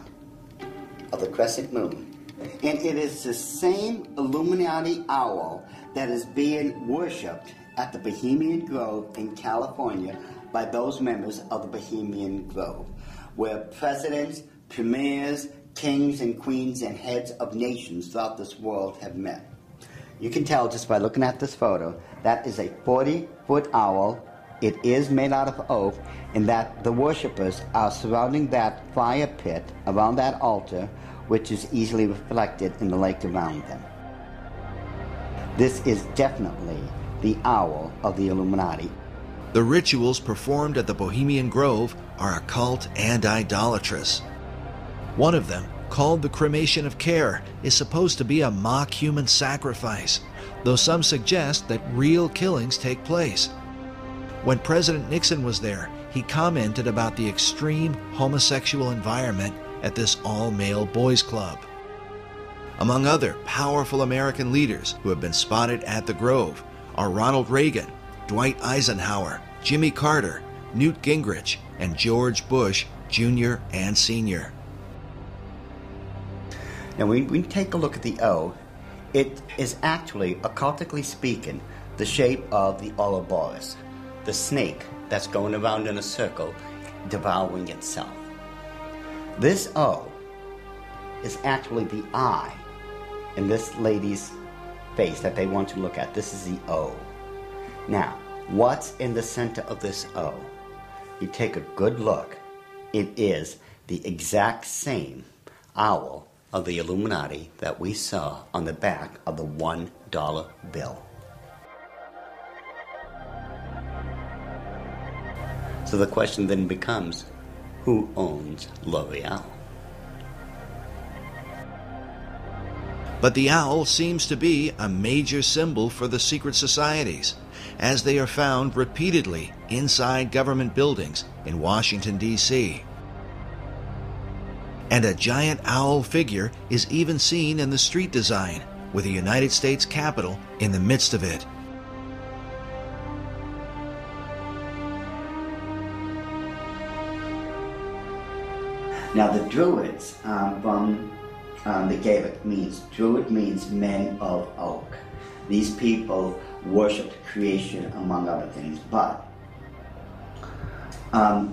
of the crescent moon, and it is the same Illuminati owl that is being worshipped at the Bohemian Grove in California by those members of the Bohemian Grove, where presidents, premiers, kings and queens and heads of nations throughout this world have met. You can tell just by looking at this photo, that is a 40-foot owl. It is made out of oak, and that the worshippers are surrounding that fire pit around that altar, which is easily reflected in the lake around them. This is definitely the owl of the Illuminati. The rituals performed at the Bohemian Grove are occult and idolatrous. One of them, called the cremation of care, is supposed to be a mock human sacrifice, though some suggest that real killings take place. When President Nixon was there, he commented about the extreme homosexual environment at this all-male boys' club. Among other powerful American leaders who have been spotted at the Grove are Ronald Reagan, Dwight Eisenhower, Jimmy Carter, Newt Gingrich, and George Bush Jr. and Sr. Now, when we take a look at the O, it is actually, occultically speaking, the shape of the Ouroboros, the snake that's going around in a circle, devouring itself. This O is actually the eye in this lady's face that they want to look at. This is the O. Now, what's in the center of this O? You take a good look. It is the exact same owl of the Illuminati that we saw on the back of the $1 bill. So the question then becomes, who owns L'Oreal? But the owl seems to be a major symbol for the secret societies, as they are found repeatedly inside government buildings in Washington, D.C. And a giant owl figure is even seen in the street design, with the United States Capitol in the midst of it. Now the Druids from the Gaelic means, Druid means men of oak. These people worshipped creation among other things, but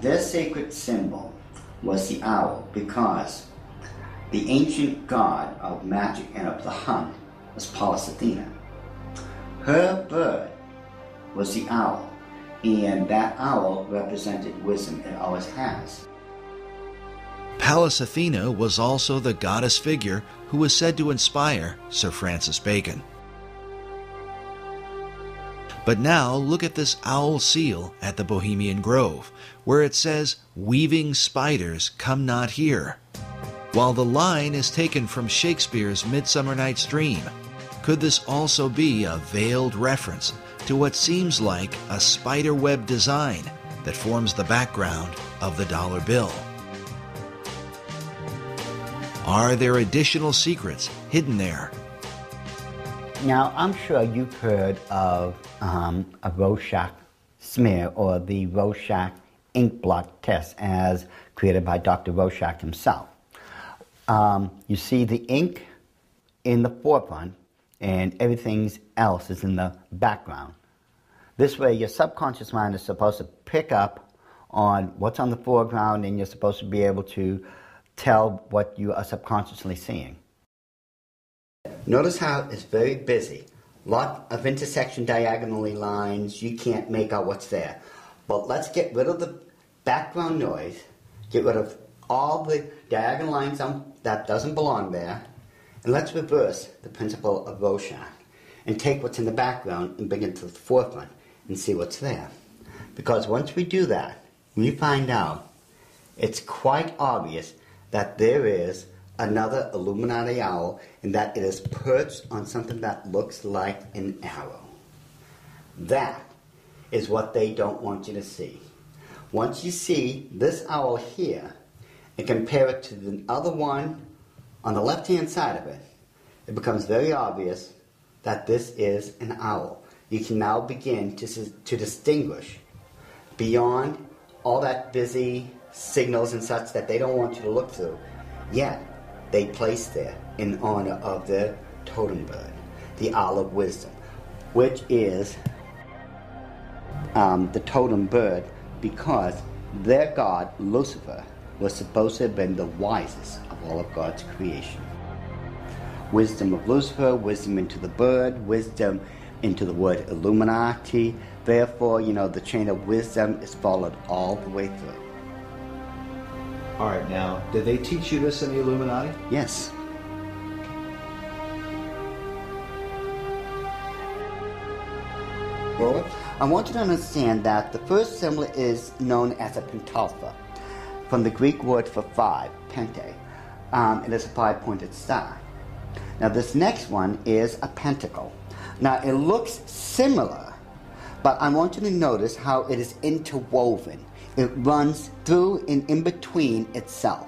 their sacred symbol was the owl because the ancient god of magic and of the hunt was Pallas Athena. Her bird was the owl, and that owl represented wisdom. It always has. Pallas Athena was also the goddess figure who was said to inspire Sir Francis Bacon. But now look at this owl seal at the Bohemian Grove, where it says, "Weaving spiders come not here." While the line is taken from Shakespeare's Midsummer Night's Dream, could this also be a veiled reference to what seems like a spiderweb design that forms the background of the dollar bill? Are there additional secrets hidden there? Now, I'm sure you've heard of a Rorschach smear or the Rorschach ink blot test as created by Dr. Rorschach himself. You see the ink in the forefront and everything else is in the background. This way, your subconscious mind is supposed to pick up on what's on the foreground, and you're supposed to be able to tell what you are subconsciously seeing. Notice how it's very busy. Lot of intersection diagonally lines. You can't make out what's there. But let's get rid of the background noise, get rid of all the diagonal lines that doesn't belong there, and let's reverse the principle of Rorschach and take what's in the background and bring it to the forefront and see what's there. Because once we do that, we find out it's quite obvious that there is another Illuminati owl, and that it is perched on something that looks like an arrow. That is what they don't want you to see. Once you see this owl here and compare it to the other one on the left-hand side of it, it becomes very obvious that this is an owl. You can now begin to distinguish beyond all that busy signals and such that they don't want you to look through. Yet, they place there in honor of their totem bird, the owl of wisdom, which is the totem bird because their god, Lucifer, was supposed to have been the wisest of all of God's creation. Wisdom of Lucifer, wisdom into the bird, wisdom into the word Illuminati. Therefore, the chain of wisdom is followed all the way through. All right, now, did they teach you this in the Illuminati? Yes. Well, I want you to understand that the first symbol is known as a pentalpha, from the Greek word for five, pente. It is a five-pointed star. Now, this next one is a pentacle. Now, it looks similar, but I want you to notice how it is interwoven. It runs through and in between itself.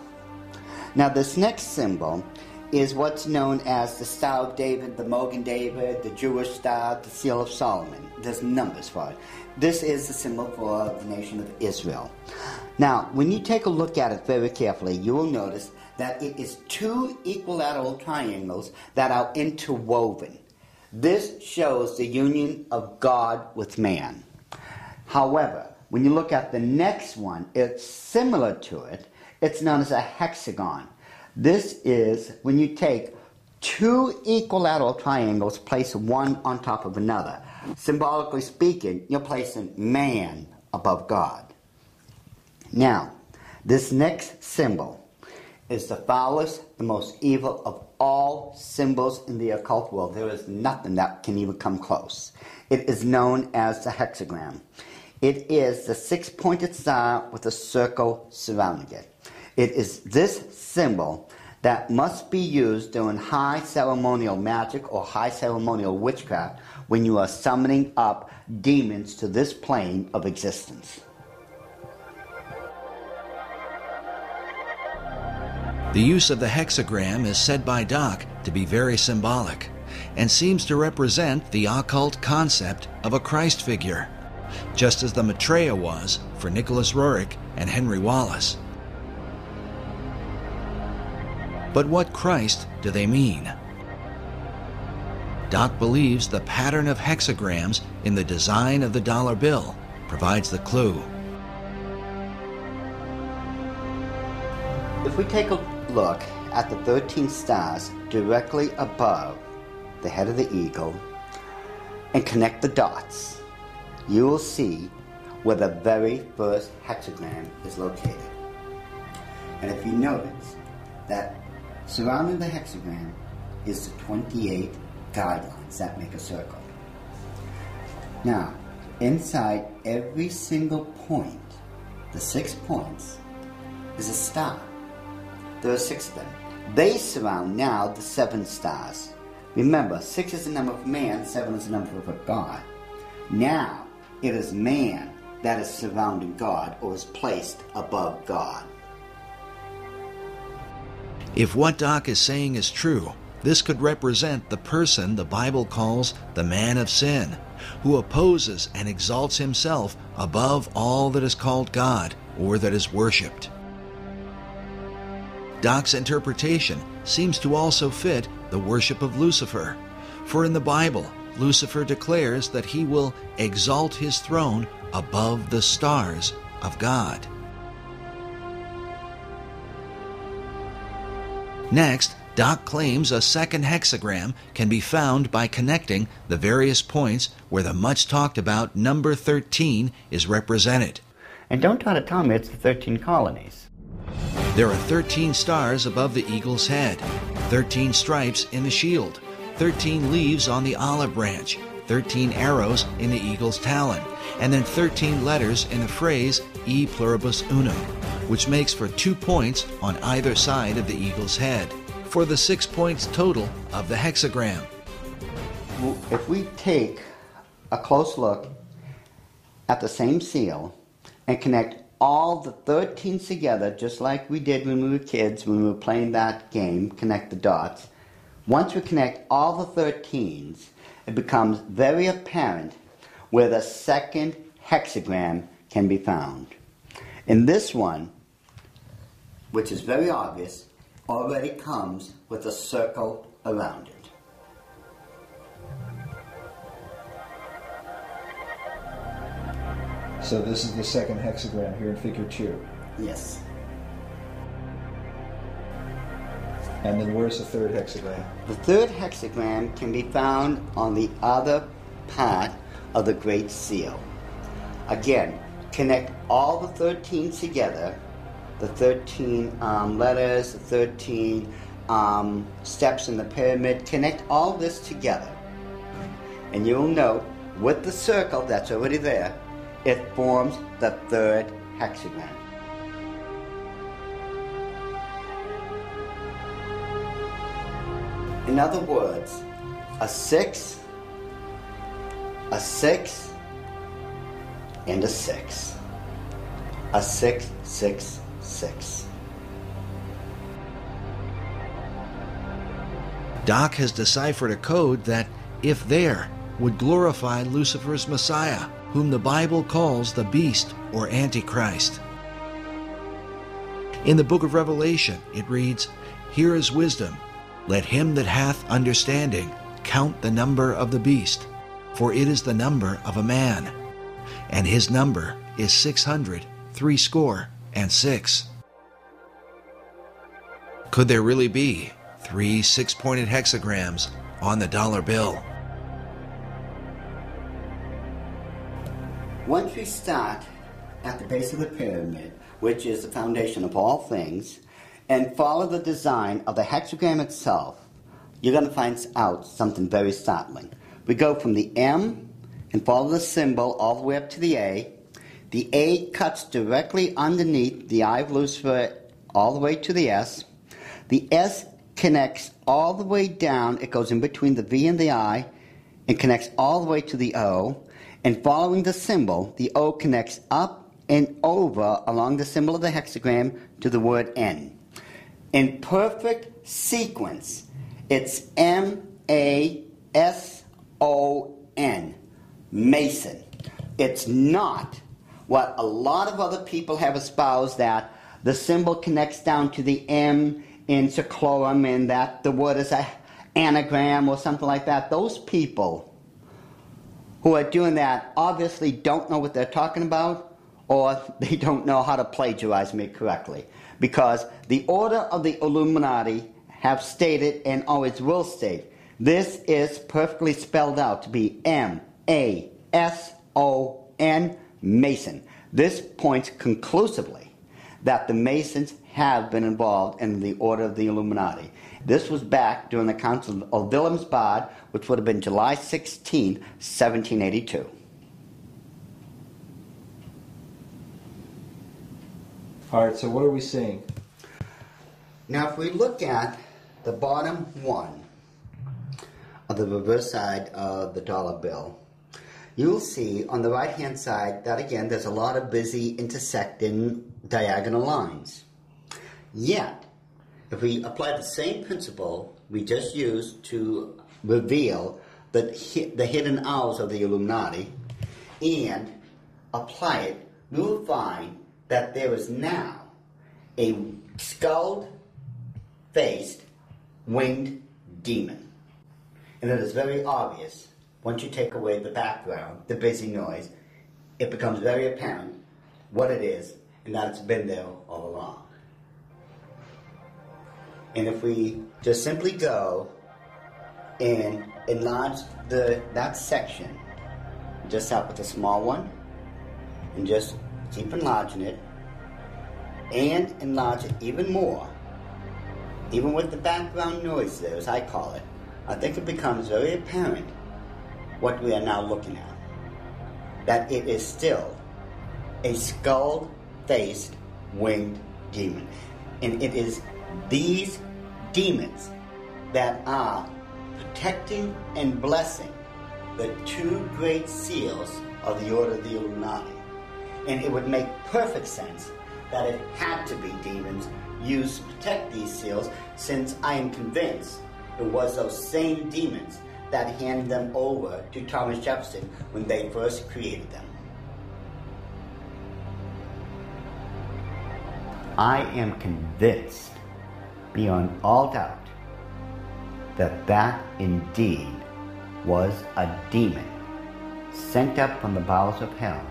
Now, this next symbol is what's known as the Star of David, the Mogan David, the Jewish Star, the Seal of Solomon. There's numbers for it. This is the symbol for the nation of Israel. Now, when you take a look at it very carefully, you will notice that it is two equilateral triangles that are interwoven. This shows the union of God with man. However, when you look at the next one, it's similar to it. It's known as a hexagon. This is when you take two equilateral triangles, place one on top of another. Symbolically speaking, you're placing man above God. Now, this next symbol is the foulest, the most evil of all symbols in the occult world. There is nothing that can even come close. It is known as the hexagram. It is the six-pointed star with a circle surrounding it. It is this symbol that must be used during high ceremonial magic or high ceremonial witchcraft when you are summoning up demons to this plane of existence. The use of the hexagram is said by Doc to be very symbolic and seems to represent the occult concept of a Christ figure, just as the Maitreya was for Nicholas Roerich and Henry Wallace. But what Christ do they mean? Doc believes the pattern of hexagrams in the design of the dollar bill provides the clue. If we take a look at the 13 stars directly above the head of the eagle and connect the dots, you will see where the very first hexagram is located. And if you notice that surrounding the hexagram is the 28 guidelines that make a circle. Now, inside every single point, the 6 points, is a star. There are 6 of them. They surround now the 7 stars. Remember, 6 is the number of man, 7 is the number of God. Now, it is man that is surrounding God or is placed above God. If what Doc is saying is true, this could represent the person the Bible calls the man of sin, who opposes and exalts himself above all that is called God or that is worshipped. Doc's interpretation seems to also fit the worship of Lucifer, For in the Bible, Lucifer declares that he will exalt his throne above the stars of God. Next, Doc claims a second hexagram can be found by connecting the various points where the much talked about number 13 is represented. And don't try to tell me it's the 13 colonies. There are 13 stars above the eagle's head, 13 stripes in the shield, 13 leaves on the olive branch, 13 arrows in the eagle's talon, and then 13 letters in the phrase E pluribus unum, which makes for 2 points on either side of the eagle's head, for the 6 points total of the hexagram. If we take a close look at the same seal and connect all the 13s together, just like we did when we were kids, when we were playing that game, connect the dots, once we connect all the 13s, it becomes very apparent where the second hexagram can be found. In this one, which is very obvious, already comes with a circle around it. So this is the second hexagram here in figure 2. Yes. And then where's the third hexagram? The third hexagram can be found on the other part of the Great Seal. Again, connect all the 13 together, the 13 letters, the 13 steps in the pyramid, connect all this together. And you'll note with the circle that's already there, it forms the third hexagram. In other words, a 6, a 6, and a 6. A 6, 6, 6. Doc has deciphered a code that, if there, would glorify Lucifer's Messiah, whom the Bible calls the Beast or Antichrist. In the book of Revelation, it reads, "Here is wisdom. Let him that hath understanding count the number of the beast, for it is the number of a man, and his number is 666." Could there really be 3 6-pointed hexagrams on the dollar bill? Once we start at the base of the pyramid, which is the foundation of all things, and follow the design of the hexagram itself, you're going to find out something very startling. We go from the M and follow the symbol all the way up to the A. The A cuts directly underneath the eye of Lucifer all the way to the S. The S connects all the way down. It goes in between the V and the I and connects all the way to the O. And following the symbol, the O connects up and over along the symbol of the hexagram to the word N. In perfect sequence, it's M-A-S-O-N, Mason. It's not what a lot of other people have espoused, that the symbol connects down to the M in seclorum and that the word is an anagram or something like that. Those people who are doing that obviously don't know what they're talking about, or they don't know how to plagiarize me correctly. Because the order of the Illuminati have stated and always will state, this is perfectly spelled out to be M-A-S-O-N, Mason. This points conclusively that the Masons have been involved in the order of the Illuminati. This was back during the Council of Wilhelmsbad, which would have been July 16, 1782. All right, so what are we seeing? Now, if we look at the bottom one of the reverse side of the dollar bill, you'll see on the right-hand side that, again, there's a lot of busy intersecting diagonal lines. Yet, if we apply the same principle we just used to reveal the hidden owls of the Illuminati and apply it, we will find that there is now a skull-faced winged demon. And it is very obvious, once you take away the background, the busy noise, it becomes very apparent what it is and that it's been there all along. And if we just simply go and enlarge that section, just start with a small one, and just keep enlarging it, and enlarge it even more, even with the background noise there, as I call it, I think it becomes very apparent what we are now looking at. That it is still a skull-faced winged demon. And it is these demons that are protecting and blessing the two great seals of the Order of the Illuminati. And it would make perfect sense that it had to be demons used to protect these seals, since I am convinced it was those same demons that handed them over to Thomas Jefferson when they first created them. I am convinced, beyond all doubt, that that indeed was a demon sent up from the bowels of hell,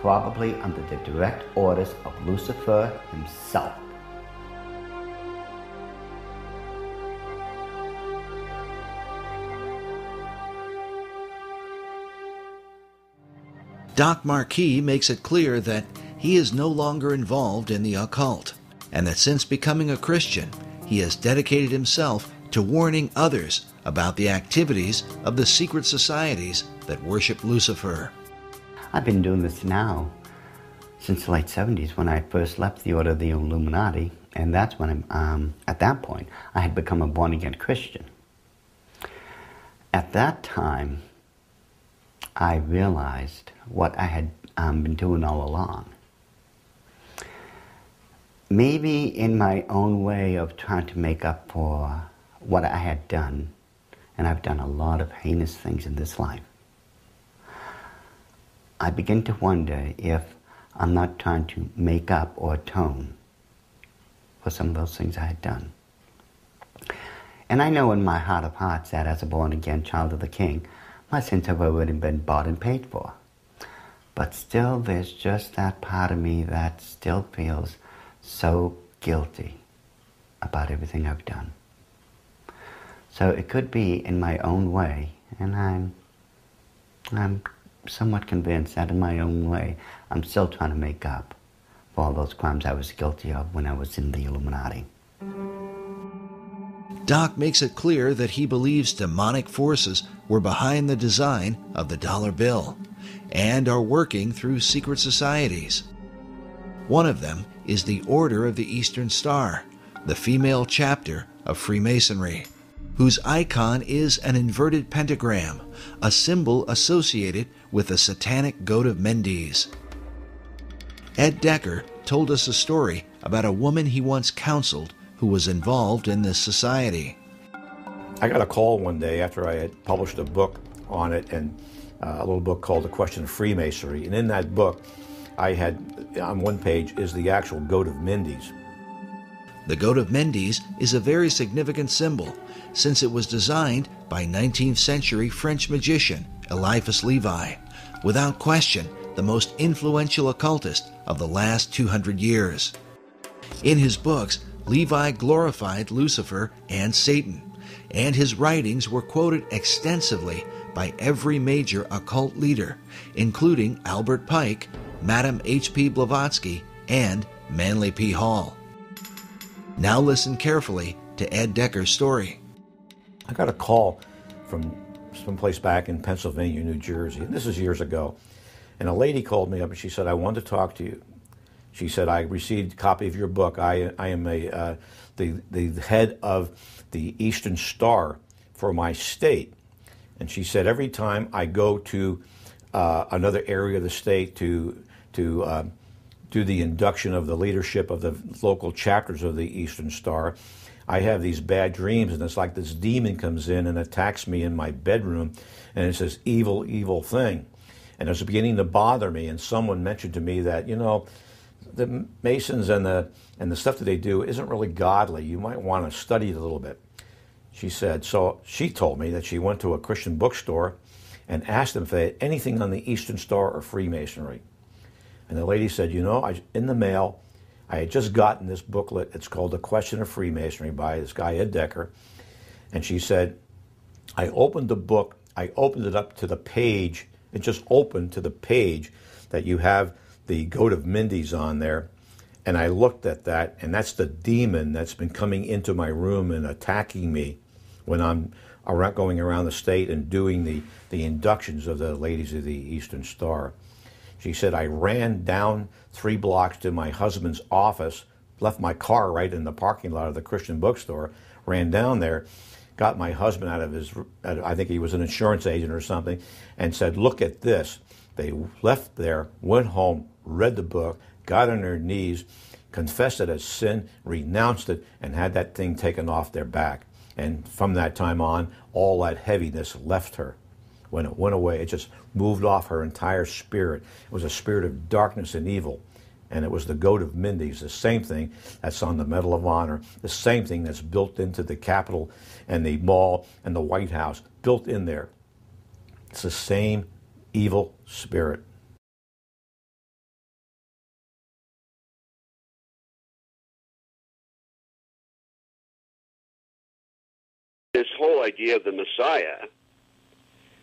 probably under the direct orders of Lucifer himself. Doc Marquis makes it clear that he is no longer involved in the occult, and that since becoming a Christian, he has dedicated himself to warning others about the activities of the secret societies that worship Lucifer. I've been doing this now since the late 70s, when I first left the Order of the Illuminati, and that's when at that point I had become a born-again Christian. At that time, I realized what I had been doing all along. Maybe in my own way of trying to make up for what I had done, and I've done a lot of heinous things in this life, I begin to wonder if I'm not trying to make up or atone for some of those things I had done. And I know in my heart of hearts that as a born-again child of the King, my sins have already been bought and paid for. But still, there's just that part of me that still feels so guilty about everything I've done. So it could be in my own way, and I'm somewhat convinced that in my own way, I'm still trying to make up for all those crimes I was guilty of when I was in the Illuminati. Doc makes it clear that he believes demonic forces were behind the design of the dollar bill and are working through secret societies. One of them is the Order of the Eastern Star, the female chapter of Freemasonry, whose icon is an inverted pentagram, a symbol associated with the satanic goat of Mendes. Ed Decker told us a story about a woman he once counseled who was involved in this society. I got a call one day after I had published a book on it, and a little book called The Question of Freemasonry. And in that book, I had, on one page, is the actual goat of Mendes. The goat of Mendes is a very significant symbol, since it was designed by 19th century French magician Eliphas Levi, without question the most influential occultist of the last 200 years. In his books, Levi glorified Lucifer and Satan, and his writings were quoted extensively by every major occult leader, including Albert Pike, Madame H.P. Blavatsky, and Manly P. Hall. Now listen carefully to Ed Decker's story. I got a call from someplace back in Pennsylvania, New Jersey, and this is years ago. And a lady called me up and she said, "I want to talk to you." She said, "I received a copy of your book. I am the head of the Eastern Star for my state." And she said, "Every time I go to another area of the state to do the induction of the leadership of the local chapters of the Eastern Star, I have these bad dreams, and it's like this demon comes in and attacks me in my bedroom, and it's this evil, evil thing. And it was beginning to bother me, and someone mentioned to me that, you know, the Masons and the stuff that they do isn't really godly. You might want to study it a little bit." She said, so she told me that she went to a Christian bookstore and asked them if they had anything on the Eastern Star or Freemasonry. And the lady said, you know, in the mail, I had just gotten this booklet. It's called The Question of Freemasonry by this guy, Ed Decker. And she said, I opened the book, I opened it up to the page. It just opened to the page that you have the Goat of Mindy's on there. And I looked at that, and that's the demon that's been coming into my room and attacking me when I'm going around the state and doing the inductions of the ladies of the Eastern Star. She said, I ran down 3 blocks to my husband's office, left my car right in the parking lot of the Christian bookstore, ran down there, got my husband out of his, I think he was an insurance agent or something, and said, look at this. They left there, went home, read the book, got on their knees, confessed it as sin, renounced it, and had that thing taken off their back. And from that time on, all that heaviness left her. When it went away, it just moved off her entire spirit. It was a spirit of darkness and evil. And it was the Goat of Mindy's, the same thing that's on the Medal of Honor, the same thing that's built into the Capitol and the Mall and the White House, built in there. It's the same evil spirit. This whole idea of the Messiah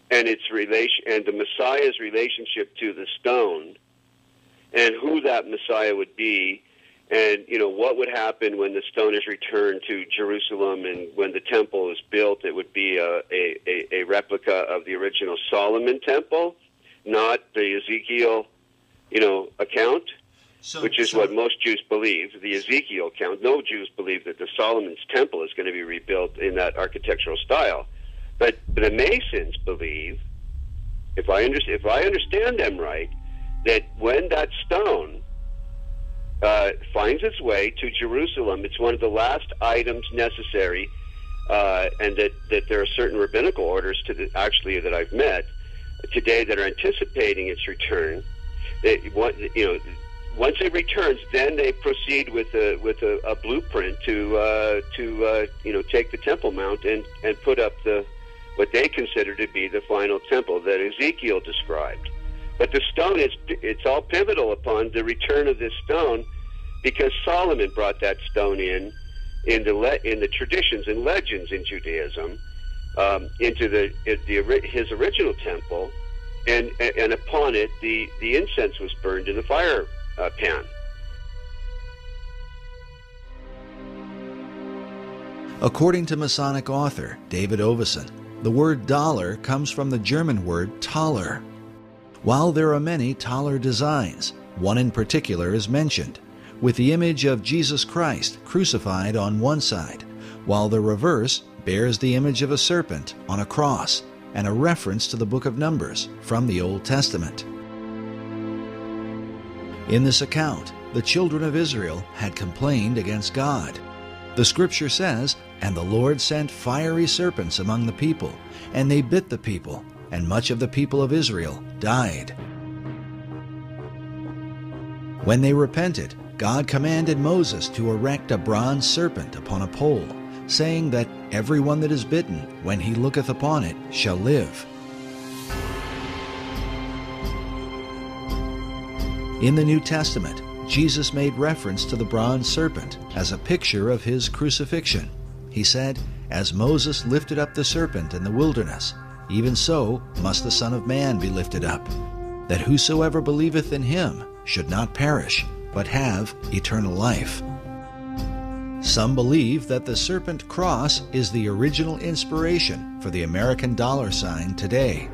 and its relation, and the Messiah's relationship to the stone, and who that Messiah would be, and what would happen when the stone is returned to Jerusalem, and when the temple is built, it would be a replica of the original Solomon temple, not the Ezekiel, account. Which is what most Jews believe, the Ezekiel account. No Jews believe that the Solomon's temple is going to be rebuilt in that architectural style. But the Masons believe, if I understand them right, that when that stone finds its way to Jerusalem, it's one of the last items necessary, and that there are certain rabbinical orders that I've met today that are anticipating its return. Once it returns, then they proceed with a blueprint to take the Temple Mount and put up what they consider to be the final temple that Ezekiel described. But the stone it's all pivotal upon the return of this stone, because Solomon brought that stone in the traditions and legends in Judaism into his original temple, and upon it the incense was burned in the fire pan. According to Masonic author David Ovesen, the word dollar comes from the German word Taler. While there are many Taler designs, one in particular is mentioned, with the image of Jesus Christ crucified on one side, while the reverse bears the image of a serpent on a cross and a reference to the book of Numbers from the Old Testament. In this account, the children of Israel had complained against God. The scripture says, "And the Lord sent fiery serpents among the people, and they bit the people, and much of the people of Israel died." When they repented, God commanded Moses to erect a bronze serpent upon a pole, saying that everyone that is bitten, when he looketh upon it, shall live. In the New Testament, Jesus made reference to the bronze serpent as a picture of his crucifixion. He said, "As Moses lifted up the serpent in the wilderness, even so must the Son of Man be lifted up, that whosoever believeth in him should not perish, but have eternal life." Some believe that the serpent cross is the original inspiration for the American dollar sign today.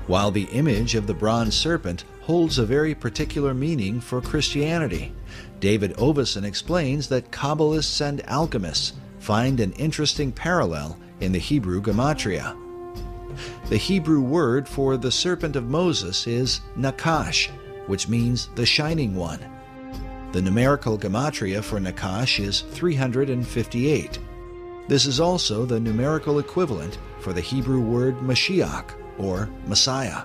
While the image of the bronze serpent holds a very particular meaning for Christianity, David Ovesen explains that Kabbalists and alchemists find an interesting parallel in the Hebrew gematria. The Hebrew word for the serpent of Moses is Nakash, which means the shining one. The numerical gematria for Nakash is 358. This is also the numerical equivalent for the Hebrew word Mashiach, or Messiah.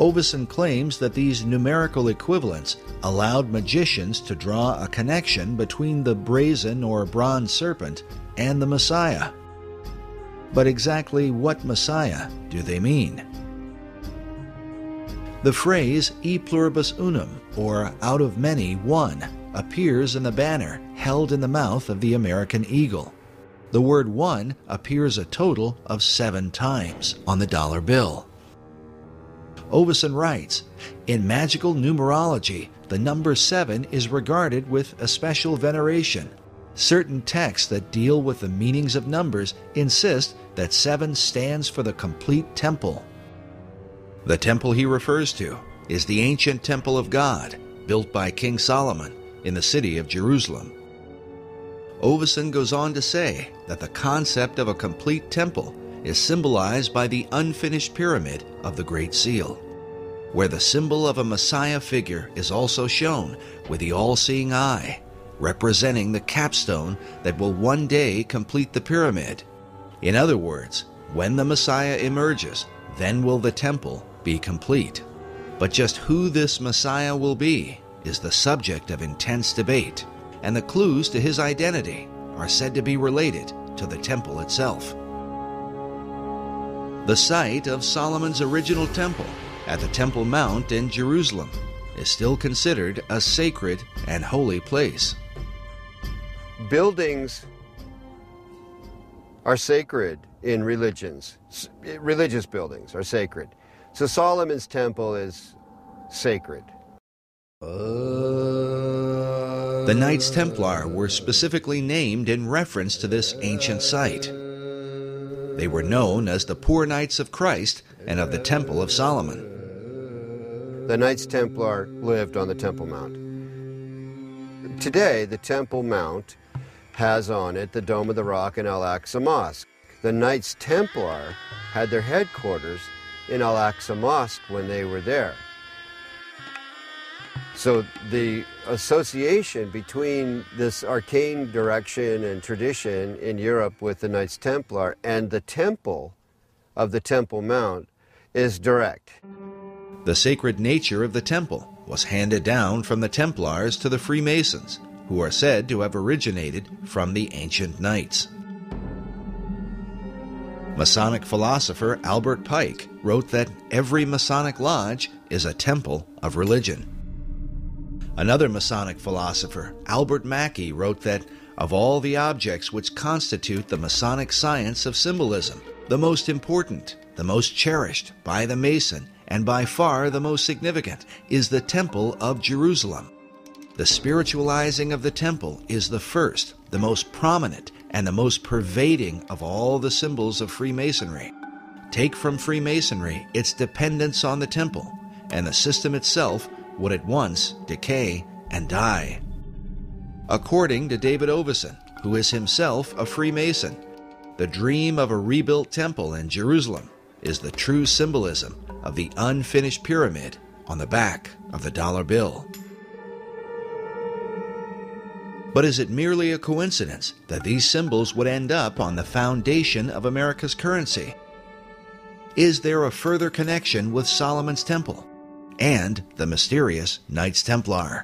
Ovison claims that these numerical equivalents allowed magicians to draw a connection between the brazen or bronze serpent and the Messiah. But exactly what Messiah do they mean? The phrase e pluribus unum, or out of many, one, appears in the banner held in the mouth of the American eagle. The word one appears a total of 7 times on the dollar bill. Ovison writes, in magical numerology, the number 7 is regarded with a special veneration. Certain texts that deal with the meanings of numbers insist that 7 stands for the complete temple. The temple he refers to is the ancient temple of God, built by King Solomon in the city of Jerusalem. Ovison goes on to say that the concept of a complete temple is symbolized by the unfinished pyramid of the Great Seal, where the symbol of a Messiah figure is also shown with the all-seeing eye, representing the capstone that will one day complete the pyramid. In other words, when the Messiah emerges, then will the temple be complete. But just who this Messiah will be is the subject of intense debate, and the clues to his identity are said to be related to the temple itself. The site of Solomon's original temple at the Temple Mount in Jerusalem is still considered a sacred and holy place. Buildings are sacred in religions. Religious buildings are sacred. So Solomon's temple is sacred. The Knights Templar were specifically named in reference to this ancient site. They were known as the Poor Knights of Christ and of the Temple of Solomon. The Knights Templar lived on the Temple Mount. Today, the Temple Mount has on it the Dome of the Rock and Al-Aqsa Mosque. The Knights Templar had their headquarters in Al-Aqsa Mosque when they were there. So the association between this arcane direction and tradition in Europe with the Knights Templar and the temple of the Temple Mount is direct. The sacred nature of the temple was handed down from the Templars to the Freemasons, who are said to have originated from the ancient knights. Masonic philosopher Albert Pike wrote that every Masonic lodge is a temple of religion. Another Masonic philosopher, Albert Mackey, wrote that of all the objects which constitute the Masonic science of symbolism, the most important, the most cherished by the Mason, and by far the most significant, is the Temple of Jerusalem. The spiritualizing of the temple is the first, the most prominent, and the most pervading of all the symbols of Freemasonry. Take from Freemasonry its dependence on the temple, and the system itself would at once decay and die. According to David Ovison, who is himself a Freemason, the dream of a rebuilt temple in Jerusalem is the true symbolism of the unfinished pyramid on the back of the dollar bill. But is it merely a coincidence that these symbols would end up on the foundation of America's currency? Is there a further connection with Solomon's Temple and the mysterious Knights Templar?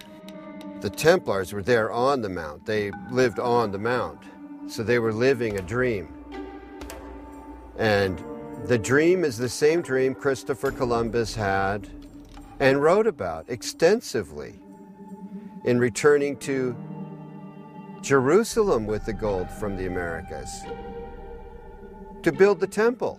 The Templars were there on the Mount. They lived on the Mount. So they were living a dream. And the dream is the same dream Christopher Columbus had and wrote about extensively in returning to Jerusalem with the gold from the Americas to build the temple.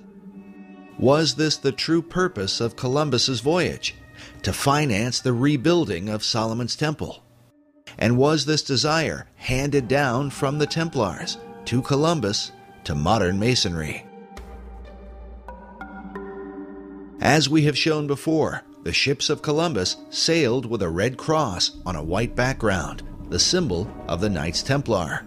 Was this the true purpose of Columbus's voyage, to finance the rebuilding of Solomon's Temple? And was this desire handed down from the Templars to Columbus to modern Masonry? As we have shown before, the ships of Columbus sailed with a red cross on a white background, the symbol of the Knights Templar.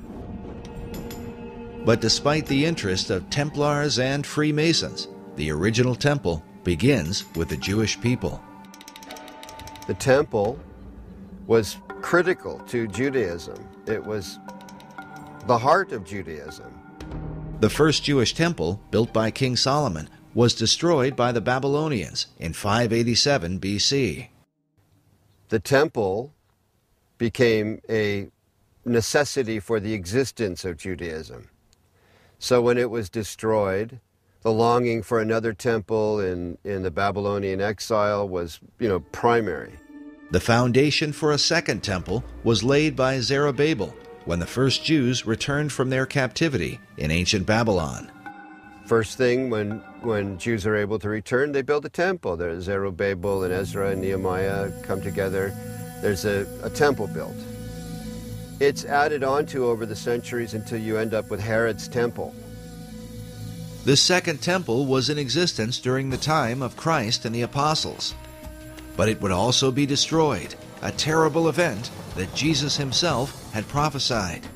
But despite the interest of Templars and Freemasons, the original temple begins with the Jewish people. The temple was critical to Judaism. It was the heart of Judaism. The first Jewish temple, built by King Solomon, was destroyed by the Babylonians in 587 BC. The temple became a necessity for the existence of Judaism. So when it was destroyed, the longing for another temple in the Babylonian exile was, primary. The foundation for a second temple was laid by Zerubbabel when the first Jews returned from their captivity in ancient Babylon. First thing, when Jews are able to return, they build a temple. There's Zerubbabel and Ezra and Nehemiah come together. There's a temple built. It's added onto over the centuries until you end up with Herod's temple. This second temple was in existence during the time of Christ and the apostles. But it would also be destroyed, a terrible event that Jesus himself had prophesied.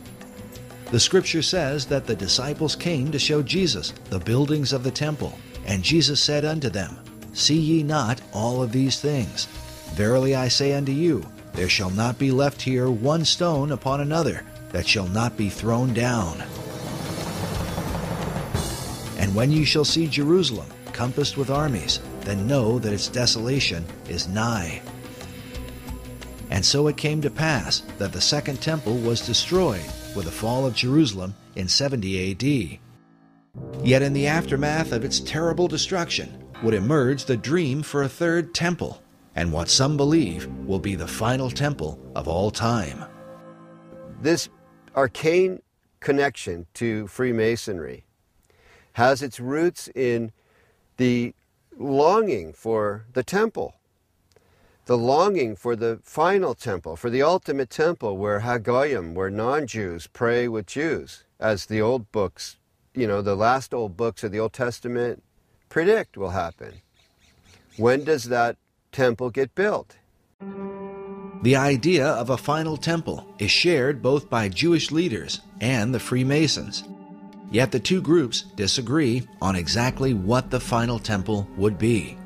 The scripture says that the disciples came to show Jesus the buildings of the temple, and Jesus said unto them, See ye not all of these things? Verily I say unto you, there shall not be left here one stone upon another that shall not be thrown down. And when ye shall see Jerusalem compassed with armies, then know that its desolation is nigh. And so it came to pass that the second temple was destroyed with the fall of Jerusalem in 70 AD. Yet in the aftermath of its terrible destruction would emerge the dream for a third temple, and what some believe will be the final temple of all time. This arcane connection to Freemasonry has its roots in the longing for the temple, the longing for the final temple, for the ultimate temple where Hagoyim, where non-Jews pray with Jews, as the old books, the last old books of the Old Testament predict will happen. When does that temple get built? The idea of a final temple is shared both by Jewish leaders and the Freemasons. Yet the two groups disagree on exactly what the final temple would be.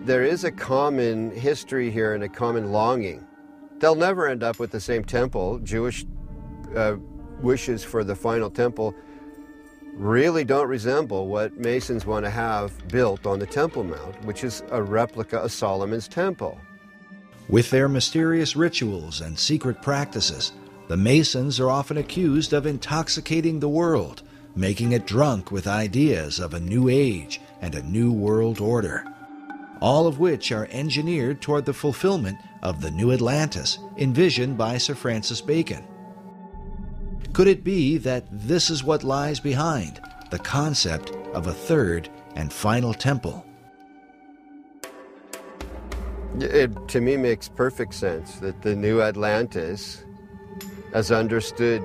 There is a common history here and a common longing. They'll never end up with the same temple. Jewish wishes for the final temple really don't resemble what Masons want to have built on the Temple Mount, which is a replica of Solomon's temple. With their mysterious rituals and secret practices, the Masons are often accused of intoxicating the world, making it drunk with ideas of a new age and a new world order, all of which are engineered toward the fulfillment of the new Atlantis envisioned by Sir Francis Bacon. Could it be that this is what lies behind the concept of a third and final temple? It, to me, makes perfect sense that the new Atlantis, as understood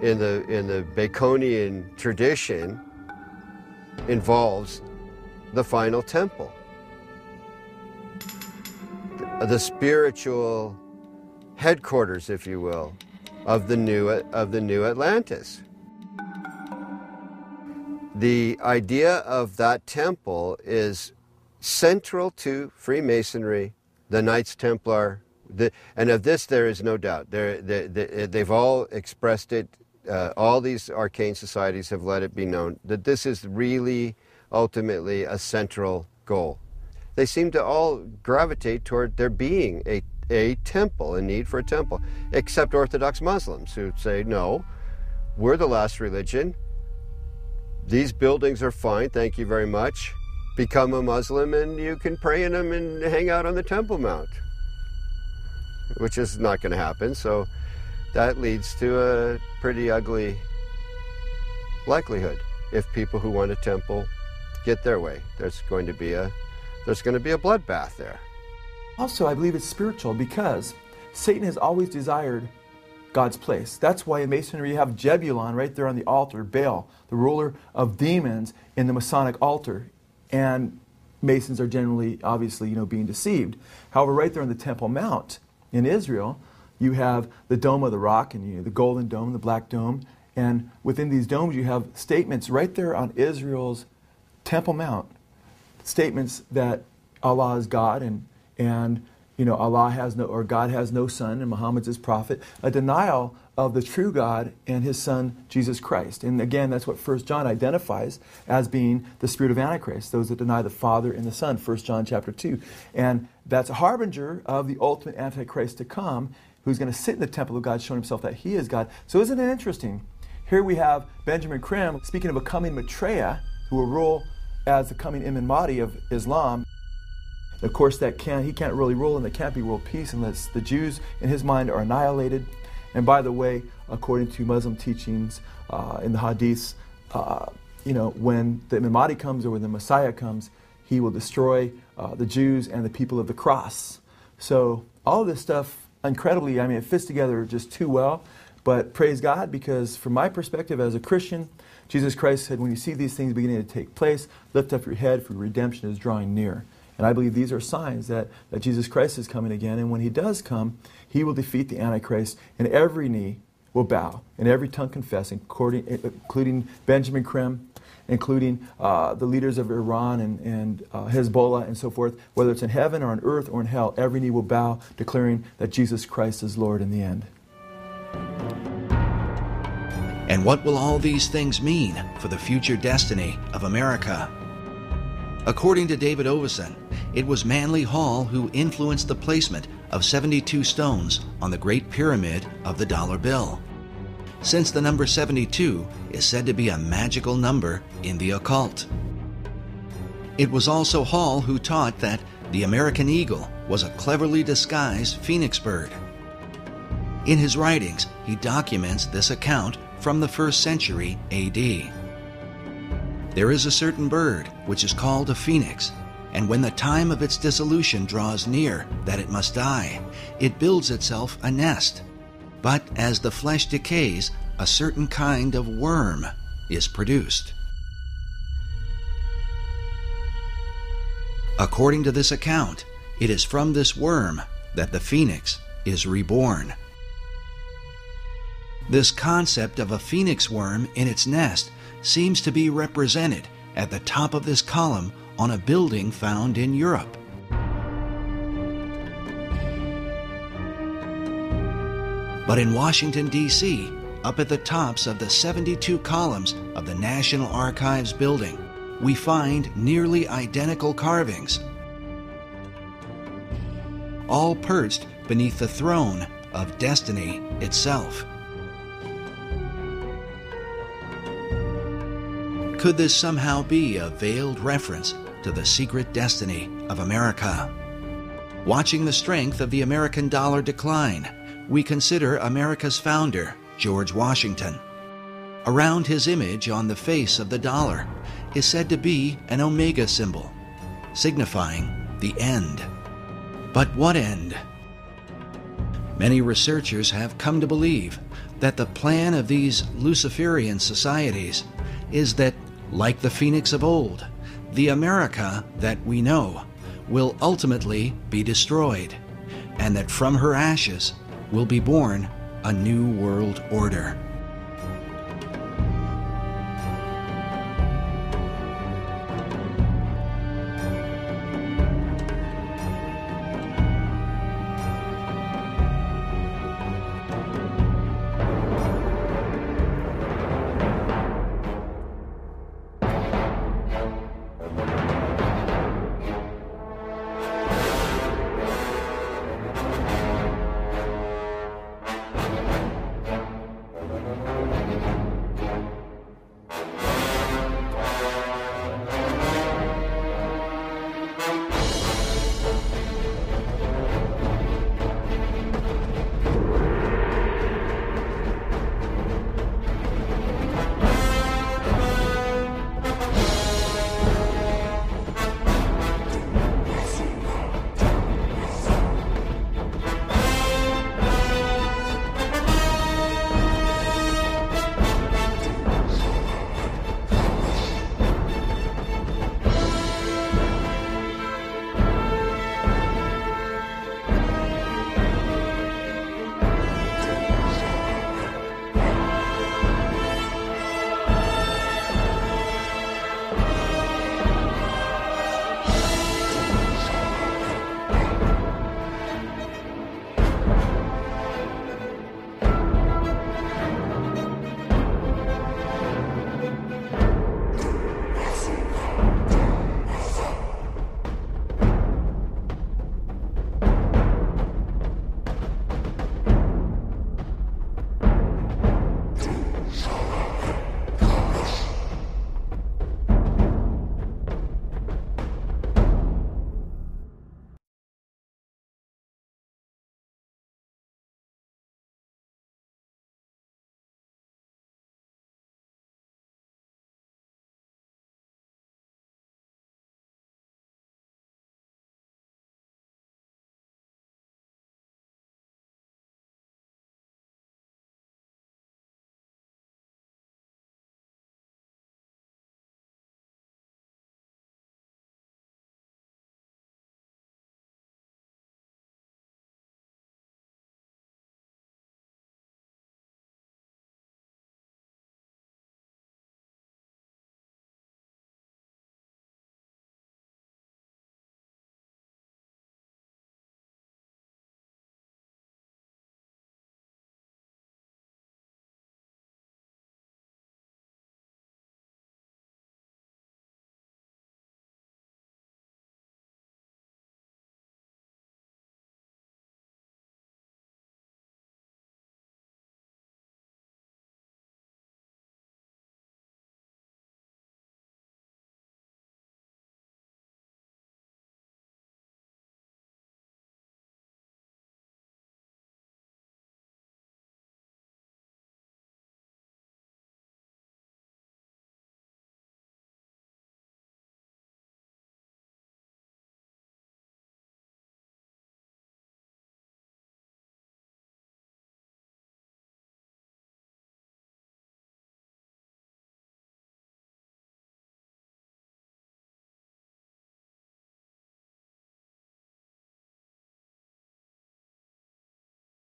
in the Baconian tradition, involves the final temple, the spiritual headquarters, if you will, of the new Atlantis. The idea of that temple is central to Freemasonry, the Knights Templar, and of this there is no doubt. They've all expressed it. All these arcane societies have let it be known that this is really ultimately a central goal. They seem to all gravitate toward there being a temple, a need for a temple, except Orthodox Muslims who say, no, we're the last religion. These buildings are fine, thank you very much. Become a Muslim and you can pray in them and hang out on the Temple Mount, which is not going to happen. So that leads to a pretty ugly likelihood. If people who want a temple get their way, there's going to be a bloodbath there. Also, I believe it's spiritual because Satan has always desired God's place. That's why in Masonry you have Jebulon right there on the altar, Baal, the ruler of demons, in the Masonic altar. And Masons are generally, obviously, being deceived. However, right there on the Temple Mount in Israel, you have the Dome of the Rock, and the Golden Dome, the Black Dome, and within these domes you have statements right there on Israel's Temple Mount, statements that Allah is God, and Allah has no, or God has no son, and Muhammad's his prophet. A denial of the true God and his son, Jesus Christ. And again, that's what 1 John identifies as being the spirit of Antichrist, those that deny the Father and the Son, 1 John chapter 2. And that's a harbinger of the ultimate Antichrist to come, who's going to sit in the temple of God, showing himself that he is God. So isn't it interesting? Here we have Benjamin Krim speaking of a coming Maitreya, who will rule as the coming Imam Mahdi of Islam. Of course, he can't really rule, and there can't be world peace unless the Jews, in his mind, are annihilated. And by the way, according to Muslim teachings in the Hadiths, when the Imam Mahdi comes, or when the Messiah comes, he will destroy the Jews and the people of the cross. So all of this stuff, incredibly, it fits together just too well. But praise God, because from my perspective as a Christian, Jesus Christ said, when you see these things beginning to take place, lift up your head, for redemption is drawing near. And I believe these are signs that Jesus Christ is coming again. And when he does come, he will defeat the Antichrist, and every knee will bow, and every tongue confess, including Benjamin Krim, including the leaders of Iran and Hezbollah and so forth. Whether it's in heaven or on earth or in hell, every knee will bow, declaring that Jesus Christ is Lord in the end. And what will all these things mean for the future destiny of America? According to David Oveson, it was Manly Hall who influenced the placement of 72 stones on the Great Pyramid of the dollar bill, since the number 72 is said to be a magical number in the occult. It was also Hall who taught that the American eagle was a cleverly disguised phoenix bird. In his writings, he documents this account from the 1st century A.D. There is a certain bird which is called a phoenix, and when the time of its dissolution draws near that it must die, it builds itself a nest. But as the flesh decays, a certain kind of worm is produced. According to this account, it is from this worm that the phoenix is reborn. This concept of a phoenix worm in its nest seems to be represented at the top of this column on a building found in Europe. But in Washington, D.C., up at the tops of the 72 columns of the National Archives building, we find nearly identical carvings, all perched beneath the throne of destiny itself. Could this somehow be a veiled reference to the secret destiny of America? Watching the strength of the American dollar decline, we consider America's founder, George Washington. Around his image on the face of the dollar is said to be an omega symbol, signifying the end. But what end? Many researchers have come to believe that the plan of these Luciferian societies is that, like the phoenix of old, the America that we know will ultimately be destroyed, and that from her ashes will be born a new world order.